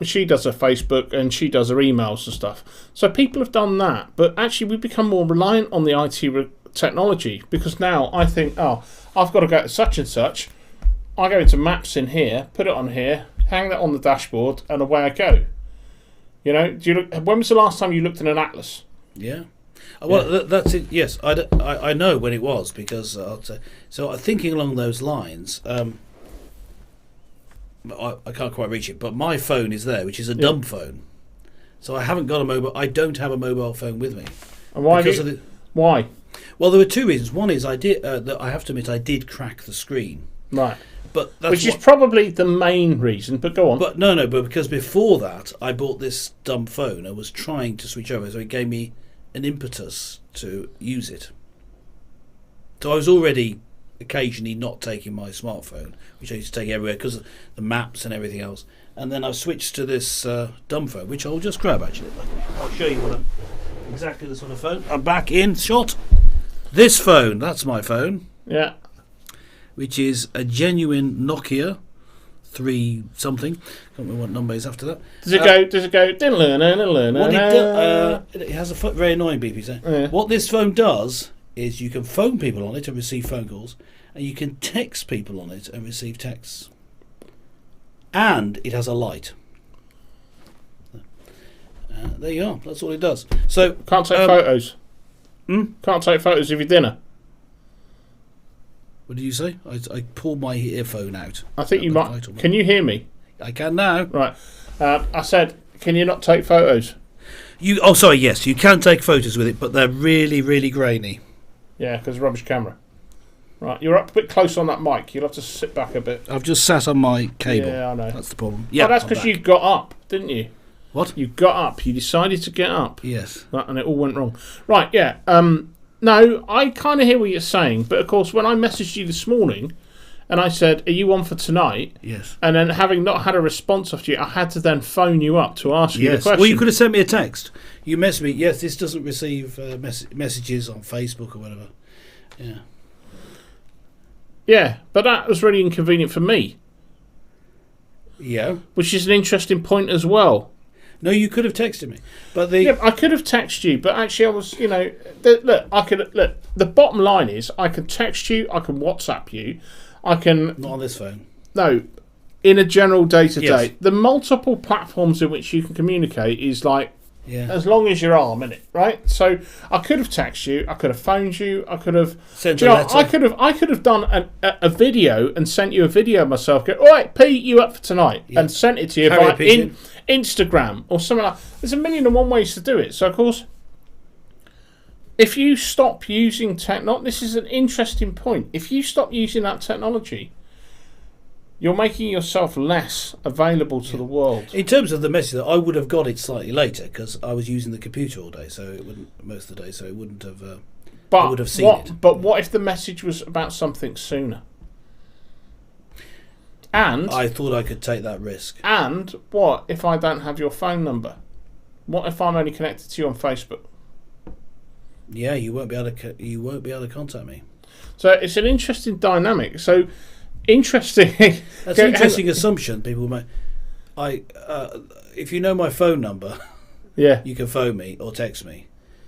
She does her Facebook and she does her emails and stuff. So people have done that, but actually we've become more reliant on the IT technology, because now I think, I've got to go to such and such. I go into Maps in here, put it on here, hang that on the dashboard, and away I go. You know, when was the last time you looked at an atlas? Yeah. Well, that's it. Yes, I know when it was, because so thinking along those lines. I can't quite reach it, but my phone is there, which is a dumb phone. So I haven't got a mobile. I don't have a mobile phone with me. And why? Why? Well, there were two reasons. One is I have to admit I did crack the screen. Right. But which is probably the main reason. But go on. But no, but because before that I bought this dumb phone. I was trying to switch over, so it gave me an impetus to use it. So I was already occasionally not taking my smartphone, which I used to take everywhere because of the maps and everything else. And then I switched to this dumb phone, which I'll just grab actually. I'll show you exactly the sort of phone. I'm back in shot. This phone, that's my phone. Yeah. Which is a genuine Nokia 3 something. Can't remember what number is after that. Does it go? What it has a very annoying beep. Yeah. What this phone does is you can phone people on it and receive phone calls, and you can text people on it and receive texts. And it has a light. There you are. That's all it does. So can't take photos. Can't take photos of your dinner. What did you say? I pulled my earphone out. I think you might. Can you hear me? I can now. Right. I said, can you not take photos? Sorry. Yes, you can take photos with it, but they're really, really grainy. Yeah, because rubbish camera. Right, you're up a bit close on that mic. You'll have to sit back a bit. I've just sat on my cable. Yeah, I know. That's the problem. Yeah, that's because you got up, didn't you? What? You got up. You decided to get up. Yes. Right, and it all went wrong. Right, yeah. No, I kind of hear what you're saying, but of course, when I messaged you this morning and I said, "Are you on for tonight?" Yes. And then, having not had a response off you, I had to then phone you up to ask you the question. Well, you could have sent me a text. You messaged me. Yes, this doesn't receive messages on Facebook or whatever. Yeah. Yeah, but that was really inconvenient for me. Yeah. Which is an interesting point as well. No, you could have texted me, but I could have texted you, but actually I was, the bottom line is I can text you, I can WhatsApp you, I can... Not on this phone. No, in a general day-to-day. Yes. The multiple platforms in which you can communicate is like, as long as your arm, innit, right? So I could have texted you, I could have phoned you, I could have... Sent a letter. I could have done a video and sent you a video of myself, go, all right, Pete, you up for tonight? Yeah. And sent it to you by Instagram or something like that. There's a million and one ways to do it. So, of course, if you stop using technology, this is an interesting point. If you stop using that technology, you're making yourself less available to the world. In terms of the message, I would have got it slightly later because I was using the computer all day, so it wouldn't most of the day, so it wouldn't have. I would have seen it. But what if the message was about something sooner? And I thought I could take that risk. And what if I don't have your phone number? What if I'm only connected to you on Facebook? Yeah, you won't be able to contact me. So it's an interesting dynamic. So interesting. That's an interesting assumption people make. If you know my phone number, yeah, you can phone me or text me.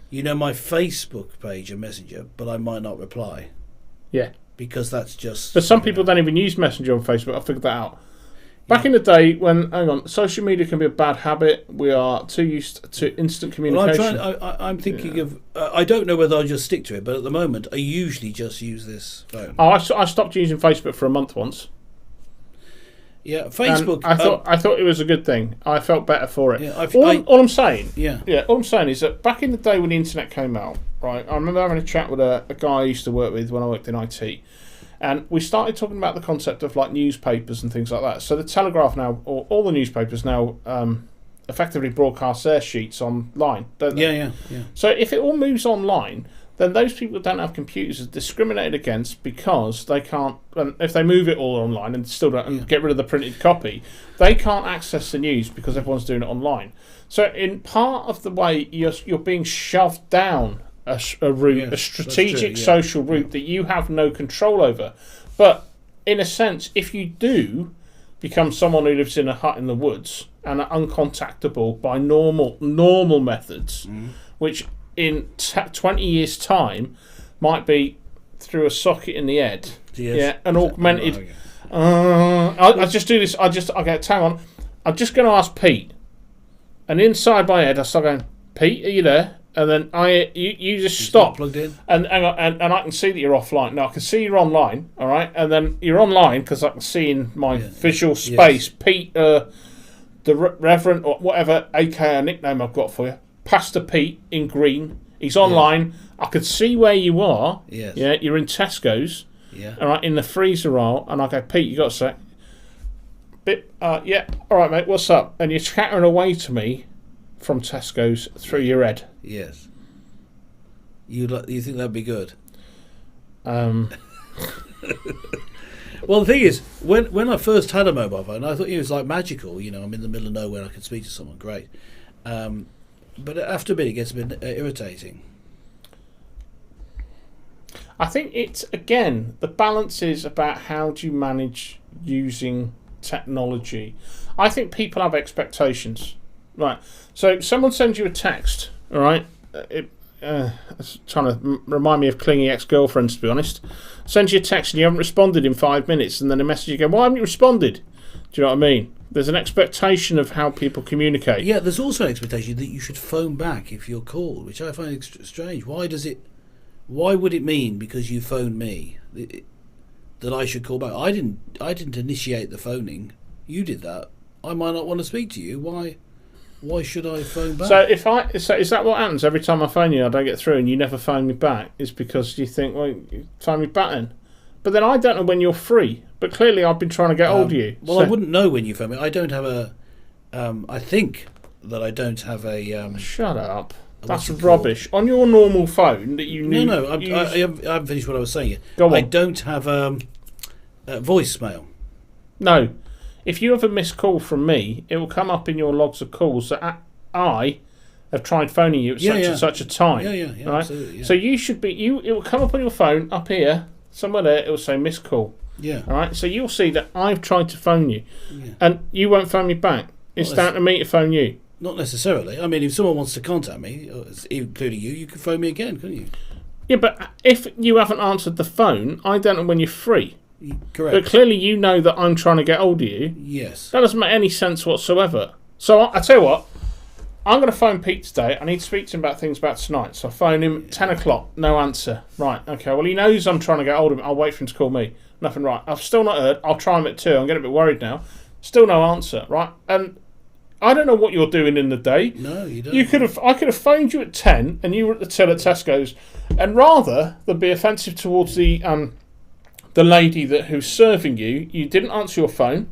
You know my Facebook page and Messenger, but I might not reply. Yeah. Because that's just... But some people don't even use Messenger on Facebook. I figured that out. Back in the day when, social media can be a bad habit. We are too used to instant communication. Well, I'm thinking of... I don't know whether I'll just stick to it, but at the moment, I usually just use this phone. Oh, I stopped using Facebook for a month once. Yeah, Facebook... And I thought it was a good thing. I felt better for it. Yeah, all I'm saying... Yeah. All I'm saying is that back in the day when the internet came out, right, I remember having a chat with a guy I used to work with when I worked in IT. And we started talking about the concept of like newspapers and things like that. So the Telegraph now, or all the newspapers now, effectively broadcast their sheets online, don't they? Yeah. So if it all moves online, then those people that don't have computers are discriminated against because they can't. If they move it all online and still don't and get rid of the printed copy, they can't access the news because everyone's doing it online. So in part of the way you're being shoved down a route, a strategic social route that you have no control over. But in a sense, if you do become someone who lives in a hut in the woods and are uncontactable by normal methods, which in 20 years' time might be through a socket in the head, an augmented. I just do this. Okay, hang on. I'm just going to ask Pete, and inside my head I start going, Pete, are you there? And then you just stop, plugged in, and I can see that you're offline. Now I can see you're online, all right, and then you're online because I can see in my visual space, Pete, the Reverend or whatever, aka a nickname I've got for you, Pastor Pete in green. He's online. I could see where you are. Yes. Yeah, you're in Tesco's. Yeah. All right, in the freezer aisle, and I go, Pete, you got a sec? Yeah. All right, mate. What's up? And you're chattering away to me from Tesco's through your head. Yes. You think that'd be good? Um. Well, the thing is, when I first had a mobile phone, I thought it was like magical. I'm in the middle of nowhere, I could speak to someone. Great. But after a bit, it gets a bit irritating. I think it's, again, the balance is about how do you manage using technology. I think people have expectations. Right. So someone sends you a text, all right? It's trying to remind me of clingy ex-girlfriends, to be honest. Sends you a text and you haven't responded in 5 minutes, and then a message you go, why haven't you responded? Do you know what I mean? There's an expectation of how people communicate. Yeah, there's also an expectation that you should phone back if you're called, which I find strange. Why would it mean because you phoned me that I should call back? I didn't initiate the phoning. You did that. I might not want to speak to you. Why should I phone back? So is that what happens every time I phone you? I don't get through, and you never phone me back. Is because you think, well, you phone me back then. But then I don't know when you're free. But clearly, I've been trying to get hold of you. Well, I wouldn't know when you phone me. I don't have a. I think that I don't have a. Shut up. That's rubbish. On your normal phone that you knew. No, I haven't finished what I was saying yet. Go on. I don't have Voicemail. No. If you have a missed call from me, it will come up in your logs of calls that I have tried phoning you at such and such a time. Yeah, right? Absolutely, yeah. So you should be it will come up on your phone up here, somewhere there, it will say missed call. Yeah. Alright, so you'll see that I've tried to phone you and you won't phone me back. It's down to me to phone you. Not necessarily. I mean, if someone wants to contact me, including you can phone me again, couldn't you? Yeah, but if you haven't answered the phone, I don't know when you're free. Correct. But clearly you know that I'm trying to get hold of you. Yes. That doesn't make any sense whatsoever. So I tell you what, I'm going to phone Pete today. I need to speak to him about things about tonight. So I phone him at 10 o'clock, no answer. Right, okay, well he knows I'm trying to get hold of him. I'll wait for him to call me. Nothing, right. I've still not heard. I'll try him at 2. I'm getting a bit worried now. Still no answer, right? And I don't know what you're doing in the day. No, you don't. I could have phoned you at 10 and you were at the till at Tesco's, and rather than be offensive towards the lady who's serving you, you didn't answer your phone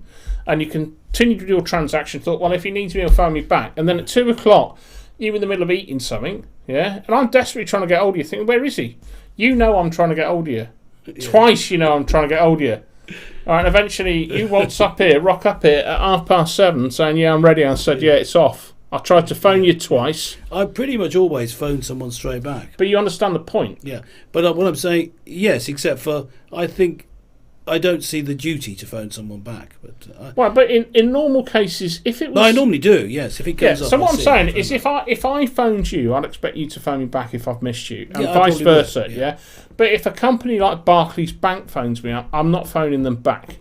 and you continued with your transaction, thought, well, if he needs me, he'll phone me back. And then at 2 o'clock, you're in the middle of eating something, yeah? And I'm desperately trying to get hold of you, thinking, where is he? You know I'm trying to get hold of you. Yeah. Twice you know I'm trying to get hold of you. All right, and eventually you rock up here at 7:30 saying, yeah, I'm ready. I said, yeah, it's off. I tried to phone you twice. I pretty much always phone someone straight back. But you understand the point. Yeah, but what I'm saying, yes, except for I think I don't see the duty to phone someone back. But in normal cases, if it was... But I normally do, yes, if it comes up. So what I'm saying is if I phoned you, I'd expect you to phone me back if I've missed you, and vice versa, yeah? But if a company like Barclays Bank phones me up, I'm not phoning them back.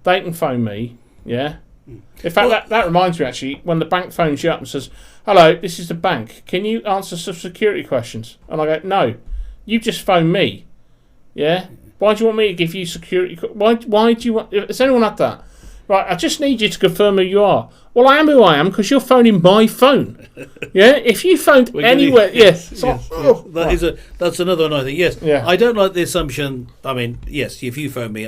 They can phone me, yeah? In fact, that reminds me, actually, when the bank phones you up and says, hello, this is the bank, can you answer some security questions? And I go, no, you just phone me, yeah? Why do you want me to give you security? Why do you want... Has anyone had that? Right, I just need you to confirm who you are. Well, I am who I am because you're phoning my phone. Yeah? If you phoned anywhere... Yes. That's another annoying thing. Yes. Yeah. I don't like the assumption... I mean, yes, if you phone me,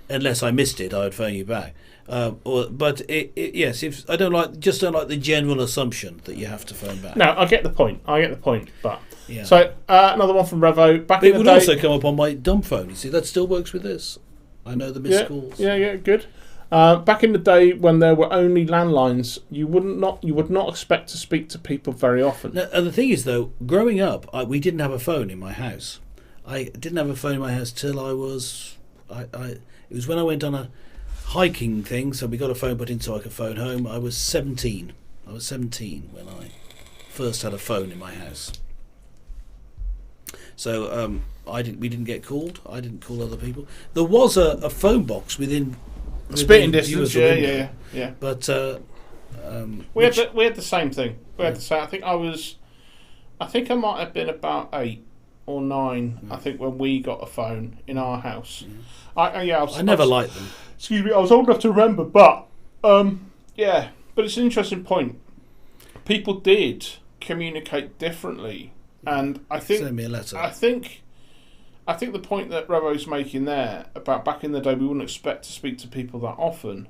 unless I missed it, I would phone you back. Yes, if I don't like the general assumption that you have to phone back. No, I get the point. But... Yeah. So, another one from Revo. It would also come up on my dumb phone. You see, that still works with this. I know the missed calls. Yeah, good. Back in the day when there were only landlines, you would not expect to speak to people very often. Now, and the thing is, though, growing up, we didn't have a phone in my house. I didn't have a phone in my house till I was... it was when I went on a hiking thing, so we got a phone put in so I could phone home. I was 17. I was 17 when I first had a phone in my house. So we didn't get called. I didn't call other people. There was a phone box within spitting distance. Yeah. But we had the same thing. I think I might have been about 8 or 9. I think when we got a phone in our house. I never liked them. Excuse me. I was old enough to remember, but But it's an interesting point. People did communicate differently. And I think send me a letter. I think the point that Revo's making there about back in the day we wouldn't expect to speak to people that often,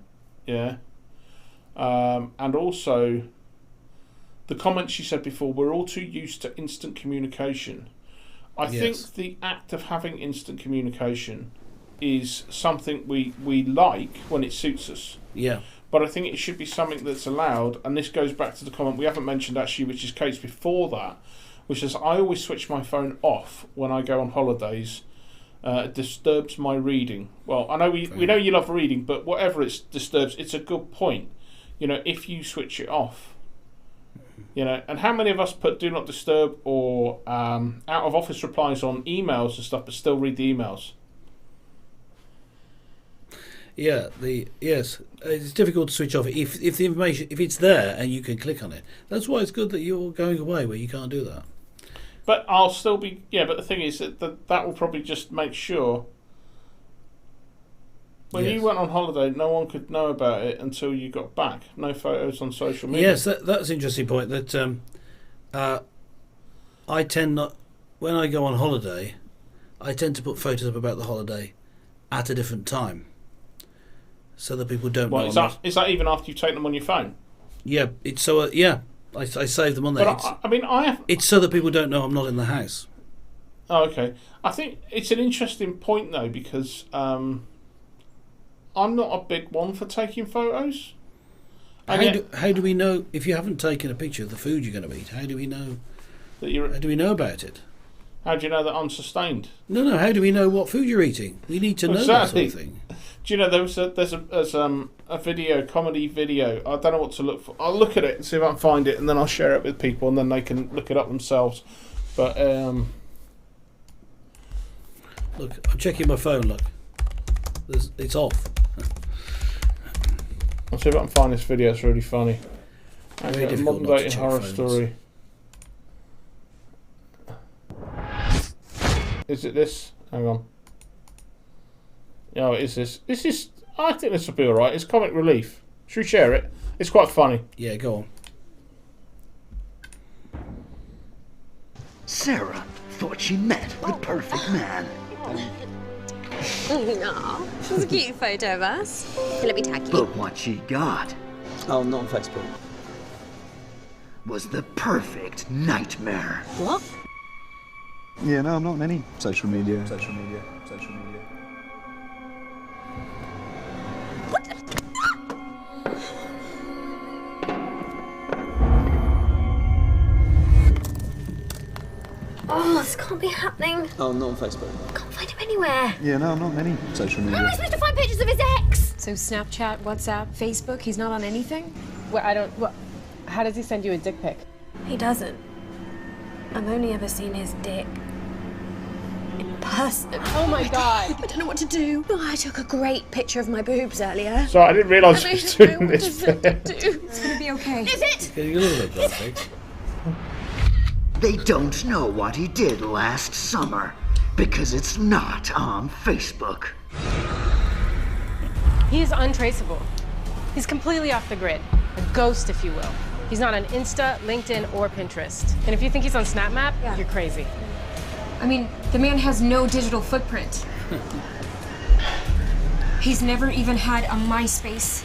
yeah. And also the comments you said before, we're all too used to instant communication. I think the act of having instant communication is something we like when it suits us. Yeah. But I think it should be something that's allowed, and this goes back to the comment we haven't mentioned actually, which is Kate's before that, which is I always switch my phone off when I go on holidays. It disturbs my reading. Well, I know we know you love reading, but whatever it disturbs, it's a good point. You know, if you switch it off. You know, and how many of us put do not disturb or out of office replies on emails and stuff, but still read the emails? Yeah, it's difficult to switch off if the information, if it's there and you can click on it. That's why it's good that you're going away where you can't do that. But I'll still be... Yeah, but the thing is that will probably just make sure... When you went on holiday, no one could know about it until you got back. No photos on social media. Yes, that's an interesting point. That I tend not... When I go on holiday, I tend to put photos up about the holiday at a different time. So that people don't know. Is that even after you've taken them on your phone? Yeah, it's so... I save them on there. But it's so that people don't know I'm not in the house. Oh, okay. I think it's an interesting point though, because I'm not a big one for taking photos. How do we know if you haven't taken a picture of the food you're going to eat? How do we know that you're? How do we know about it? How do you know that I'm sustained? No. How do we know what food you're eating? We need to know that sort of thing. Do you know there's a video, comedy video. I don't know what to look for. I'll look at it and see if I can find it, and then I'll share it with people, and then they can look it up themselves. But look, I'm checking my phone. Look, it's off. I'll see if I can find this video. It's really funny. Very difficult not to check horror phones. story. Is it this? Hang on. No, it is this. This is. I think this will be alright. It's comic relief. Should we share it? It's quite funny. Yeah, go on. Sarah thought she met the perfect man. No, it was a cute photo of us. Let me tag you. But what she got Oh, not on Facebook. was the perfect nightmare. What? Yeah, no, I'm not on any social media. Oh, this can't be happening. Oh, not on Facebook. Can't find him anywhere. Yeah, no, I'm not on any social How am I media. supposed to find pictures of his ex? So Snapchat, WhatsApp, Facebook, he's not on anything? How does he send you a dick pic? He doesn't. I've only ever seen his dick. In person. Oh my god. I don't know what to do. Oh, I took a great picture of my boobs earlier. So I didn't realise he was doing this bit. It's gonna be okay. Is it? Getting a little bit graphic. They don't know what he did last summer because it's not on Facebook. He is untraceable. He's completely off the grid. A ghost, if you will. He's not on Insta, LinkedIn, or Pinterest. And if you think he's on SnapMap, you're crazy. I mean, the man has no digital footprint. He's never even had a MySpace.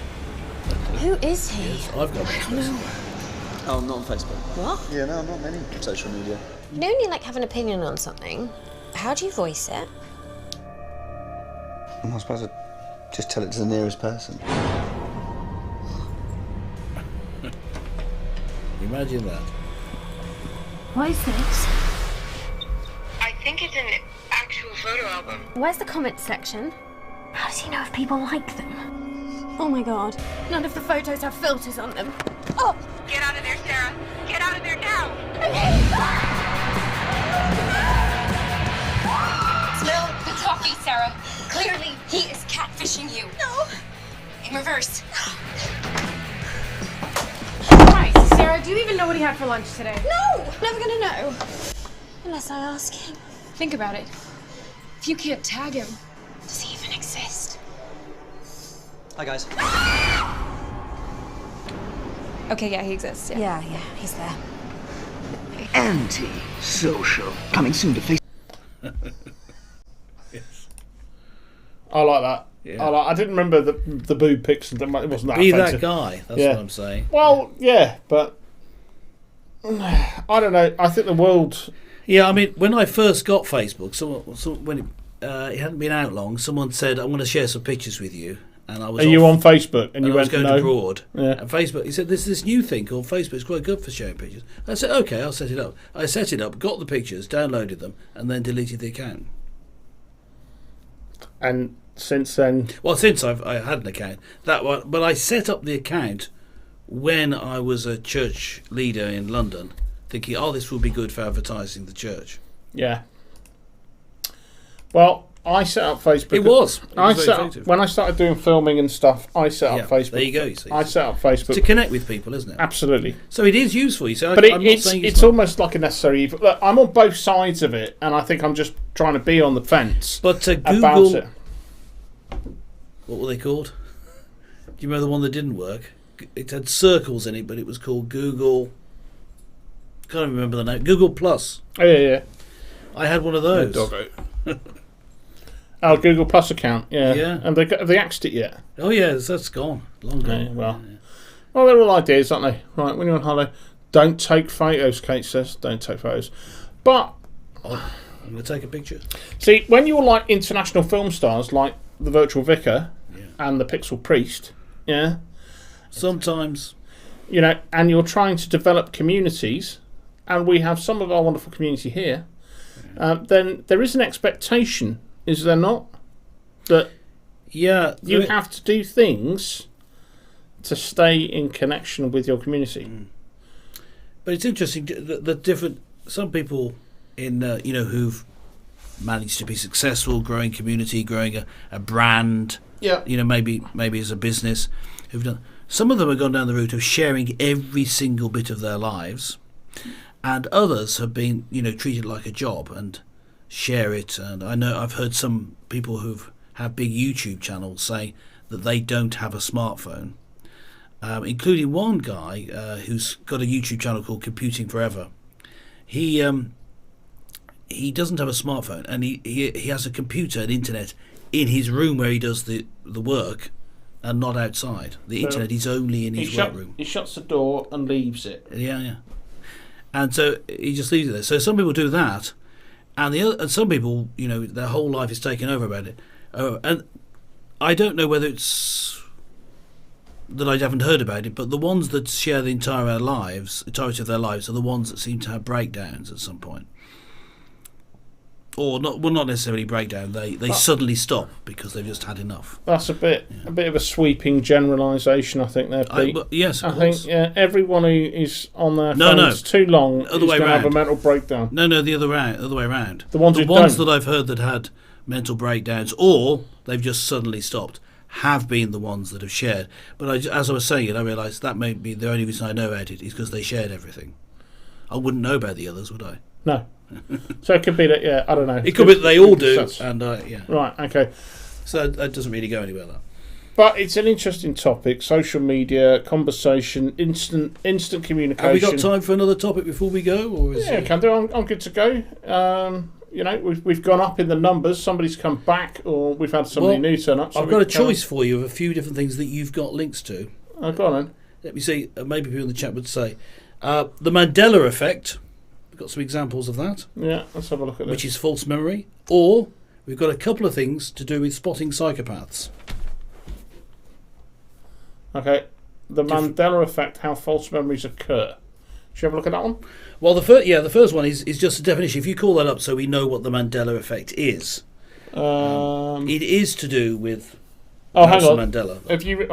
Who is he? I've got MySpace. Oh, not on Facebook. What? Yeah, no, I'm not on any social media. You know when you like have an opinion on something, how do you voice it? I'm not supposed to just tell it to the nearest person. Imagine that. What is this? I think it's an actual photo album. Where's the comment section? How does he know if people like them? Oh my god. None of the photos have filters on them. Oh! Get out of there, Sarah. Get out of there now. Smell the coffee, Sarah. Clearly, he is catfishing you. No! In reverse. Christ, Sarah, do you even know what he had for lunch today? No! Never gonna know. Unless I ask him. Think about it. If you can't tag him, does he even exist? Hi, guys. Okay, yeah, he exists. Yeah, he's there. Anti-social. Coming soon to Facebook. I like that. Yeah. I didn't remember the boob pics. It wasn't that Be offensive. that guy. That's Yeah. what I'm saying. Well, yeah, but I don't know. I think the world. Yeah, I mean, when I first got Facebook, when it hadn't been out long, someone said, "I'm going to share some pictures with you," and I was. Are you on Facebook? And you I was went going no. abroad. Yeah. And Facebook, he said, "There's this new thing called Facebook. It's quite good for sharing pictures." I said, "Okay, I'll set it up." I set it up, got the pictures, downloaded them, and then deleted the account. And since then, Well, since I had an account, but I set up the account when I was a church leader in London, thinking, "Oh, this will be good for advertising the church." yeah. Well, I set up Facebook. It was. It was very set up, effective. when I started doing filming and stuff. I set Yeah, up Facebook. there you go. You see. I set up Facebook. To connect with people, isn't it? Absolutely. So it is useful. You see, But I'm not saying it's not. almost like a necessary evil. Look, I'm on both sides of it, and I think I'm just trying to be on the fence But about Google, it. what were they called? Do you remember the one that didn't work? It had circles in it, but it was called Google. Can't remember the name. Google Plus. Oh, yeah. I had one of those. Doggo. Our Google Plus account, yeah. Yeah. And have they axed it yet? Oh yeah, that's gone. Long gone. Yeah, well, they're all ideas, aren't they? Right, when you're on holiday, don't take photos, Kate says. Don't take photos. But, I'm going to take a picture. see, when you're like international film stars, like the Virtual Vicar, and the Pixel Priest, yeah. Sometimes, and you're trying to develop communities, and we have some of our wonderful community here. Then there is an expectation, is there not, that you have to do things to stay in connection with your community. But it's interesting the different. Some people in who've managed to be successful, growing community, growing a brand. Yeah. Maybe as a business, who've done. Some of them have gone down the route of sharing every single bit of their lives, and others have been treated like a job and share it. And I know I've heard some people who've had big YouTube channels say that they don't have a smartphone. Including one guy who's got a YouTube channel called Computing Forever. He doesn't have a smartphone, and he has a computer and internet in his room where he does the work, and not outside. The internet is only in his workroom. He shuts the door and leaves it. Yeah. And so he just leaves it there. So some people do that, and some people, their whole life is taken over about it. And I don't know whether it's that I haven't heard about it, but the ones that share the entirety of their lives are the ones that seem to have breakdowns at some point. Or not necessarily breakdown. They suddenly stop because they've just had enough. That's a bit of a sweeping generalisation, I think. There, Pete. Yes, I think everyone who is on their phones too long is going to have a mental breakdown. No, the other way around. The ones that I've heard that had mental breakdowns, or they've just suddenly stopped, have been the ones that have shared. But as I was saying it, I realised that may be the only reason I know about it is because they shared everything. I wouldn't know about the others, would I? No. So it could be that, I don't know. It could be that they all do, and Right, okay. So that doesn't really go anywhere, that. But it's an interesting topic, social media, conversation, instant communication. Have we got time for another topic before we go? Or can do. I'm good to go. We've gone up in the numbers. Somebody's come back, or we've had somebody new turn up. So I've got a choice for you of a few different things that you've got links to. Oh, go on then. Let me see. Maybe people in the chat would say the Mandela effect. We've got some examples of that. Yeah, let's have a look at this. Which is false memory, or we've got a couple of things to do with spotting psychopaths. Okay, the Mandela effect: how false memories occur. Should you have a look at that one? Well, the first one is just a definition. If you call that up so we know what the Mandela effect is, it is to do with hang on. Mandela. If you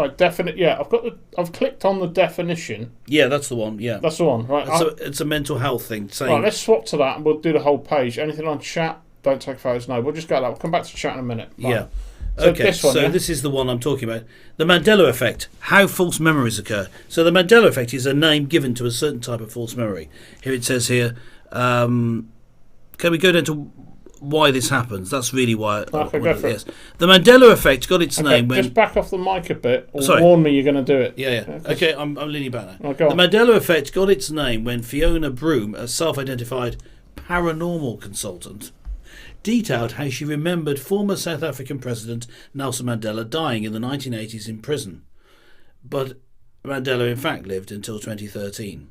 I've clicked on the definition. Yeah, that's the one. Yeah, that's the one. Right, it's a mental health thing. Right, let's swap to that, and we'll do the whole page. Anything on chat? Don't take photos. No, we'll just go that. We'll come back to chat in a minute. Right. Yeah. So okay, this is the one I'm talking about. The Mandela effect, how false memories occur. So the Mandela effect is a name given to a certain type of false memory. Here it says here, can we go down to why this happens? That's really why. Okay, go for it. The Mandela effect got its name when... Just back off the mic a bit, or warn me you're going to do it. Yeah. Okay, I'm leaning back now. Oh, go on. The Mandela effect got its name when Fiona Broome, a self-identified paranormal consultant, detailed how she remembered former South African President Nelson Mandela dying in the 1980s in prison. But Mandela in fact lived until 2013.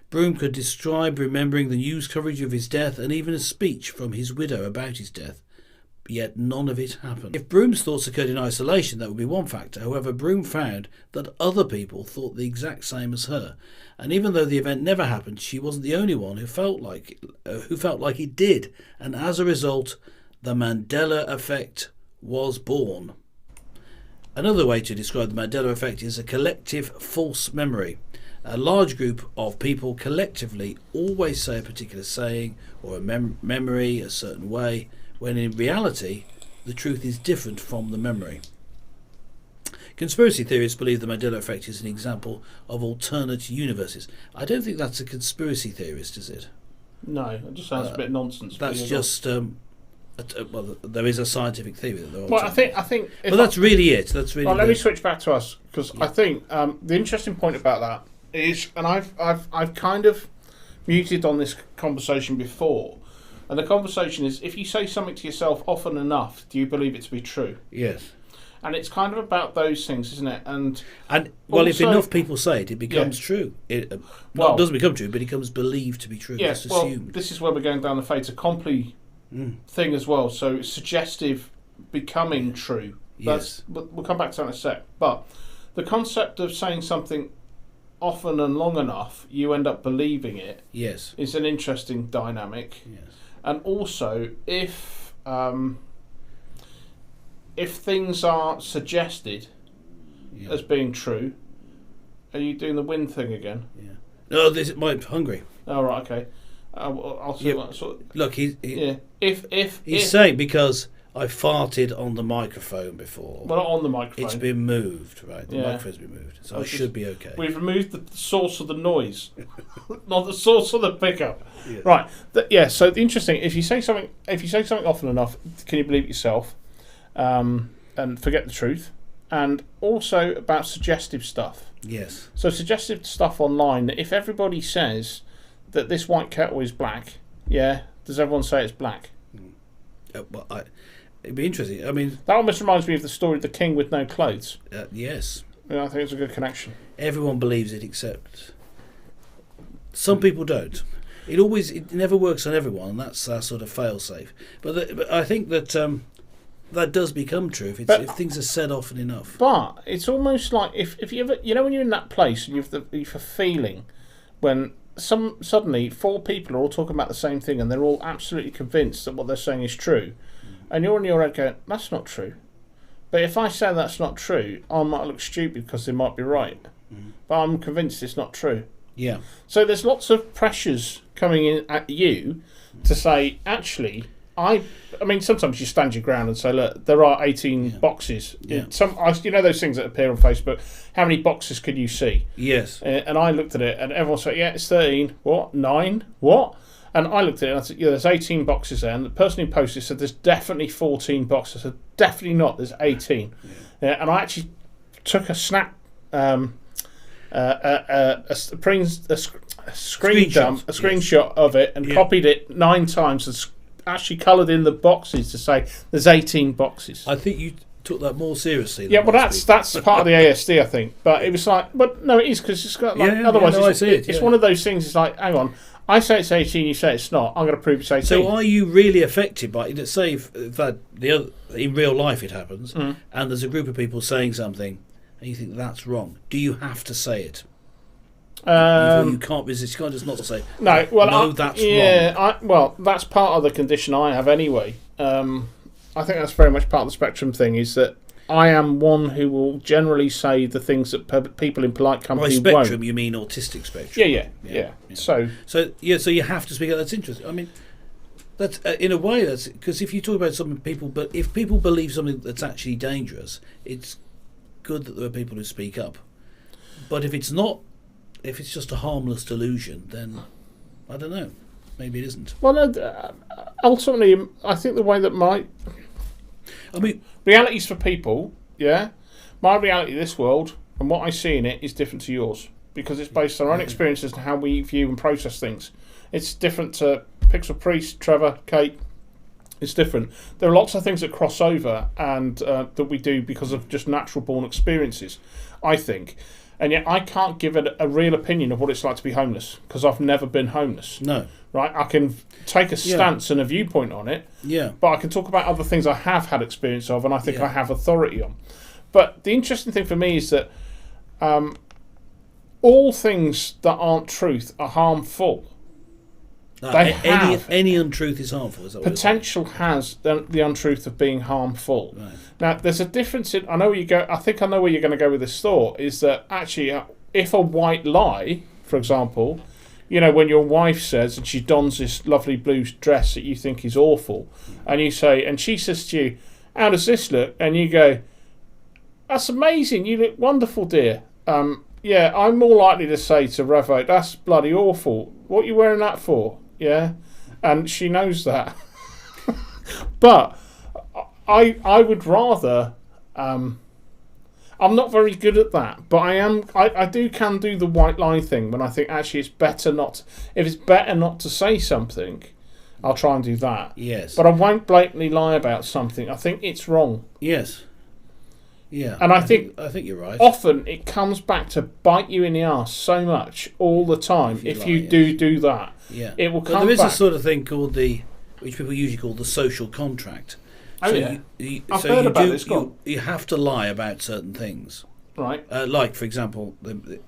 Broome could describe remembering the news coverage of his death and even a speech from his widow about his death, yet none of it happened. If Broome's thoughts occurred in isolation, that would be one factor. However, Broome found that other people thought the exact same as her, and even though the event never happened, she wasn't the only one who felt like it did, and as a result, the Mandela effect was born. Another way to describe the Mandela effect is a collective false memory. A large group of people collectively always say a particular saying or a memory a certain way, when in reality the truth is different from the memory. Conspiracy theorists believe the Mandela effect is an example of alternate universes. I don't think that's a conspiracy theorist, is it? No, it just sounds a bit nonsense. That's just well, there is a scientific theory that there are. Well, I think. Well, that's really it. That's really. Well, let me switch back to us, because I think the interesting point about that is, and I've kind of muted on this conversation before, and the conversation is, if you say something to yourself often enough, do you believe it to be true? Yes. And it's kind of about those things, isn't it? And well, also, if enough people say it, it becomes true. It doesn't become true, but it becomes believed to be true. Yes. It's assumed. This is where we're going down the fait accompli thing as well. So it's suggestive becoming true. Yes. We'll come back to that in a sec. But the concept of saying something often and long enough, you end up believing it. Yes. Is an interesting dynamic. Yes. And also, if things are suggested as being true, are you doing the win thing again? Yeah. No, this is my hungry. Oh, right, okay. I'll see what sort of, Look, he's saying because I farted on the microphone before. Well, not on the microphone. It's been moved, right? The Yeah. microphone's been moved, so I should be okay. We've removed the source of the noise, not the source of the pickup. Yes. Right. So the interesting, if you say something often enough, can you believe it yourself? And forget the truth. And also about suggestive stuff. Yes. So suggestive stuff online. If everybody says that this white kettle is black, does everyone say it's black? Well, it'd be interesting. I mean, that almost reminds me of the story of the king with no clothes. Yes. Yeah, I think it's a good connection. Everyone believes it, except some people don't. It never works on everyone, and that's our sort of fail-safe. But I think that that does become true if things are said often enough. But it's almost like if you ever, when you're in that place and you've a feeling when suddenly 4 people are all talking about the same thing and they're all absolutely convinced that what they're saying is true, and you're in your head going, that's not true. But if I say that's not true, I might look stupid because they might be right. But I'm convinced it's not true. Yeah. So there's lots of pressures coming in at you to say, actually, I mean, sometimes you stand your ground and say, look, there are 18 boxes. Yeah. Those things that appear on Facebook. How many boxes could you see? Yes. And I looked at it, and everyone said, yeah, it's 13. What? 9? What? And I looked at it, and I said, yeah, there's 18 boxes there. And the person who posted said, there's definitely 14 boxes. I said, definitely not. There's 18. And I actually took a snap, a screenshot of it, and copied it 9 times and actually coloured in the boxes to say there's 18 boxes. I think you took that more seriously. Yeah, well, that's part of the ASD, I think. But it was like, but no, it is because it's got like otherwise. I see it. It's one of those things. It's like, hang on, I say it's 18, you say it's not. I'm going to prove it's 18. So are you really affected by it? Say if that in real life it happens, and there's a group of people saying something, and you think that's wrong. Do you have to say it? You can't resist. You can't just not say. No, well, that's wrong. Well, that's part of the condition I have anyway. I think that's very much part of the spectrum thing. Is that I am one who will generally say the things that people in polite company won't. By spectrum, won't. You mean autistic spectrum? Yeah. So you have to speak out. That's interesting. I mean, that's in a way that's because if you talk about something but if people believe something that's actually dangerous, it's good that there are people who speak up. But if it's not. If it's just a harmless delusion, then I don't know. Maybe it isn't. Well, ultimately, I think the way that realities for people, my reality of this world and what I see in it is different to yours because it's based on our own experiences and how we view and process things. It's different to Pixel Priest, Trevor, Kate. It's different. There are lots of things that cross over and that we do because of just natural born experiences, I think. And yet I can't give it a real opinion of what it's like to be homeless because I've never been homeless. No. Right? I can take a stance and a viewpoint on it. Yeah. But I can talk about other things I have had experience of and I think I have authority on. But the interesting thing for me is that all things that aren't truth are harmful. Any untruth is harmful. Is that what potential has the untruth of being harmful. Right. Now, there's a difference in. I know where you go. I think I know where you're going to go with this thought. Is that actually, if a white lie, for example, when your wife says and she dons this lovely blue dress that you think is awful, and you say, and she says to you, "How does this look?" and you go, "That's amazing. You look wonderful, dear." Yeah, I'm more likely to say to Revo, "That's bloody awful. What are you wearing that for?" Yeah, and she knows that. But I would rather. I'm not very good at that, but I am. I can do the white lie thing when I think actually it's better not. If it's better not to say something, I'll try and do that. Yes. But I won't blatantly lie about something. I think it's wrong. Yes. Yeah. And I think you're right. Often it comes back to bite you in the arse so much all the time. If you do that, yeah, it will come. There is back. a sort of thing called which people usually call the social contract. Oh, so yeah. I've so heard you about do, this. Go on. you have to lie about certain things. Right. Like, for example, the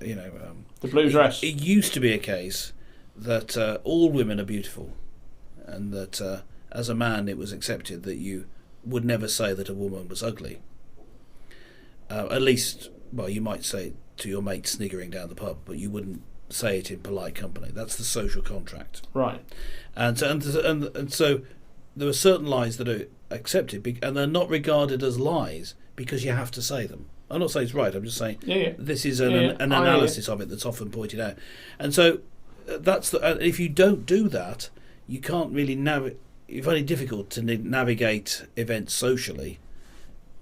blue dress. It used to be a case that all women are beautiful, and that as a man it was accepted that you would never say that a woman was ugly. At least, well, you might say it to your mate sniggering down the pub, but you wouldn't say it in polite company. That's the social contract. Right. And so there are certain lies that are accepted, and they're not regarded as lies because you have to say them. I'm not saying it's right. I'm just saying this is an analysis of it that's often pointed out. And so that's if you don't do that, you can't really navigate. You find it difficult to navigate events socially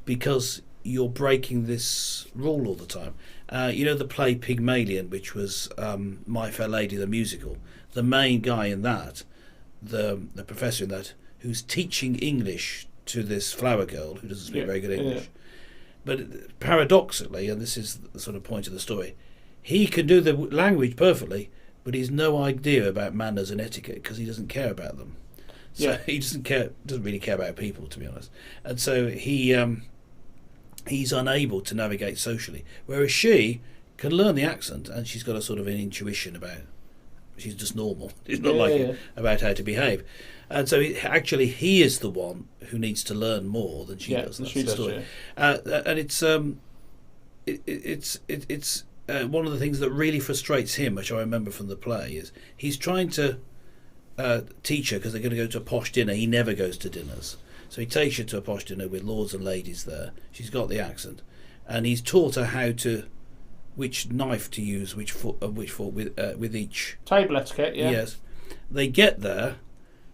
because you're breaking this rule all the time. The play Pygmalion, which was My Fair Lady the musical. The main guy in that, the professor in that, who's teaching English to this flower girl who doesn't speak very good English. But paradoxically, and this is the sort of point of the story, he can do the language perfectly, but he's no idea about manners and etiquette because he doesn't care about them. So he doesn't really care about people, to be honest. And so he's unable to navigate socially. Whereas she can learn the accent, and she's got a sort of an intuition about. She's just normal. She's not about how to behave. And so he is the one who needs to learn more than she does. That's the story. And it's one of the things that really frustrates him, which I remember from the play, is he's trying to teach her because they're going to go to a posh dinner. He never goes to dinners. So he takes her to a posh dinner with lords and ladies there. She's got the accent. And he's taught her which knife to use, which fork with each. Table etiquette, yeah. Yes. They get there,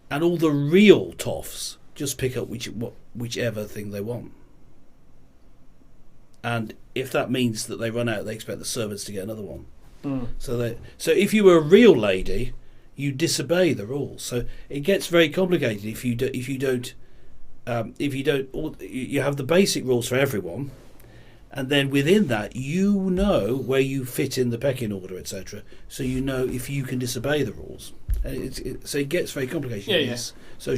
and all the real toffs just pick up whichever thing they want. And if that means that they run out, they expect the servants to get another one. So if you were a real lady, you disobey the rules. So it gets very complicated if you don't. You have the basic rules for everyone, and then within that you know where you fit in the pecking order, etc. So you know if you can disobey the rules. So it gets very complicated.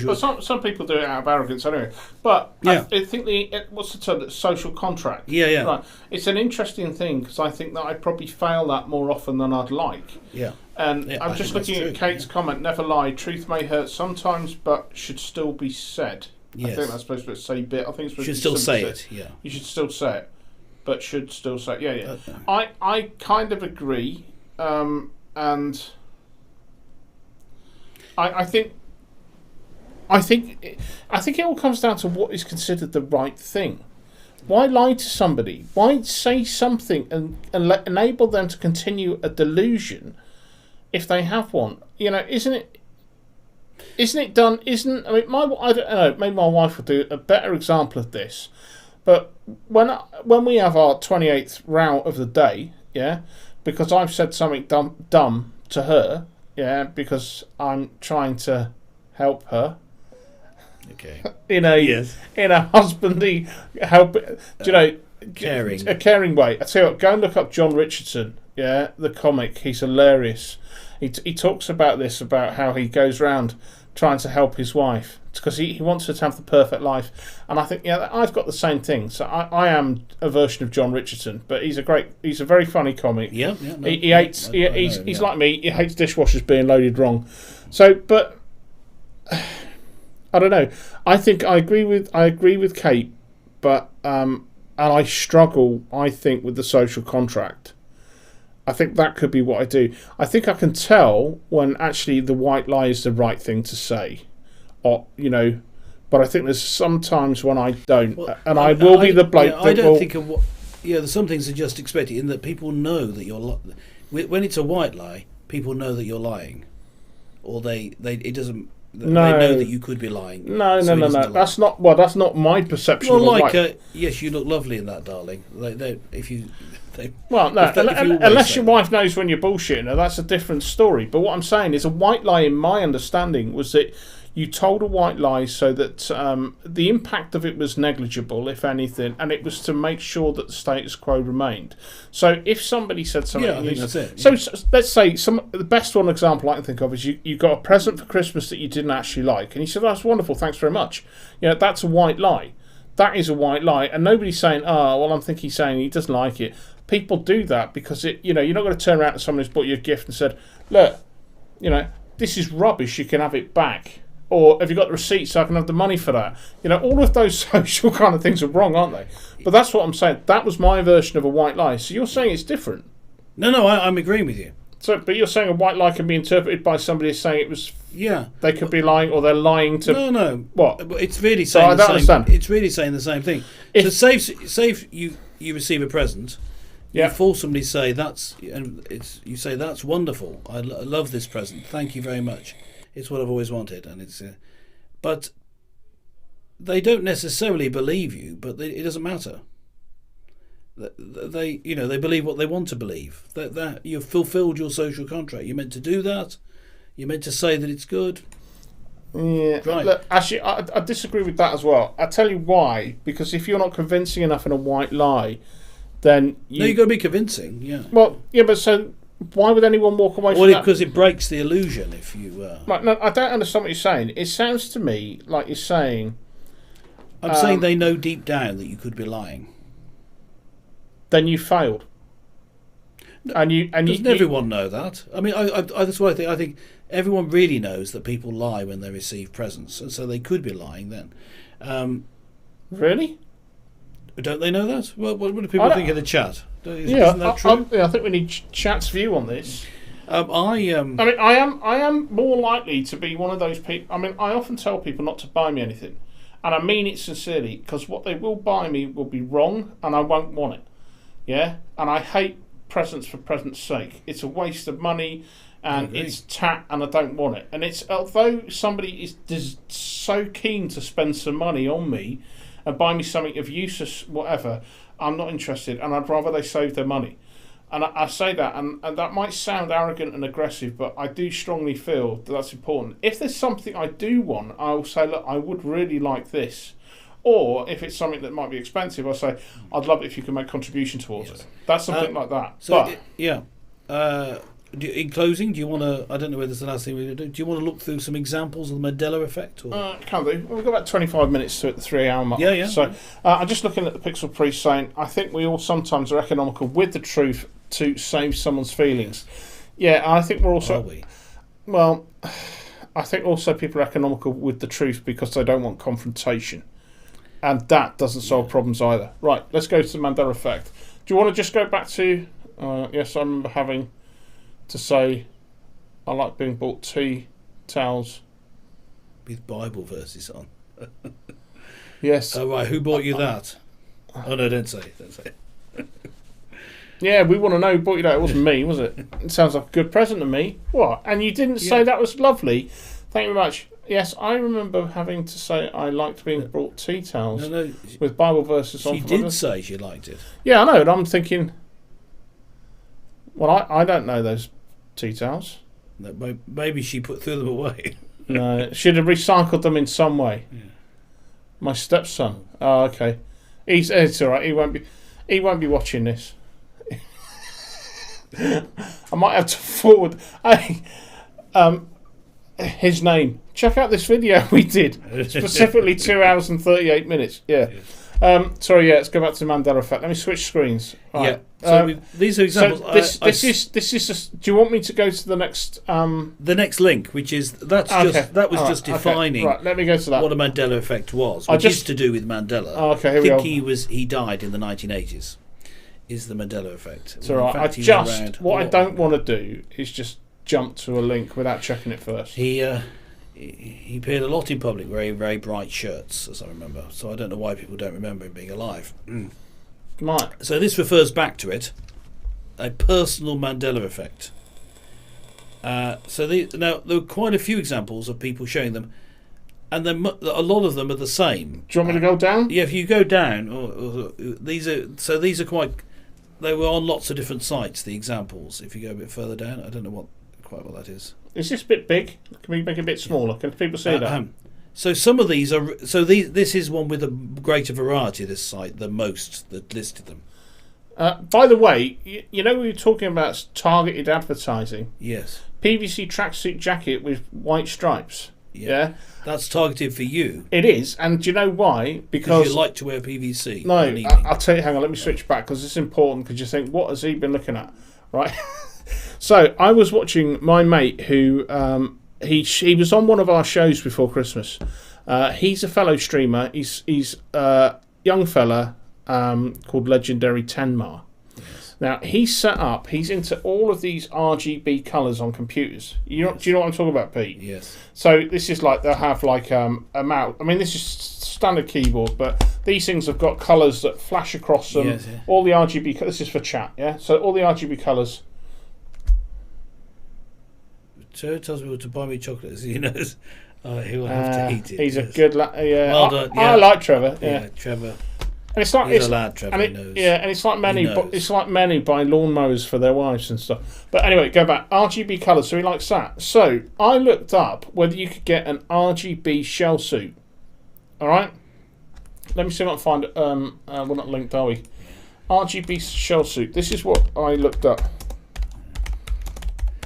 But some people do it out of arrogance anyway. But I think what's the term? Social contract. Yeah. Right. It's an interesting thing because I think that I probably fail that more often than I'd like. Yeah. And I'm just looking at Kate's comment. Never lie. Truth may hurt sometimes, but should still be said. Yes. I think that's supposed to say bit. I think it's supposed should to still say said. it. Yeah. You should still say it, but should still say it. Yeah. I kind of agree, and I think it all comes down to what is considered the right thing. Why lie to somebody? Why say something and enable them to continue a delusion if they have one? Isn't it done? I don't know. Maybe my wife will do a better example of this. But when we have our 28th row of the day, because I've said something dumb to her, because I'm trying to help her. Okay. In a husbandly caring way. I tell you what, go and look up John Richardson. The comic. He's hilarious. He talks about this, about how he goes around trying to help his wife because he wants her to have the perfect life. And I think I've got the same thing. So I am a version of John Richardson, but he's a very funny comic. Yeah. He hates. He's like me. He hates dishwashers being loaded wrong. So, but. I don't know. I think I agree with Kate, but and I struggle. I think with the social contract. I think that could be what I do. I think I can tell when actually the white lie is the right thing to say, but I think there's sometimes when I don't, and I will be the bloke. I don't think of what. There's some things are just expected in that people know that you're. When it's a white lie, people know that you're lying, or it doesn't. They know that you could be lying. No. That's not my perception. Well, yes, you look lovely in that, darling. Unless your wife knows when you're bullshitting her, that's a different story. But what I'm saying is, a white lie, in my understanding, was that You told a white lie so that the impact of it was negligible, if anything, and it was to make sure that the status quo remained. So if somebody said something... Yeah, I think that's it. So let's say the best one example I can think of is you got a present for Christmas that you didn't actually like, and you said, that's wonderful, thanks very much. That's a white lie. That is a white lie, and nobody's saying, I think he's saying he doesn't like it. People do that because you're not going to turn around to someone who's bought you a gift and said, look, this is rubbish, you can have it back. Or have you got the receipt so I can have the money for that? All of those social kind of things are wrong, aren't they? But that's what I'm saying. That was my version of a white lie. So you're saying it's different. No, I'm agreeing with you. So, but you're saying a white lie can be interpreted by somebody as saying it was... Yeah. They could be lying, or they're lying to... No. What? It's really saying the same... understand. It's really saying the same thing. So say if you receive a present... Yeah. You forcibly say you say that's wonderful. I love this present. Thank you very much. It's what I've always wanted, and it's. But they don't necessarily believe you. But it doesn't matter. They believe what they want to believe. That you've fulfilled your social contract. You're meant to do that. You're meant to say that it's good. Yeah. Right. Look, actually, I disagree with that as well. I'll tell you why. Because if you're not convincing enough in a white lie, then you've got to be convincing, yeah. Well, yeah, but so why would anyone walk away from that? Because it breaks the illusion if you... Right, no, I don't understand what you're saying. It sounds to me like you're saying... I'm saying they know deep down that you could be lying. Then you failed. Doesn't everyone know that? I mean, that's what I think. I think everyone really knows that people lie when they receive presents, and so they could be lying then. Really? Don't they know that? Well, what do people think in the chat? Isn't that true? I think we need chat's view on this. I am more likely to be one of those people. I mean, I often tell people not to buy me anything, and I mean it sincerely, because what they will buy me will be wrong, and I won't want it. Yeah, and I hate presents for presents' sake. It's a waste of money, and it's tat, and I don't want it. And it's although somebody is so keen to spend some money on me and buy me something of use, whatever, I'm not interested, and I'd rather they save their money. And I say that, and that might sound arrogant and aggressive, but I do strongly feel that that's important. If there's something I do want, I'll say, look, I would really like this. Or if it's something that might be expensive, I'll say, I'd love it if you can make a contribution towards it. That's something like that. So, in closing, do you want to... I don't know whether it's the last thing we're going to do. Do you want to look through some examples of the Mandela effect? Or? Can do. We've got about 25 minutes to it, the 3-hour mark. Yeah. So I'm just looking at the Pixel Priest saying, I think we all sometimes are economical with the truth to save someone's feelings. Yeah, I think we're also... Are we? Well, I think also people are economical with the truth because they don't want confrontation. And that doesn't solve problems either. Right, let's go to the Mandela effect. Do you want to just go back to... yes, I remember having... to say, I like being bought tea towels with Bible verses on. Yes. Oh right, who bought you that? Oh no, don't say. Yeah, we want to know who bought you that. It wasn't me, was it? It sounds like a good present to me. What? And you didn't say that was lovely. Thank you very much. Yes, I remember having to say I liked being brought tea towels with Bible verses on. She did say she liked it. Yeah, I know, and I'm thinking, well, I don't know those tea towels. No, maybe she threw them away. No, she'd have recycled them in some way. Yeah. My stepson. Oh, okay. It's all right. He won't be watching this. I might have to forward. His name. Check out this video we did. Specifically 2 hours and 38 minutes. Yeah. Sorry, let's go back to the Mandela effect. Let me switch screens. Right. Yeah. So these are examples. So this is just, do you want me to go to the next the next link, which is just defining right, let me go to that. What a Mandela effect was, which is to do with Mandela. Oh, okay, here we go. He died in the 1980s. Is the Mandela effect. It's all right. I don't want to do is just jump to a link without checking it first. He appeared a lot in public wearing very bright shirts, as I remember. So I don't know why people don't remember him being alive. Right. So this refers back to it, a personal Mandela effect. Now there were quite a few examples of people showing them, and then a lot of them are the same. Do you want me to go down? Yeah, if you go down, these are quite. They were on lots of different sites. The examples. If you go a bit further down, I don't know what quite what that is. Is this a bit big? Can we make it a bit smaller? Can people see that? So some of these are. So this is one with a greater variety. This site than most that listed them. By the way, you know we were talking about targeted advertising. Yes. PVC tracksuit jacket with white stripes. Yeah. That's targeted for you. It is, and do you know why? Because you like to wear PVC. No, I'll tell you. Hang on, let me switch back because it's important. Because you think, what has he been looking at, right? So I was watching my mate who he was on one of our shows before Christmas. He's a fellow streamer. He's a young fella called Legendary Tenmar. Now, he's into all of these RGB colours on computers. Do you know what I'm talking about, Pete? Yes. So this is like, they'll have like a mouse. I mean, this is standard keyboard, but these things have got colours that flash across them. Yes, yeah. All the RGB, this is for chat, yeah? So all the RGB colours. Trevor tells me to buy me chocolate, he knows he will have to eat it. He's a good lad. Yeah. Well done, I like Trevor. Yeah, Trevor. And it's like He's a lad, Trevor knows. Yeah, and it's like many buy lawnmowers for their wives and stuff. But anyway, go back. RGB colours, so he likes that. So I looked up whether you could get an RGB shell suit. All right. Let me see if I can find it. We're not linked, are we? RGB shell suit. This is what I looked up.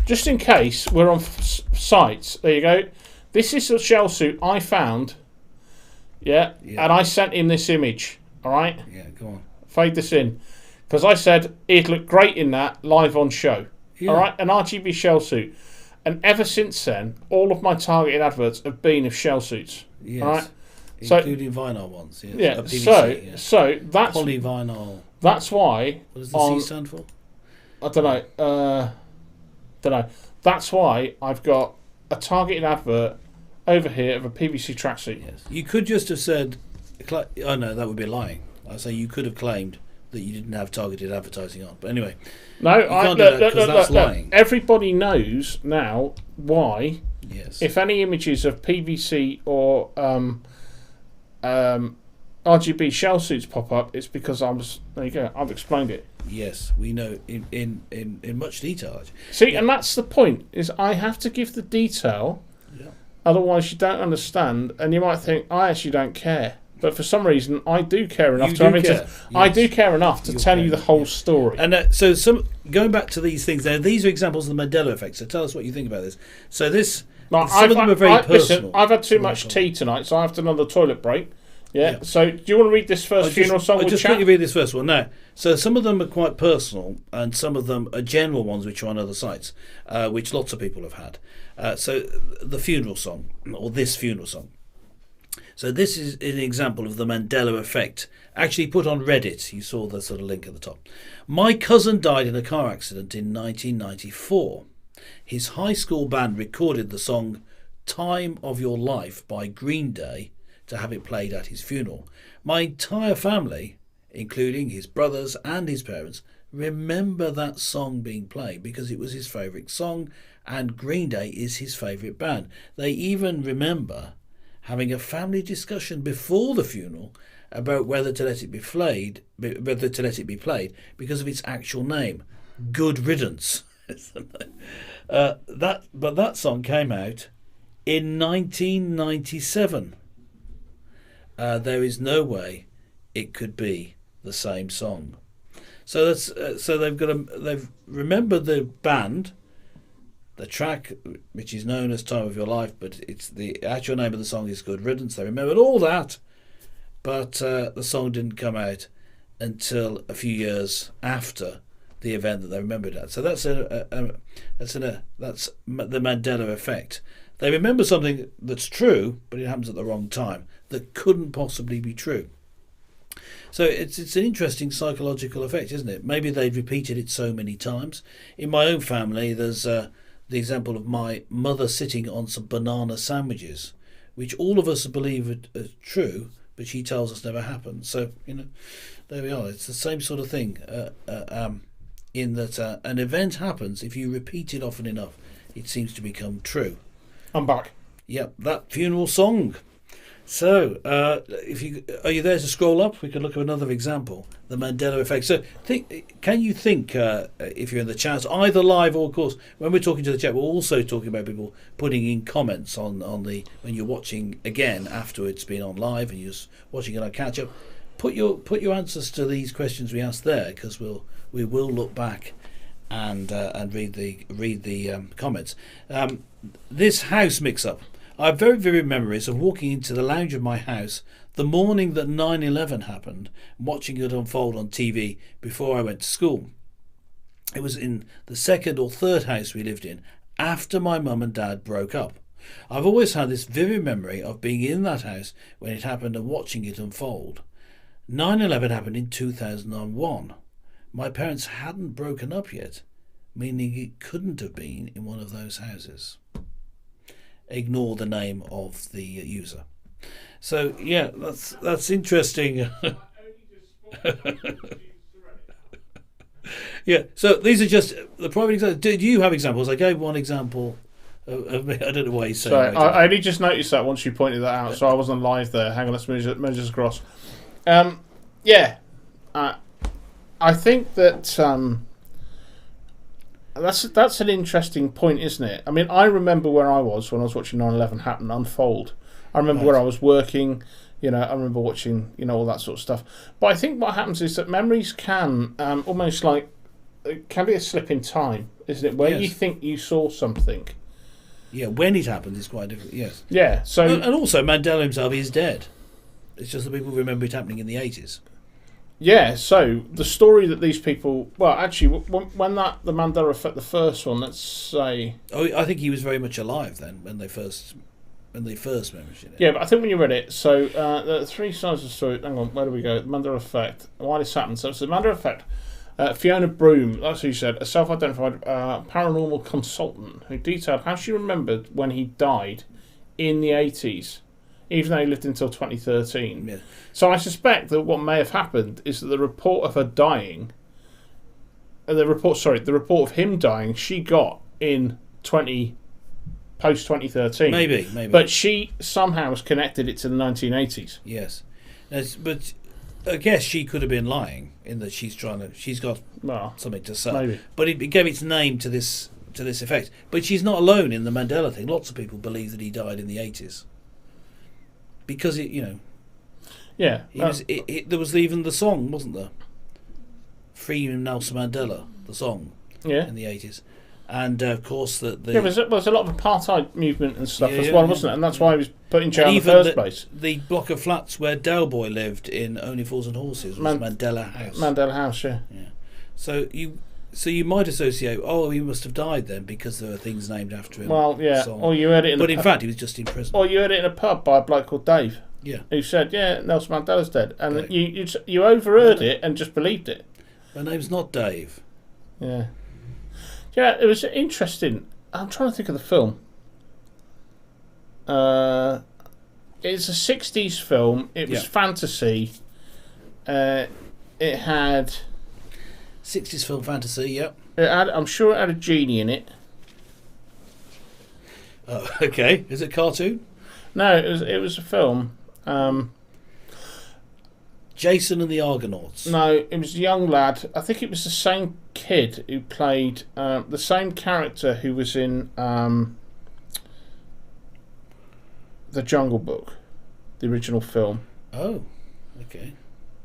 Just in case we're on sites. There you go. This is the shell suit I found. Yeah. And I sent him this image. All right? Yeah, go on. Fade this in. Because I said he'd look great in that live on show. Yeah. All right? An RGB shell suit. And ever since then, all of my targeted adverts have been of shell suits. Yes. All right? Including vinyl ones. Yes. Yeah. PVC, so that's... Polyvinyl. That's why... What does the C stand for? I don't know. That's why I've got a targeted advert over here of a PVC tracksuit. Yes. You could just have said... Oh no, that would be lying. I say you could have claimed that you didn't have targeted advertising on. But anyway, no, that's lying. Everybody knows now why. Yes. If any images of PVC or RGB shell suits pop up, it's because there you go. I've explained it. Yes, we know in much detail. See, and that's the point. Is I have to give the detail. Yeah. Otherwise, you don't understand, and you might think I actually don't care. But for some reason, I do care enough I do care enough to tell you the whole story. And going back to these things, these are examples of the Mandela effect. So tell us what you think about this. So some of them are very personal. Listen, I've had too much tea tonight, so I have to another toilet break. Yeah. So do you want to read this first funeral song? I'll just quickly read this first one. No. So some of them are quite personal, and some of them are general ones which are on other sites, which lots of people have had. So the funeral song, or this funeral song. So this is an example of the Mandela effect, actually put on Reddit. You saw the sort of link at the top. My cousin died in a car accident in 1994. His high school band recorded the song Time of Your Life by Green Day to have it played at his funeral. My entire family, including his brothers and his parents, remember that song being played because it was his favourite song and Green Day is his favourite band. They even remember having a family discussion before the funeral about whether to let it be played, because of its actual name, Good Riddance. But that song came out in 1997. There is no way it could be the same song. So that's they've remembered the band. The track, which is known as Time of Your Life, but it's the actual name of the song is Good Riddance. They remembered all that, but the song didn't come out until a few years after the event that they remembered that. So that's the Mandela effect. They remember something that's true, but it happens at the wrong time. That couldn't possibly be true. So it's an interesting psychological effect, isn't it? Maybe they've repeated it so many times. In my own family, there's the example of my mother sitting on some banana sandwiches, which all of us believe are true, but she tells us never happened. So, there we are. It's the same sort of thing, in that an event happens, if you repeat it often enough, it seems to become true. I'm back. Yep, that funeral song. So, are you there to scroll up? We can look at another example, the Mandela effect. So, can you think, if you're in the chat, either live or, of course, when we're talking to the chat, we're also talking about people putting in comments on the when you're watching again after it's been on live and you're just watching it on catch up. Put your answers to these questions we asked there, because we will look back and read the comments. This house mix-up. I have very vivid memories of walking into the lounge of my house the morning that 9/11 happened, and watching it unfold on TV before I went to school. It was in the second or third house we lived in after my mum and dad broke up. I've always had this vivid memory of being in that house when it happened and watching it unfold. 9/11 happened in 2001. My parents hadn't broken up yet, meaning it couldn't have been in one of those houses. Ignore the name of the user. So yeah, that's interesting. Yeah. So these are just the private examples. Did you have examples? I gave one example. I don't know why he's saying. Sorry, I only just noticed that once you pointed that out, so I wasn't live there. Hang on, let's move this across. Yeah, I think that. That's an interesting point, isn't it? I mean, I remember where I was when I was watching 9/11 happen unfold. I remember where I was working. I remember watching, all that sort of stuff. But I think what happens is that memories can almost like it can be a slip in time, isn't it? Where you think you saw something. Yeah, when it happened is quite different. Yes. Yeah. So and also Mandela himself is dead. It's just that people remember it happening in the 80s. Yeah, so the story that these people... Well, actually, when the Mandela Effect, the first one, let's say... Oh, I think he was very much alive then, when they first mentioned it. Yeah, but I think when you read it, so the three sides of the story... Hang on, where do we go? The Mandela Effect. Why this happened? So it's the Mandela Effect. Fiona Broome, that's who said, a self-identified paranormal consultant who detailed how she remembered when he died in the 80s. Even though he lived until 2013. Yeah. So I suspect that what may have happened is that the report of her dying, the report of him dying, she got in post 2013. Maybe. But she somehow has connected it to the 1980s. Yes, but I guess she could have been lying in that she's got something to say. Maybe. But it gave its name to this effect. But she's not alone in the Mandela thing. Lots of people believe that he died in the 80s. Because there was even the song, wasn't there? Free Nelson Mandela, the song, in the 80s, and of course there's a lot of apartheid movement and stuff as well, wasn't it? And that's why he was put in jail in the first place. The block of flats where Del Boy lived in Only Fools and Horses was Mandela House. Mandela House, yeah. So you might associate, he must have died then because there are things named after him. Well, yeah. Or you heard it in fact, he was just in prison. Or you heard it in a pub by a bloke called Dave. Yeah. Who said, Nelson Mandela's dead. And you overheard it and just believed it. My name's not Dave. Yeah. Yeah, it was interesting. I'm trying to think of the film. It's a 60s film. It was fantasy. It had... 60s film fantasy, yep. I'm sure it had a genie in it. Oh, okay. Is it cartoon? No, it was a film. Jason and the Argonauts. No, it was a young lad. I think it was the same kid who played the same character who was in The Jungle Book, the original film. Oh, okay.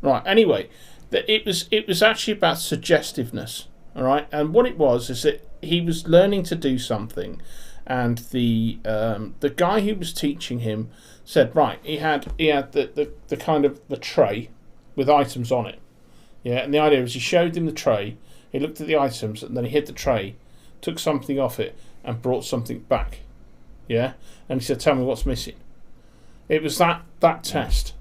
Right. Anyway. It was actually about suggestiveness, all right. And what it was is that he was learning to do something, and the guy who was teaching him said, right, he had the kind of the tray with items on it, and the idea was he showed him the tray, he looked at the items, and then he hid the tray, took something off it, and brought something back, and he said, tell me what's missing. It was that test.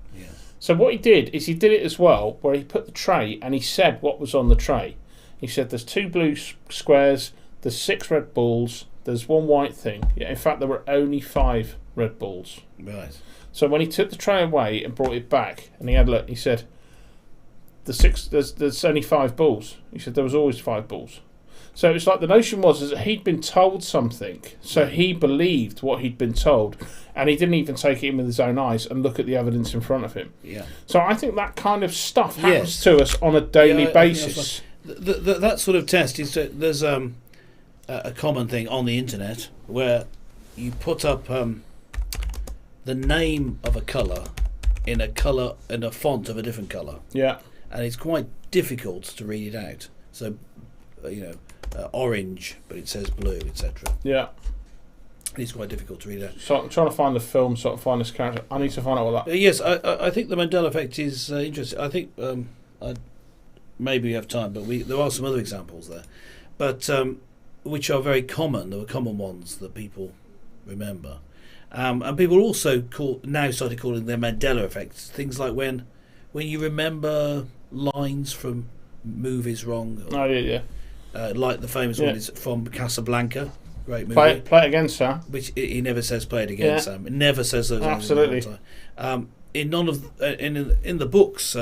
So what he did is he did it as well, where he put the tray and he said what was on the tray. He said there's 2 blue squares, there's 6 red balls, there's 1 white thing. Yeah, in fact, there were only 5 red balls. Right. So when he took the tray away and brought it back, and he said, there's only 5 balls. He said there was always 5 balls. So it's like the notion was is that he'd been told something, so he believed what he'd been told, and he didn't even take it in with his own eyes and look at the evidence in front of him. Yeah. So I think that kind of stuff happens to us on a daily basis. That sort of test is there's a common thing on the internet where you put up the name of a colour in a font of a different colour. Yeah. And it's quite difficult to read it out. So, orange, but it says blue, etc. Yeah. It's quite difficult to read out. So I'm trying to find the film, so I can find this character. I need to find out what that. Yes, I think the Mandela effect is interesting. I think maybe we have time, but there are some other examples there, but which are very common. There were common ones that people remember, and people also now started calling them Mandela effects. Things like when you remember lines from movies wrong. Like the famous one is from Casablanca. Great movie. Play it again, Sam. Which he never says play it again, Sam. It never says those. Absolutely. In none of in the books,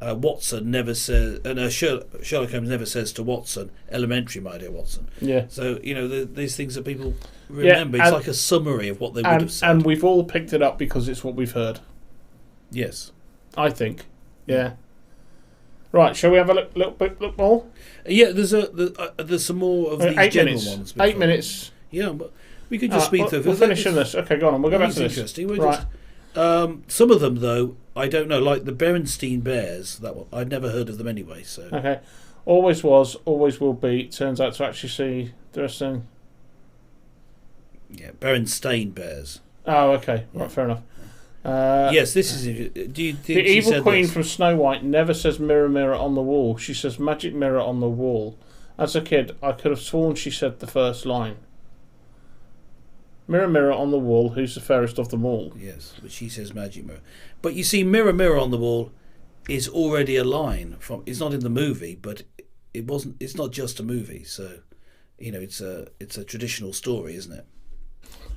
Watson never says, and Sherlock Holmes never says to Watson, "Elementary, my dear Watson." Yeah. So these things that people remember. It's like a summary of what they would have said. And we've all picked it up because it's what we've heard. Yes. I think. Yeah. Right, shall we have a look more? Yeah, there's some more of these general ones. 8 minutes. Yeah, but we could just speed through. We'll finish on this. Okay, go on. We'll go back to this. Interesting. Right. Some of them, though, I don't know. Like the Berenstein Bears. That one, I'd never heard of them anyway. So okay, always was, always will be. Turns out to actually see the rest thing. Yeah, Berenstain Bears. Oh, okay. Right, fair enough. Yes, this is. Do you think the evil queen from Snow White never says "mirror, mirror on the wall"? She says "magic mirror on the wall." As a kid, I could have sworn she said the first line. Mirror, mirror on the wall, who's the fairest of them all? Yes, but she says magic mirror. But you see, mirror, mirror on the wall is already a line from. It's not in the movie, but it wasn't. It's not just a movie, so it's a traditional story, isn't it?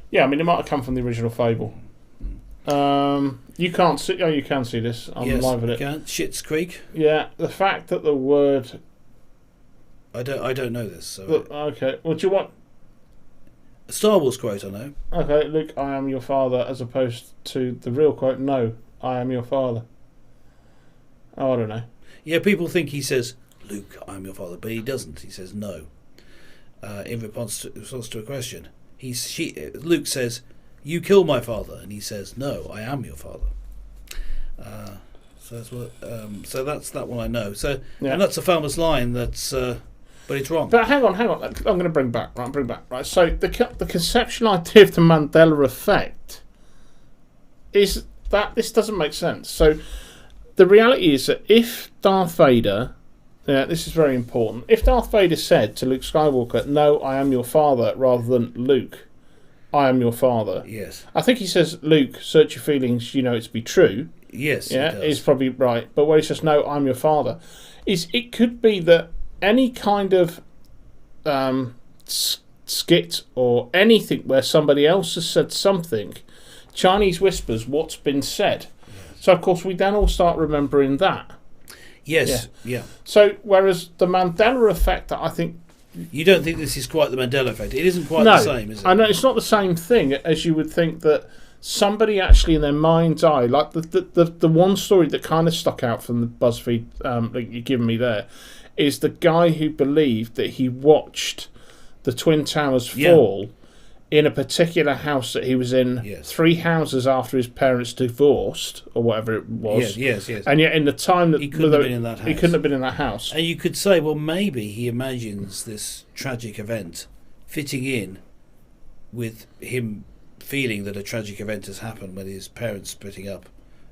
Yeah, I mean, it might have come from the original fable. You can't see. Oh, you can see this. I'm live at it. Can. Schitt's Creek. Yeah, the fact that the word. I don't know this. So okay. Well, do you want a Star Wars quote? I know. Okay, Luke, I am your father, as opposed to the real quote. No, I am your father. Oh, I don't know. Yeah, people think he says, "Luke, I am your father," but he doesn't. He says no. In response to a question, Luke says, "You killed my father," and he says, "No, I am your father." So that's what. So that's that one I know. So and that's a famous line. That's but it's wrong. But hang on. I'm going to bring back. Right. So the conceptual idea of the Mandela effect is that this doesn't make sense. So the reality is that if Darth Vader, this is very important. If Darth Vader said to Luke Skywalker, "No, I am your father," rather than "Luke, I am your father." Yes. I think he says, "Luke, search your feelings, you know it to be true." Yes. Yeah, he's probably right. But when he says, "No, I'm your father," it could be that any kind of skit or anything where somebody else has said something, Chinese whispers what's been said. So of course we then all start remembering that. Yes. Yeah. So whereas the Mandela effect, I think. You don't think this is quite the Mandela effect? It isn't quite the same, is it? I know it's not the same thing as you would think that somebody actually in their mind's eye, like the one story that kind of stuck out from the BuzzFeed that you've given me there, is the guy who believed that he watched the Twin Towers fall in a particular house that he was in 3 houses after his parents divorced, or whatever it was. Yes. And yet in the time that he couldn't have been in that house. He couldn't have been in that house. And you could say, well, maybe he imagines this tragic event fitting in with him feeling that a tragic event has happened when his parents splitting up.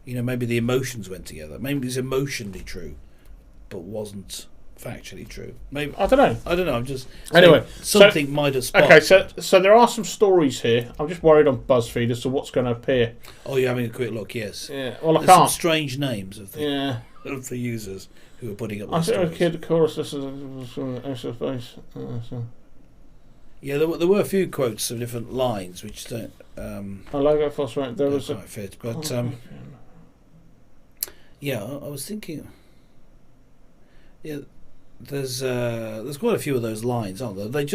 Maybe the emotions went together. Maybe it was emotionally true, but wasn't factually true. Maybe I don't know. I'm just anyway. Something might have sparked. Okay, so there are some stories here. I'm just worried on BuzzFeed as to what's going to appear. Oh, you're having a quick look. Yes. Yeah. Well, There's some strange names of the of the users who are putting up. I think stories. a kid chorus. This is extra space. Yeah, there were a few quotes of different lines which don't. I like that phosphorate. There was quite fit, but yeah, I was thinking. Yeah, there's quite a few of those lines, aren't there? They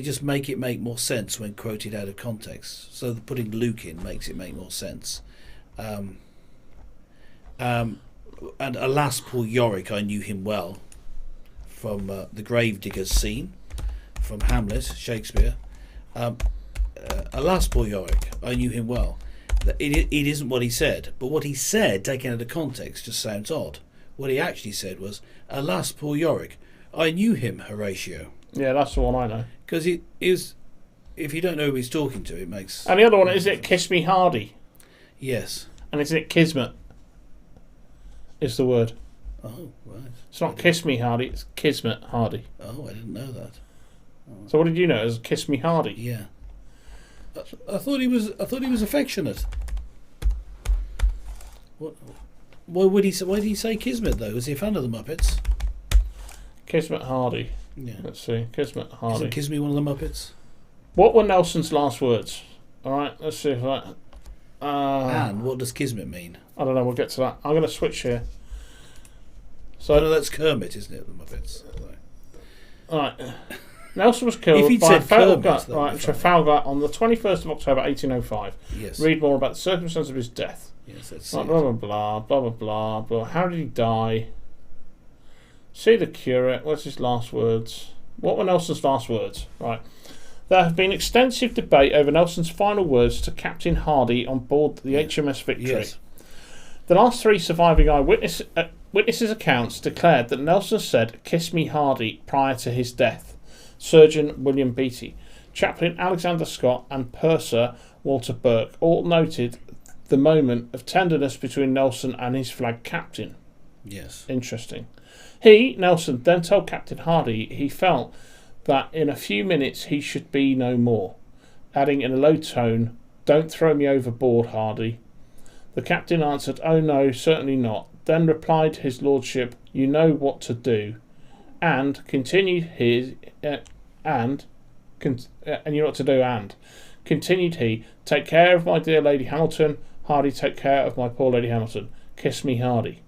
just make it make more sense when quoted out of context. So putting Luke in makes it make more sense. And alas, poor Yorick, I knew him well from the Gravediggers scene from Hamlet, Shakespeare. Alas, poor Yorick, I knew him well. It isn't what he said, but what he said, taken out of context, just sounds odd. What he actually said was, alas, poor Yorick, I knew him, Horatio. Yeah, that's the one I know. Because he is, if you don't know who he's talking to, it makes... And the other one, is it Kiss Me Hardy? Yes. And is it Kismet? Is the word. Oh, right. It's not Kiss Me Hardy, it's Kismet Hardy. Oh, I didn't know that. So what did you know as Kiss Me Hardy? Yeah. I thought he was affectionate. What? Why did he say Kismet though? Was he a fan of the Muppets? Kismet Hardy. Yeah. Let's see. Kismet Hardy. Isn't Kismet one of the Muppets? What were Nelson's last words? All right. Let's see if that. And what does Kismet mean? I don't know. We'll get to that. I'm going to switch here. So no, that's Kermit, isn't it? The Muppets. All right. Nelson was killed by a fatal gun on the 21st of October 1805. Yes. Read more about the circumstances of his death. Yes, that's blah, blah, blah, blah, blah, blah, blah. How did he die? See the curate. What's his last words? What were Nelson's last words? Right. There have been extensive debate over Nelson's final words to Captain Hardy on board the HMS Victory. Yes. The last three surviving witnesses' accounts declared that Nelson said, "Kiss me, Hardy," prior to his death. Surgeon William Beattie, Chaplain Alexander Scott, and Purser Walter Burke all noted the moment of tenderness between Nelson and his flag captain. Yes. Interesting. He, Nelson, then told Captain Hardy he felt that in a few minutes he should be no more, adding in a low tone, "Don't throw me overboard, Hardy." The captain answered, "Oh no, certainly not." Then replied his lordship, "You know what to do," and continued his and you know what to do, and continued he, "Take care of my dear Lady Hamilton, Hardy, take care of my poor Lady Hamilton. Kiss me, Hardy."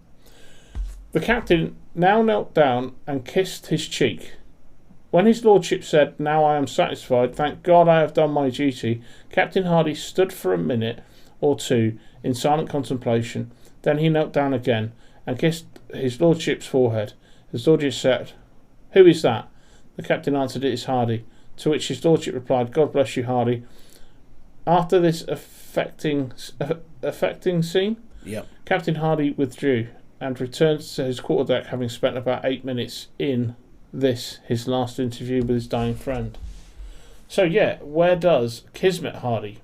The captain now knelt down and kissed his cheek. When his lordship said, "Now I am satisfied, thank God I have done my duty," Captain Hardy stood for a minute or two in silent contemplation. Then he knelt down again and kissed his lordship's forehead. His lordship said, "Who is that?" The captain answered, "It is Hardy." To which his lordship replied, "God bless you, Hardy." After this affecting scene, yep, Captain Hardy withdrew and returned to his quarterdeck, having spent about 8 minutes in this, his last interview with his dying friend. So yeah, where does Kismet Hardy?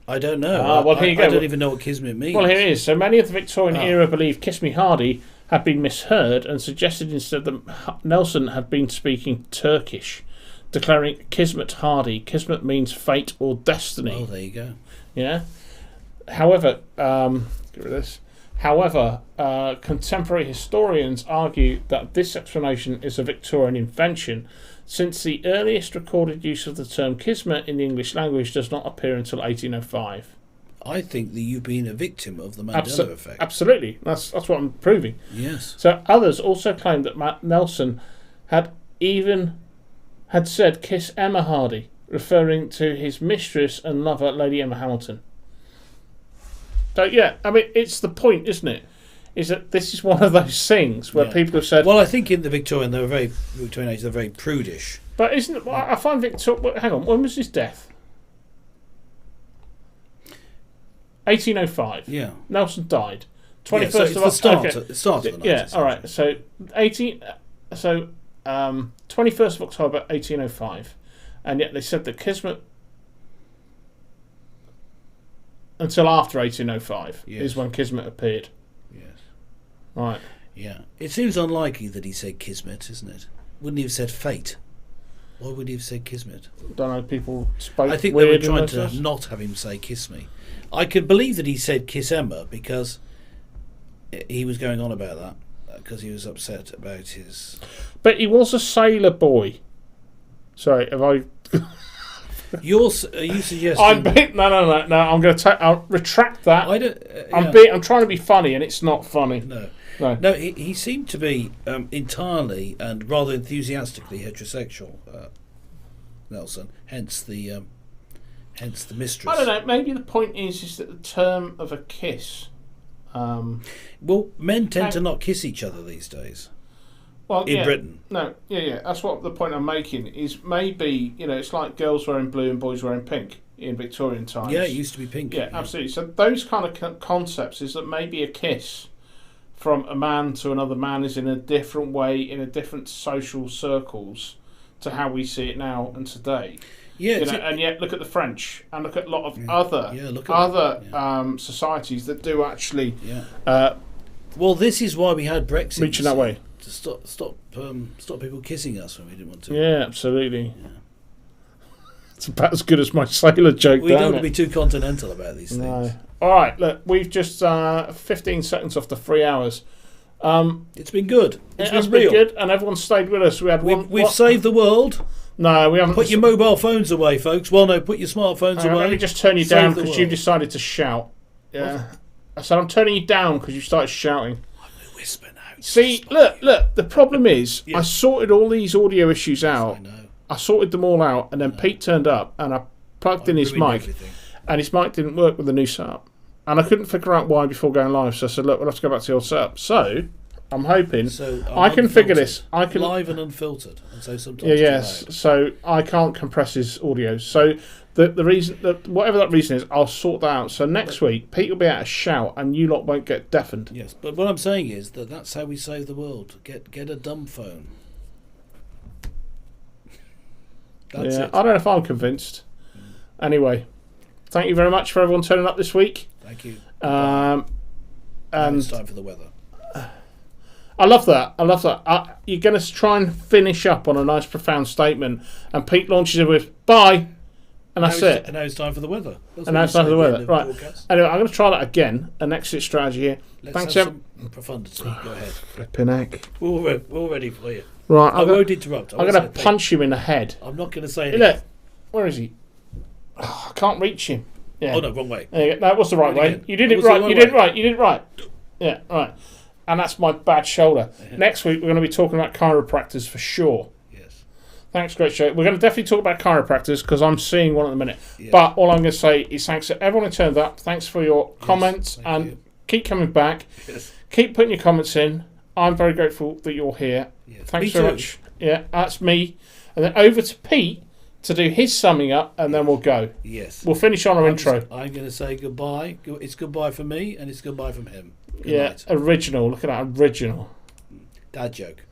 I don't know. Well, here you go. I don't even know what Kismet means. Well, here it is. So many of the Victorian era believed "Kiss Me, Hardy" had been misheard and suggested instead that Nelson had been speaking Turkish, declaring Kismet Hardy. Kismet means fate or destiny. Oh, there you go. Yeah. However, get rid of this. However, contemporary historians argue that this explanation is a Victorian invention, since the earliest recorded use of the term Kismet in the English language does not appear until 1805. I think that you've been a victim of the Mandela effect. Absolutely. That's what I'm proving. Yes. So others also claim that Nelson had said "Kiss Emma Hardy," referring to his mistress and lover, Lady Emma Hamilton. So yeah, I mean, it's the point, isn't it? Is that this is one of those things where people have said... Well, I think in the Victorian age, they're very prudish. But isn't it... I find Victoria... Hang on, when was his death? 1805. Yeah. Nelson died. 21st yeah, so it's of the start, okay. the start of the 19th Yeah, all right. So 21st of October 1805, and yet they said that Kismet until after 1805 is when Kismet appeared. Yes. Right. Yeah. It seems unlikely that he said Kismet, isn't it? Wouldn't he have said fate? Why would he have said Kismet? Don't know. People spoke. I think they were trying to not have him say "kiss me." I could believe that he said "kiss Emma" because he was going on about that because he was upset about his. But he was a sailor boy. Sorry, have I? Are you suggesting? I'm no. I'm going to I'll retract that. I don't, I'm trying to be funny, and it's not funny. No. He seemed to be entirely and rather enthusiastically heterosexual, Nelson. Hence the mistress. I don't know. Maybe the point is that the term of a kiss. Well, men tend to not kiss each other these days. Well, in Britain. No, yeah. That's what the point I'm making is. Maybe it's like girls wearing blue and boys wearing pink in Victorian times. Yeah, it used to be pink. Yeah, absolutely. So those kind of concepts is that maybe a kiss from a man to another man is in a different way in a different social circles to how we see it now and today. Yeah, and yet look at the French and look at a lot of other societies that do actually. Yeah. Well, this is why we had Brexit. Reaching that way to stop people kissing us when we didn't want to. Yeah, absolutely. Yeah. It's about as good as my sailor joke. We don't want to be too continental about these things. No. All right, look, we've just 15 seconds off the 3 hours. It's been good. It's been good, and everyone stayed with us. We've saved the world. No, we haven't. Put your mobile phones away, folks. Well, no, put your smartphones away. Let me just turn you down because you decided to shout. Yeah. What? I said I'm turning you down because you started shouting. I'm going to whisper now. See, look. The problem is, I sorted all these audio issues out. I know. I sorted them all out, and then Pete turned up, and I plugged in his mic, and his mic didn't work with the new setup. And I couldn't figure out why before going live, so I said, look, we'll have to go back to the old setup. So, I'm hoping I can figure this. I can live and unfiltered, and so sometimes yes. So I can't compress his audio. So the reason that whatever that reason is, I'll sort that out. So next week, Pete will be able to shout, and you lot won't get deafened. Yes, but what I'm saying is that's how we save the world. Get a dumb phone. That's it. I don't know if I'm convinced. Anyway, thank you very much for everyone turning up this week. Thank you. And it's time for the weather. I love that. You're going to try and finish up on a nice, profound statement, and Pete launches it with "bye," and that's it. And now it's time for the weather. And now it's time for the weather. Right. Anyway, I'm going to try that again. An exit strategy here. Thanks, have some profundity. Go ahead. Flipping heck. We're all ready for you. Right. I won't interrupt. I'm going to punch him in the head. I'm not going to say anything. Look, where is he? Oh, I can't reach him. Yeah. Oh no, wrong way. That was the right way. You did it right. You did it right. You did it right. Yeah, right. And that's my bad shoulder. Next week we're going to be talking about chiropractors for sure. Yes. Thanks, great show. We're going to definitely talk about chiropractors because I'm seeing one at the minute. Yeah. But all I'm going to say is thanks to everyone who turned up. Thanks for your comments and keep coming back. Yes. Keep putting your comments in. I'm very grateful that you're here. Yes. Thanks very much. Yeah, that's me. And then over to Pete to do his summing up, and then we'll go. Yes. We'll finish on our intro. I'm going to say goodbye. It's goodbye from me, and it's goodbye from him. Good night. Night. Original. Look at that, original. Dad joke.